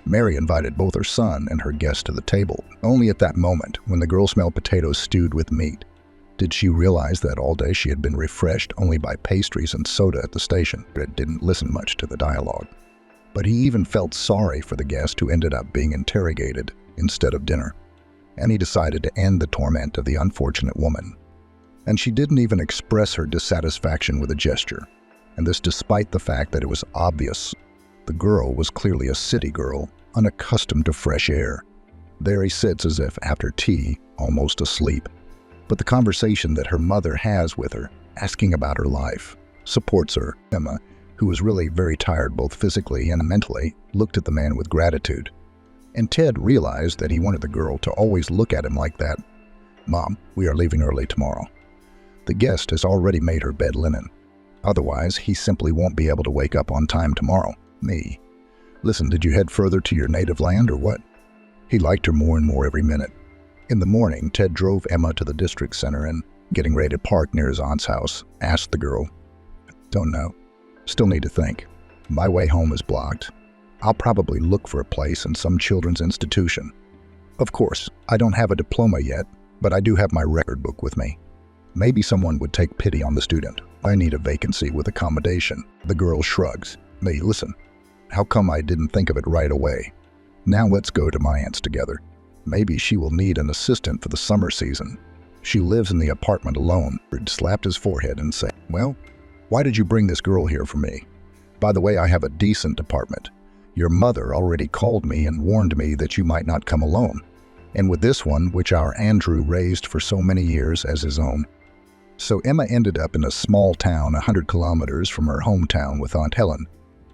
Mary invited both her son and her guest to the table. Only at that moment, when the girl smelled potatoes stewed with meat, did she realize that all day she had been refreshed only by pastries and soda at the station. It didn't listen much to the dialogue. But he even felt sorry for the guest who ended up being interrogated instead of dinner. And he decided to end the torment of the unfortunate woman. And she didn't even express her dissatisfaction with a gesture, and this despite the fact that it was obvious The girl was clearly a city girl, unaccustomed to fresh air. There he sits as if after tea, almost asleep. But the conversation that her mother has with her, asking about her life, supports her. Emma, who was really very tired both physically and mentally, looked at the man with gratitude. And Ted realized that he wanted the girl to always look at him like that. "Mom, we are leaving early tomorrow. The guest has already made her bed linen. Otherwise, he simply won't be able to wake up on time tomorrow." Me. "Listen, did you head further to your native land or what?" He liked her more and more every minute. In the morning, Ted drove Emma to the district center and, getting ready to park near his aunt's house, asked the girl, "Don't know. Still need to think. My way home is blocked. I'll probably look for a place in some children's institution. Of course, I don't have a diploma yet, but I do have my record book with me. Maybe someone would take pity on the student. I need a vacancy with accommodation." The girl shrugs. "Me, listen. How come I didn't think of it right away? Now let's go to my aunt's together. Maybe she will need an assistant for the summer season. She lives in the apartment alone." He slapped his forehead and said, "Well, why did you bring this girl here for me? By the way, I have a decent apartment. Your mother already called me and warned me that you might not come alone. And with this one, which our Andrew raised for so many years as his own." So Emma ended up in a small town 100 kilometers from her hometown with Aunt Helen.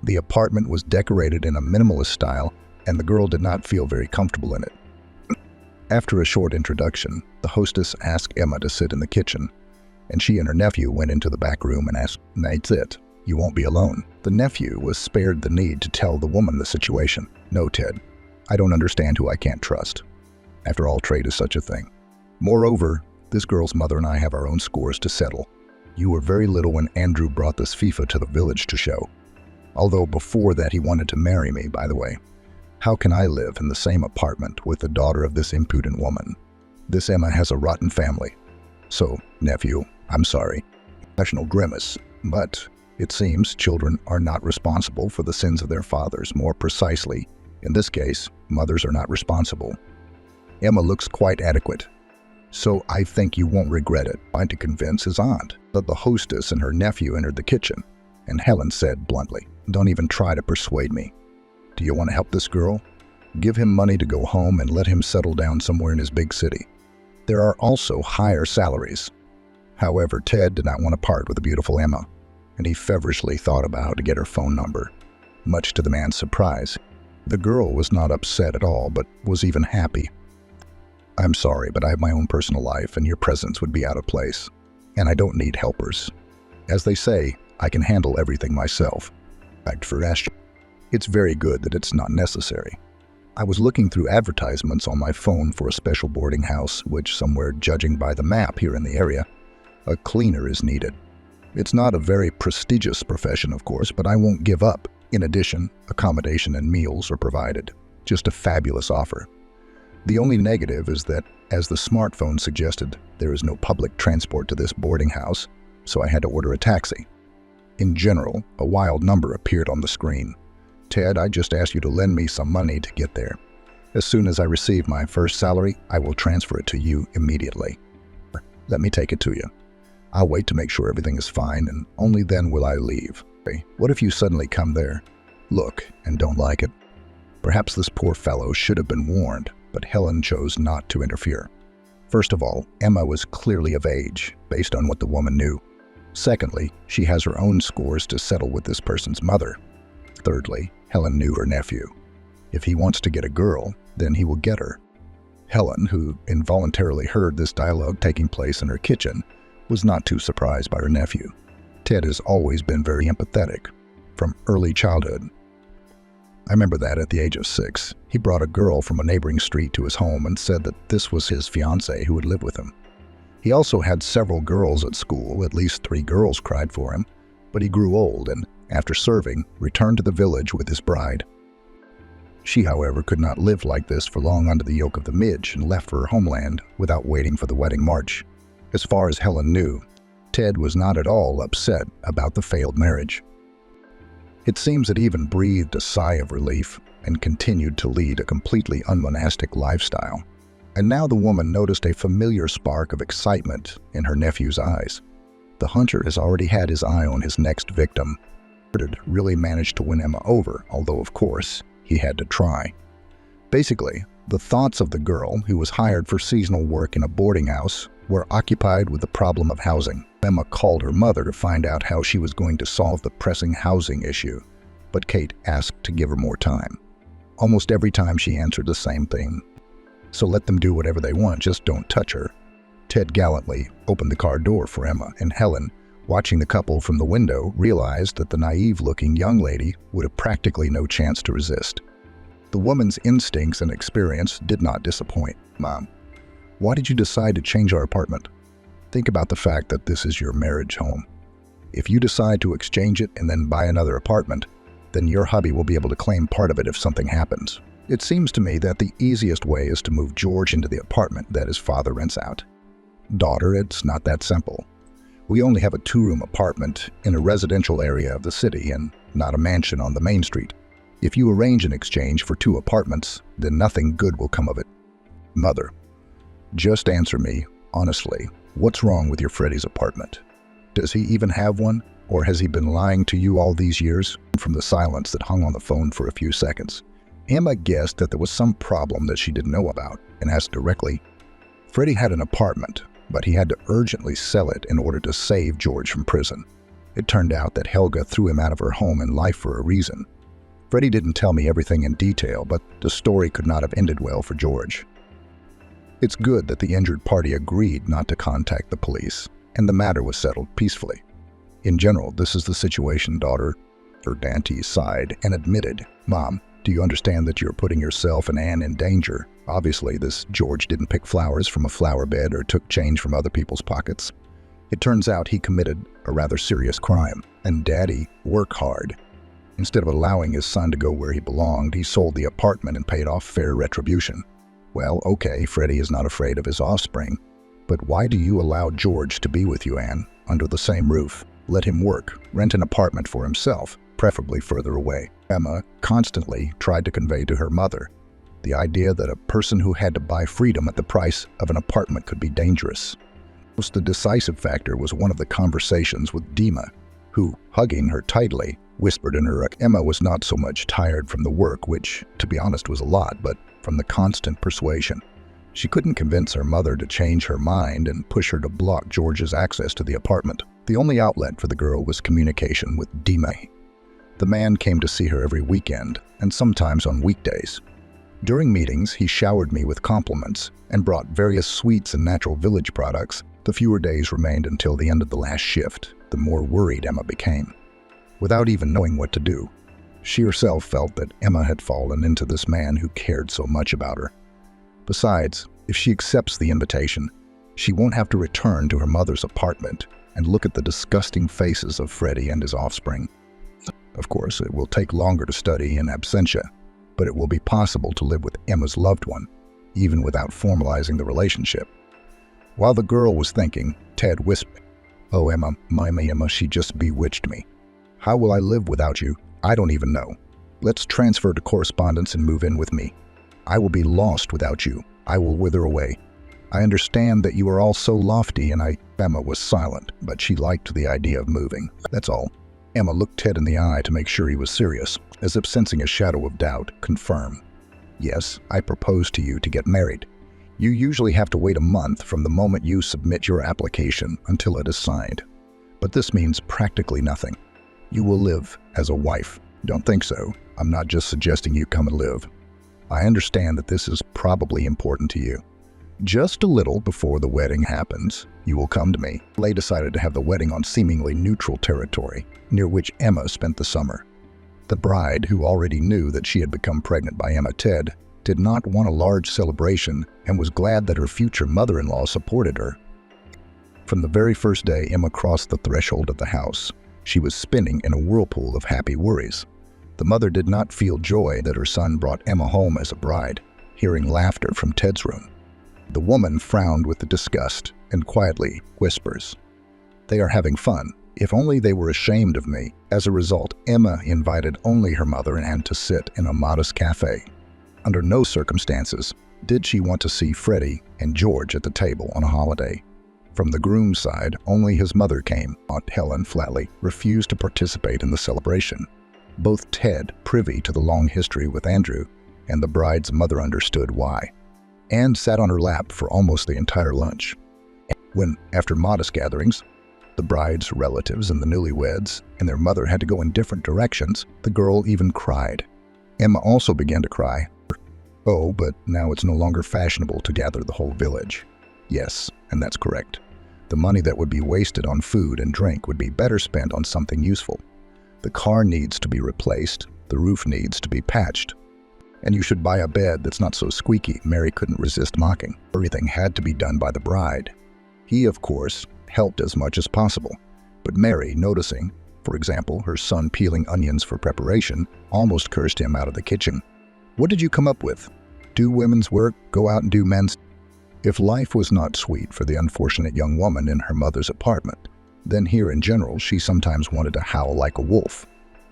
The apartment was decorated in a minimalist style, and the girl did not feel very comfortable in it. After a short introduction, the hostess asked Emma to sit in the kitchen, and she and her nephew went into the back room and asked, "That's it. You won't be alone." The nephew was spared the need to tell the woman the situation. "No, Ted. I don't understand who I can't trust. After all, trade is such a thing. Moreover, this girl's mother and I have our own scores to settle. You were very little when Andrew brought this FIFA to the village to show. Although before that he wanted to marry me, by the way. How can I live in the same apartment with the daughter of this impudent woman? This Emma has a rotten family. So, nephew, I'm sorry." Professional grimace. "But it seems children are not responsible for the sins of their fathers. More precisely, in this case, mothers are not responsible." Emma looks quite adequate. "So I think you won't regret it." Trying to convince his aunt. But the hostess and her nephew entered the kitchen, and Helen said bluntly, "Don't even try to persuade me. Do you want to help this girl? Give him money to go home and let him settle down somewhere in his big city. There are also higher salaries." However, Ted did not want to part with the beautiful Emma, and he feverishly thought about how to get her phone number. Much to the man's surprise, the girl was not upset at all, but was even happy. "I'm sorry, but I have my own personal life, and your presence would be out of place. And I don't need helpers. As they say, I can handle everything myself." Fact for Ashton. "It's very good that it's not necessary. I was looking through advertisements on my phone for a special boarding house, which somewhere, judging by the map here in the area, a cleaner is needed. It's not a very prestigious profession, of course, but I won't give up. In addition, accommodation and meals are provided. Just a fabulous offer. The only negative is that, as the smartphone suggested, there is no public transport to this boarding house, so I had to order a taxi. In general, a wild number appeared on the screen. Ted, I just asked you to lend me some money to get there. As soon as I receive my first salary, I will transfer it to you immediately. Let me take it to you. I'll wait to make sure everything is fine, and only then will I leave. What if you suddenly come there, look, and don't like it? Perhaps this poor fellow should have been warned, but Helen chose not to interfere. First of all, Emma was clearly of age, based on what the woman knew. Secondly, she has her own scores to settle with this person's mother. Thirdly, Helen knew her nephew. If he wants to get a girl, then he will get her. Helen, who involuntarily heard this dialogue taking place in her kitchen, was not too surprised by her nephew. Ted has always been very empathetic, from early childhood. I remember that at the age of 6, he brought a girl from a neighboring street to his home and said that this was his fiancée who would live with him. He also had several girls at school. At least 3 girls cried for him, but he grew old and, after serving, returned to the village with his bride. She, however, could not live like this for long under the yoke of the Midge and left for her homeland without waiting for the wedding march. As far as Helen knew, Ted was not at all upset about the failed marriage. It seems that he even breathed a sigh of relief and continued to lead a completely unmonastic lifestyle. And now the woman noticed a familiar spark of excitement in her nephew's eyes. The hunter has already had his eye on his next victim. really managed to win Emma over, although of course he had to try. Basically, the thoughts of the girl, who was hired for seasonal work in a boarding house, were occupied with the problem of housing. Emma called her mother to find out how she was going to solve the pressing housing issue, but Kate asked to give her more time. Almost every time she answered the same thing. So let them do whatever they want, just don't touch her. Ted gallantly opened the car door for Emma, and Helen, watching the couple from the window, realized that the naive-looking young lady would have practically no chance to resist. The woman's instincts and experience did not disappoint. "Mom, why did you decide to change our apartment? Think about the fact that this is your marriage home. If you decide to exchange it and then buy another apartment, then your hubby will be able to claim part of it if something happens. It seems to me that the easiest way is to move George into the apartment that his father rents out." "Daughter, it's not that simple. We only have a 2-room apartment in a residential area of the city and not a mansion on the main street. If you arrange an exchange for 2 apartments, then nothing good will come of it." "Mother, just answer me, honestly, what's wrong with your Freddie's apartment? Does he even have one, or has he been lying to you all these years?" From the silence that hung on the phone for a few seconds, Emma guessed that there was some problem that she didn't know about and asked directly. Freddie had an apartment, but he had to urgently sell it in order to save George from prison. It turned out that Helga threw him out of her home and life for a reason. Freddie didn't tell me everything in detail, but the story could not have ended well for George. It's good that the injured party agreed not to contact the police, and the matter was settled peacefully. In general, this is the situation, daughter. Dante sighed and admitted, "Mom, do you understand that you're putting yourself and Anne in danger? Obviously, this George didn't pick flowers from a flower bed or took change from other people's pockets. It turns out he committed a rather serious crime, and Daddy worked hard. Instead of allowing his son to go where he belonged, he sold the apartment and paid off fair retribution. Well, okay, Freddie is not afraid of his offspring, but why do you allow George to be with you, Anne, under the same roof? Let him work, rent an apartment for himself, preferably further away." Emma constantly tried to convey to her mother the idea that a person who had to buy freedom at the price of an apartment could be dangerous. The decisive factor was one of the conversations with Dima, who, hugging her tightly, whispered in her ear. Emma was not so much tired from the work, which, to be honest, was a lot, but from the constant persuasion. She couldn't convince her mother to change her mind and push her to block George's access to the apartment. The only outlet for the girl was communication with Dima. The man came to see her every weekend, and sometimes on weekdays. During meetings, he showered me with compliments and brought various sweets and natural village products. The fewer days remained until the end of the last shift, the more worried Emma became. Without even knowing what to do, she herself felt that Emma had fallen into this man who cared so much about her. Besides, if she accepts the invitation, she won't have to return to her mother's apartment and look at the disgusting faces of Freddie and his offspring. Of course, it will take longer to study in absentia, but it will be possible to live with Emma's loved one, even without formalizing the relationship. While the girl was thinking, Ted whispered, "Oh, Emma, Emma, she just bewitched me. How will I live without you? I don't even know. Let's transfer to correspondence and move in with me. I will be lost without you. I will wither away. I understand that you are all so lofty and Emma was silent, but she liked the idea of moving. That's all. Emma looked Ted in the eye to make sure he was serious, as if sensing a shadow of doubt, confirm. Yes, I propose to you to get married. You usually have to wait a month from the moment you submit your application until it is signed. But this means practically nothing. You will live as a wife. Don't think so. I'm not just suggesting you come and live. I understand that this is probably important to you. Just a little before the wedding happens, you will come to me." They decided to have the wedding on seemingly neutral territory, near which Emma spent the summer. The bride, who already knew that she had become pregnant by Emma Ted, did not want a large celebration and was glad that her future mother-in-law supported her. From the very first day Emma crossed the threshold of the house, she was spinning in a whirlpool of happy worries. The mother did not feel joy that her son brought Emma home as a bride, hearing laughter from Ted's room. The woman frowned with disgust and quietly whispers, "They are having fun. If only they were ashamed of me." As a result, Emma invited only her mother and Anne to sit in a modest cafe. Under no circumstances did she want to see Freddie and George at the table on a holiday. From the groom's side, only his mother came. Aunt Helen flatly refused to participate in the celebration. Both Ted, privy to the long history with Andrew, and the bride's mother understood why. Anne sat on her lap for almost the entire lunch. When, after modest gatherings, the bride's relatives and the newlyweds and their mother had to go in different directions, the girl even cried. Emma also began to cry. Oh, but now it's no longer fashionable to gather the whole village. Yes, and that's correct. The money that would be wasted on food and drink would be better spent on something useful. The car needs to be replaced, the roof needs to be patched. And you should buy a bed that's not so squeaky. Mary couldn't resist mocking. Everything had to be done by the bride. He, of course, helped as much as possible. But Mary, noticing, for example, her son peeling onions for preparation, almost cursed him out of the kitchen. What did you come up with? Do women's work, go out and do men's? If life was not sweet for the unfortunate young woman in her mother's apartment, then here in general she sometimes wanted to howl like a wolf.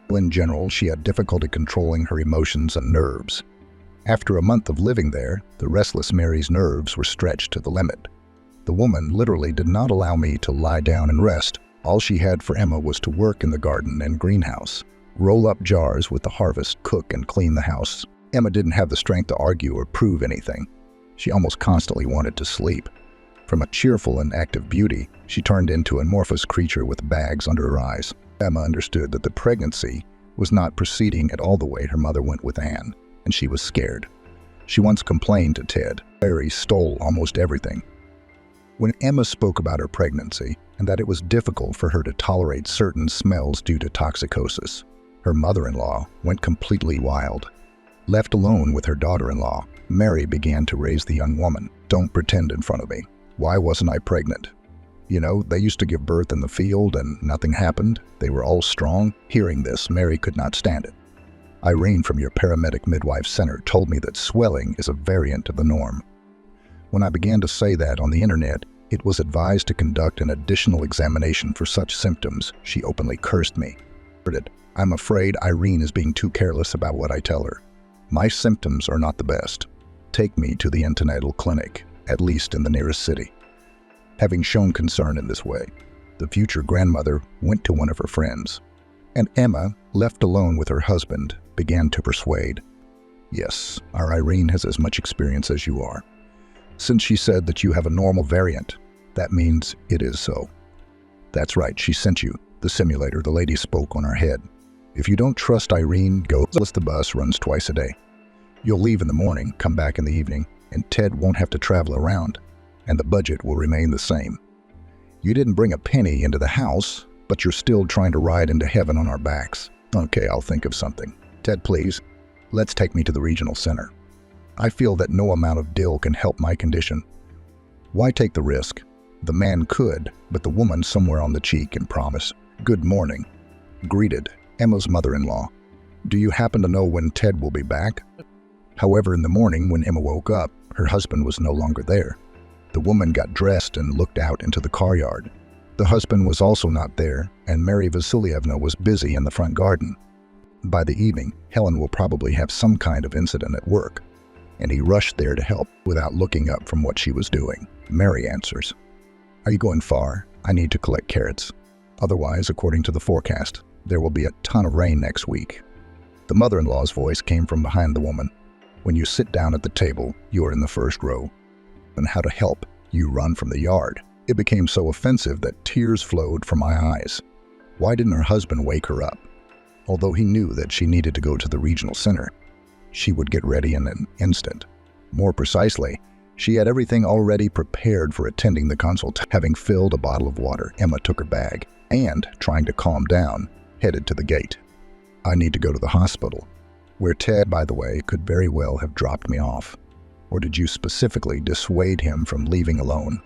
In general, she had difficulty controlling her emotions and nerves. After a month of living there, the restless Mary's nerves were stretched to the limit. The woman literally did not allow me to lie down and rest. All she had for Emma was to work in the garden and greenhouse, roll up jars with the harvest, cook and clean the house. Emma didn't have the strength to argue or prove anything. She almost constantly wanted to sleep. From a cheerful and active beauty, she turned into an amorphous creature with bags under her eyes. Emma understood that the pregnancy was not proceeding at all the way her mother went with Anne, and she was scared. She once complained to Ted, Mary stole almost everything. When Emma spoke about her pregnancy and that it was difficult for her to tolerate certain smells due to toxicosis, her mother-in-law went completely wild. Left alone with her daughter-in-law, Mary began to raise the young woman. Don't pretend in front of me. Why wasn't I pregnant? You know, they used to give birth in the field and nothing happened. They were all strong. Hearing this, Mary could not stand it. Irene from your paramedic midwife center told me that swelling is a variant of the norm. When I began to say that on the internet, it was advised to conduct an additional examination for such symptoms. She openly cursed me. I'm afraid Irene is being too careless about what I tell her. My symptoms are not the best. Take me to the antenatal clinic, at least in the nearest city. Having shown concern in this way, the future grandmother went to one of her friends, and Emma, left alone with her husband, began to persuade. Yes, our Irene has as much experience as you are. Since she said that you have a normal variant, that means it is so. That's right, she sent you, the simulator. The lady spoke on her head. If you don't trust Irene, go. The bus runs twice a day. You'll leave in the morning, come back in the evening, and Ted won't have to travel around, and the budget will remain the same. You didn't bring a penny into the house, but you're still trying to ride into heaven on our backs. Okay, I'll think of something. Ted, please, let's take me to the regional center. I feel that no amount of dill can help my condition. Why take the risk? The man could, but the woman somewhere on the cheek can promise. Good morning, greeted Emma's mother-in-law. Do you happen to know when Ted will be back? However, in the morning when Emma woke up, her husband was no longer there. The woman got dressed and looked out into the car yard. The husband was also not there, and Mary Vasilievna was busy in the front garden. By the evening, Helen will probably have some kind of incident at work, and he rushed there to help without looking up from what she was doing. Mary answers, "Are you going far? I need to collect carrots. Otherwise, according to the forecast, there will be a ton of rain next week." The mother-in-law's voice came from behind the woman. When you sit down at the table, you are in the first row. And how to help, you run from the yard. It became so offensive that tears flowed from my eyes. Why didn't her husband wake her up? Although he knew that she needed to go to the regional center, she would get ready in an instant. More precisely, she had everything already prepared for attending the consult. Having filled a bottle of water, Emma took her bag and, trying to calm down, headed to the gate. I need to go to the hospital, where Ted, by the way, could very well have dropped me off. Or did you specifically dissuade him from leaving alone?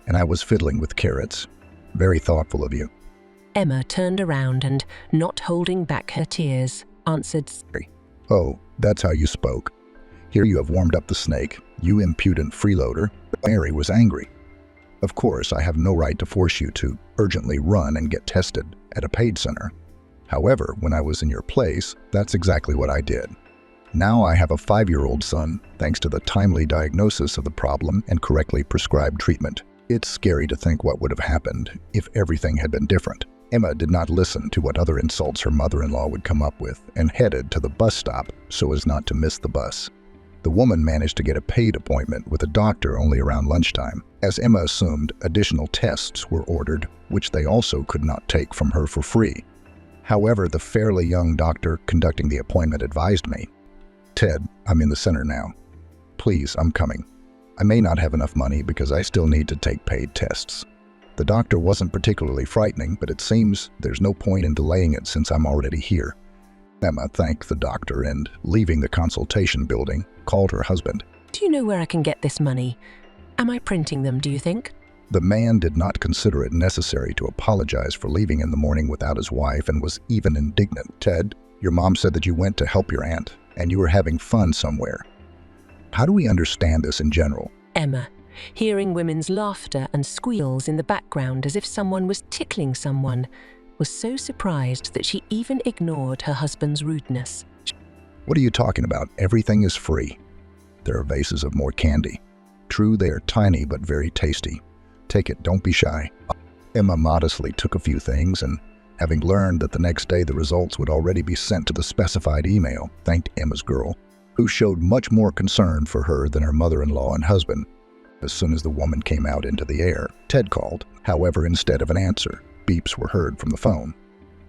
And I was fiddling with carrots. Very thoughtful of you. Emma turned around and, not holding back her tears, answered, Oh, that's how you spoke. Here you have warmed up the snake, you impudent freeloader. Mary was angry. Of course, I have no right to force you to urgently run and get tested at a paid center. However, when I was in your place, that's exactly what I did. Now I have a 5-year-old son, thanks to the timely diagnosis of the problem and correctly prescribed treatment. It's scary to think what would have happened if everything had been different. Emma did not listen to what other insults her mother-in-law would come up with and headed to the bus stop so as not to miss the bus. The woman managed to get a paid appointment with a doctor only around lunchtime. As Emma assumed, additional tests were ordered, which they also could not take from her for free. However, the fairly young doctor conducting the appointment advised me, "Ted, I'm in the center now. Please, I'm coming. I may not have enough money because I still need to take paid tests." The doctor wasn't particularly frightening, but it seems there's no point in delaying it since I'm already here. Emma thanked the doctor and, leaving the consultation building, called her husband. Do you know where I can get this money? Am I printing them, do you think? The man did not consider it necessary to apologize for leaving in the morning without his wife and was even indignant. "Ted, your mom said that you went to help your aunt and you were having fun somewhere. How do we understand this in general?" Emma, hearing women's laughter and squeals in the background as if someone was tickling someone, was so surprised that she even ignored her husband's rudeness. "What are you talking about? Everything is free. There are vases of more candy. True, they are tiny but very tasty. Take it, don't be shy." Emma modestly took a few things and, having learned that the next day the results would already be sent to the specified email, thanked Emma's girl, who showed much more concern for her than her mother-in-law and husband. As soon as the woman came out into the air, Ted called. However, instead of an answer, beeps were heard from the phone.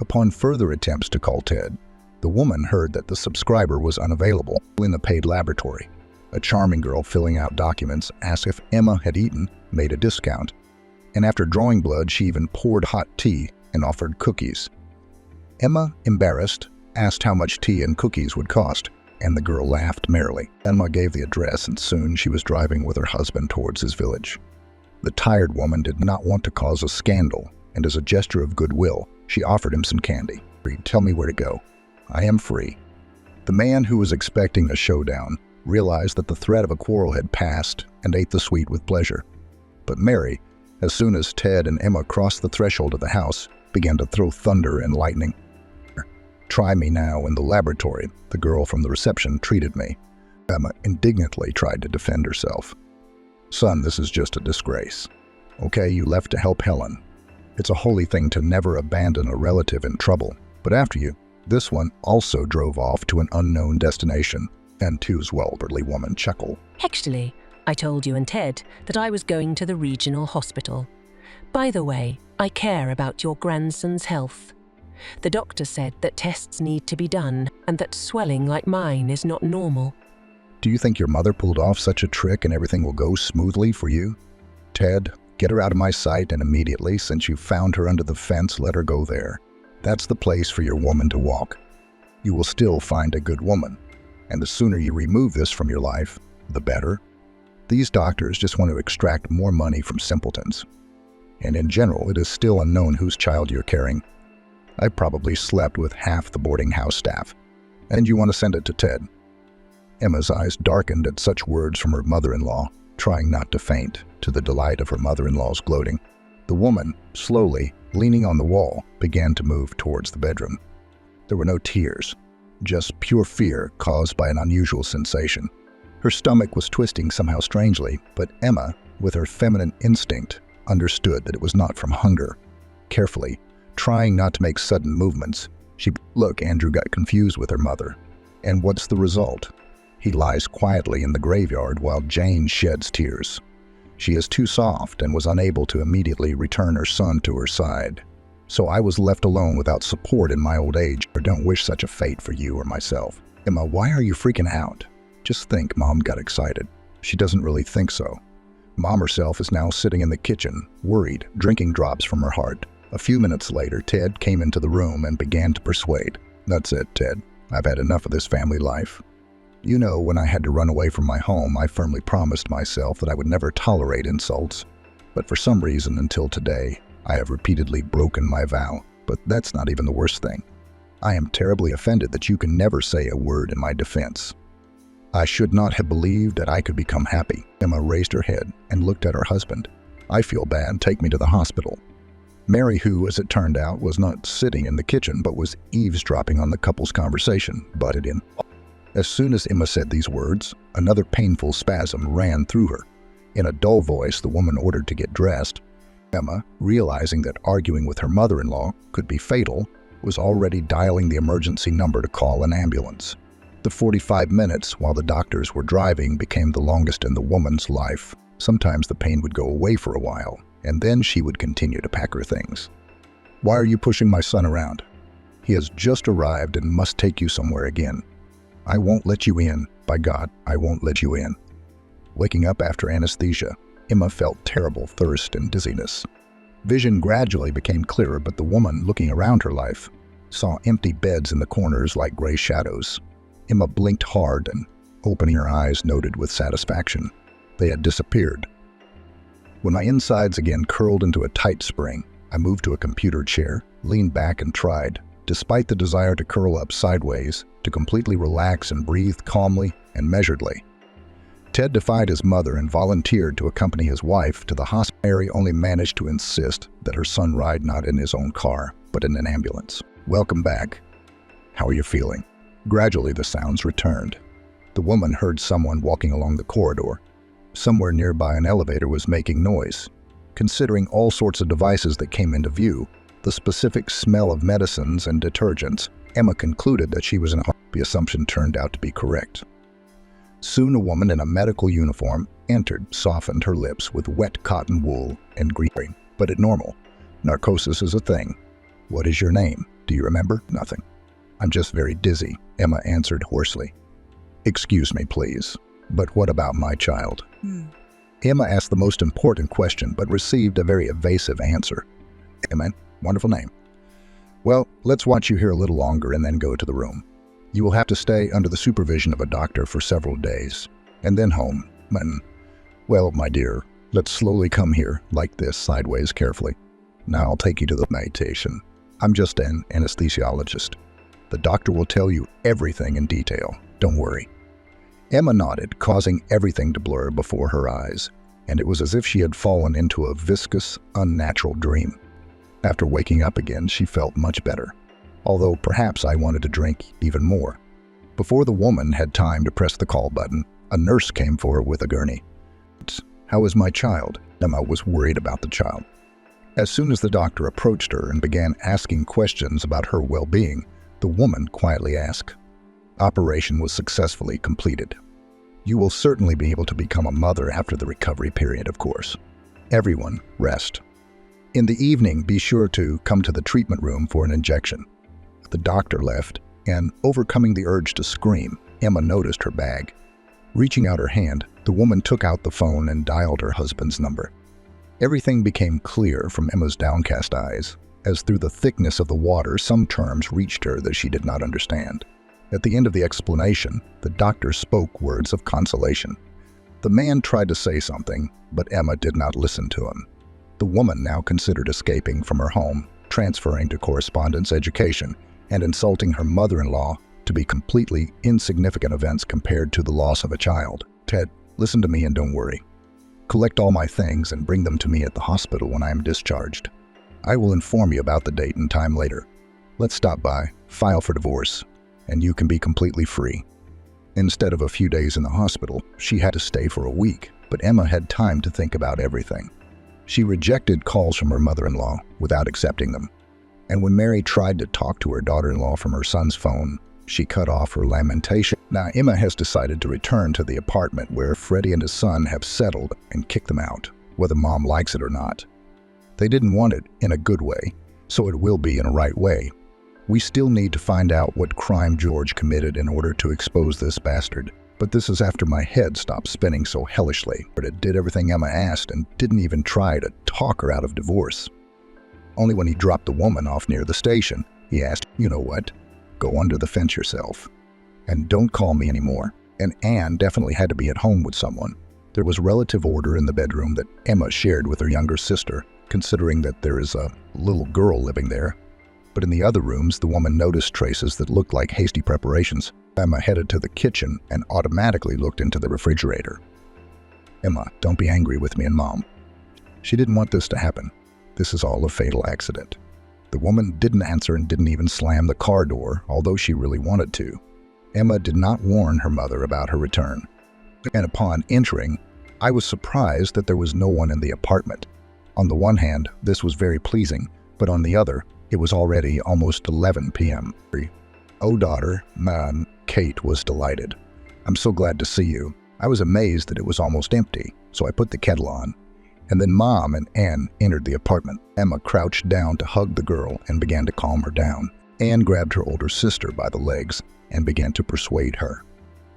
Upon further attempts to call Ted, the woman heard that the subscriber was unavailable in the paid laboratory. A charming girl filling out documents asked if Emma had eaten, made a discount, and after drawing blood, she even poured hot tea and offered cookies. Emma, embarrassed, asked how much tea and cookies would cost, and the girl laughed merrily. Emma gave the address, and soon she was driving with her husband towards his village. The tired woman did not want to cause a scandal, and as a gesture of goodwill, she offered him some candy. "Tell me where to go. I am free." The man, who was expecting a showdown, realized that the threat of a quarrel had passed and ate the sweet with pleasure. But Mary, as soon as Ted and Emma crossed the threshold of the house, began to throw thunder and lightning. "Try me now in the laboratory," the girl from the reception treated me. Emma indignantly tried to defend herself. "Son, this is just a disgrace. Okay, you left to help Helen. It's a holy thing to never abandon a relative in trouble. But after you, this one also drove off to an unknown destination." And Tu's elderly woman chuckled. Actually, I told you and Ted that I was going to the regional hospital. By the way, I care about your grandson's health. The doctor said that tests need to be done and that swelling like mine is not normal. "Do you think your mother pulled off such a trick and everything will go smoothly for you? Ted, get her out of my sight, and immediately, since you found her under the fence, let her go there. That's the place for your woman to walk. You will still find a good woman, and the sooner you remove this from your life, the better. These doctors just want to extract more money from simpletons. And in general, it is still unknown whose child you're carrying. I probably slept with half the boarding house staff. And you want to send it to Ted." Emma's eyes darkened at such words from her mother-in-law, trying not to faint, to the delight of her mother-in-law's gloating. The woman, slowly, leaning on the wall, began to move towards the bedroom. There were no tears, just pure fear caused by an unusual sensation. Her stomach was twisting somehow strangely, but Emma, with her feminine instinct, understood that it was not from hunger. Carefully, trying not to make sudden movements, Look, Andrew got confused with her mother. And what's the result? He lies quietly in the graveyard while Jane sheds tears. She is too soft and was unable to immediately return her son to her side. So I was left alone without support in my old age. I don't wish such a fate for you or myself. Emma, why are you freaking out? Just think, Mom got excited. She doesn't really think so. Mom herself is now sitting in the kitchen, worried, drinking drops from her heart. A few minutes later, Ted came into the room and began to persuade. That's it, Ted. I've had enough of this family life. You know, when I had to run away from my home, I firmly promised myself that I would never tolerate insults. But for some reason, until today, I have repeatedly broken my vow. But that's not even the worst thing. I am terribly offended that you can never say a word in my defense. I should not have believed that I could become happy. Emma raised her head and looked at her husband. I feel bad. Take me to the hospital. Mary, who, as it turned out, was not sitting in the kitchen but was eavesdropping on the couple's conversation, butted in. As soon as Emma said these words, another painful spasm ran through her. In a dull voice, the woman ordered to get dressed. Emma, realizing that arguing with her mother-in-law could be fatal, was already dialing the emergency number to call an ambulance. The 45 minutes while the doctors were driving became the longest in the woman's life. Sometimes the pain would go away for a while, and then she would continue to pack her things. "Why are you pushing my son around? He has just arrived and must take you somewhere again. I won't let you in. By God, I won't let you in." Waking up after anesthesia, Emma felt terrible thirst and dizziness. Vision gradually became clearer, but the woman, looking around her life, saw empty beds in the corners like gray shadows. Emma blinked hard and, opening her eyes, noted with satisfaction they had disappeared. When my insides again curled into a tight spring, I moved to a computer chair, leaned back and tried, despite the desire to curl up sideways, to completely relax and breathe calmly and measuredly. Ted defied his mother and volunteered to accompany his wife to the hospital. Mary only managed to insist that her son ride not in his own car, but in an ambulance. "Welcome back. How are you feeling?" Gradually the sounds returned. The woman heard someone walking along the corridor. Somewhere nearby an elevator was making noise. Considering all sorts of devices that came into view, the specific smell of medicines and detergents, Emma concluded that she was in a hospital. The assumption turned out to be correct. Soon a woman in a medical uniform entered, softened her lips with wet cotton wool and green. "But it's normal. Narcosis is a thing. What is your name? Do you remember?" "Nothing. I'm just very dizzy," Emma answered hoarsely. "Excuse me, please, but what about my child?" Emma asked the most important question, but received a very evasive answer. "Emma, wonderful name. Well, let's watch you here a little longer and then go to the room. You will have to stay under the supervision of a doctor for several days, and then home. Well, my dear, let's slowly come here, like this, sideways, carefully. Now I'll take you to the meditation. I'm just an anesthesiologist. The doctor will tell you everything in detail. Don't worry." Emma nodded, causing everything to blur before her eyes, and it was as if she had fallen into a viscous, unnatural dream. After waking up again, she felt much better, although perhaps I wanted to drink even more. Before the woman had time to press the call button, a nurse came for her with a gurney. "How is my child?" Emma was worried about the child. As soon as the doctor approached her and began asking questions about her well-being, the woman quietly asked, "Operation was successfully completed. You will certainly be able to become a mother after the recovery period, of course. Everyone, rest. In the evening, be sure to come to the treatment room for an injection." The doctor left, and overcoming the urge to scream, Emma noticed her bag. Reaching out her hand, the woman took out the phone and dialed her husband's number. Everything became clear from Emma's downcast eyes, as through the thickness of the water some terms reached her that she did not understand. At the end of the explanation, the doctor spoke words of consolation. The man tried to say something, but Emma did not listen to him. The woman now considered escaping from her home, transferring to correspondence education, and insulting her mother-in-law to be completely insignificant events compared to the loss of a child. "Ted, listen to me and don't worry. Collect all my things and bring them to me at the hospital when I am discharged. I will inform you about the date and time later. Let's stop by, file for divorce, and you can be completely free." Instead of a few days in the hospital, she had to stay for a week, but Emma had time to think about everything. She rejected calls from her mother-in-law without accepting them. And when Mary tried to talk to her daughter-in-law from her son's phone, she cut off her lamentation. Now Emma has decided to return to the apartment where Freddie and his son have settled and kick them out, whether mom likes it or not. They didn't want it in a good way, so it will be in a right way. We still need to find out what crime George committed in order to expose this bastard. But this is after my head stopped spinning so hellishly. But it did everything Emma asked and didn't even try to talk her out of divorce. Only when he dropped the woman off near the station, he asked, "You know what? Go under the fence yourself. And don't call me anymore." And Anne definitely had to be at home with someone. There was relative order in the bedroom that Emma shared with her younger sister, considering that there is a little girl living there. But in the other rooms, the woman noticed traces that looked like hasty preparations. Emma headed to the kitchen and automatically looked into the refrigerator. "Emma, don't be angry with me and Mom. She didn't want this to happen. This is all a fatal accident." The woman didn't answer and didn't even slam the car door, although she really wanted to. Emma did not warn her mother about her return. And upon entering, I was surprised that there was no one in the apartment. On the one hand, this was very pleasing, but on the other, it was already almost 11 p.m. "Oh, daughter," Kate was delighted. "I'm so glad to see you." I was amazed that it was almost empty, so I put the kettle on. And then Mom and Anne entered the apartment. Emma crouched down to hug the girl and began to calm her down. Anne grabbed her older sister by the legs and began to persuade her.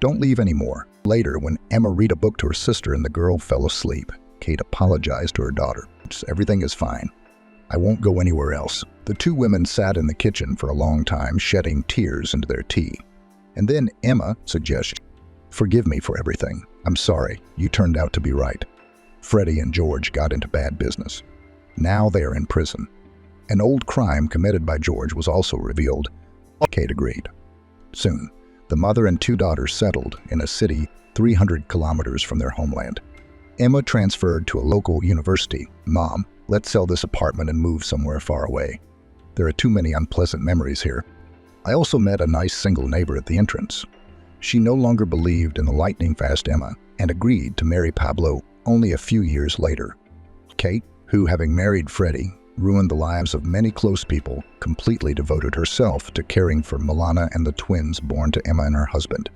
"Don't leave anymore." Later, when Emma read a book to her sister and the girl fell asleep, Kate apologized to her daughter. "Everything is fine. I won't go anywhere else." The two women sat in the kitchen for a long time, shedding tears into their tea. And then Emma suggested, "Forgive me for everything. I'm sorry. You turned out to be right. Freddie and George got into bad business. Now they are in prison. An old crime committed by George was also revealed." Kate agreed. Soon, the mother and two daughters settled in a city 300 kilometers from their homeland. Emma transferred to a local university. "Mom, let's sell this apartment and move somewhere far away. There are too many unpleasant memories here." I also met a nice single neighbor at the entrance. She no longer believed in the lightning-fast Emma and agreed to marry Pablo only a few years later. Kate, who, having married Freddie, ruined the lives of many close people, completely devoted herself to caring for Milana and the twins born to Emma and her husband.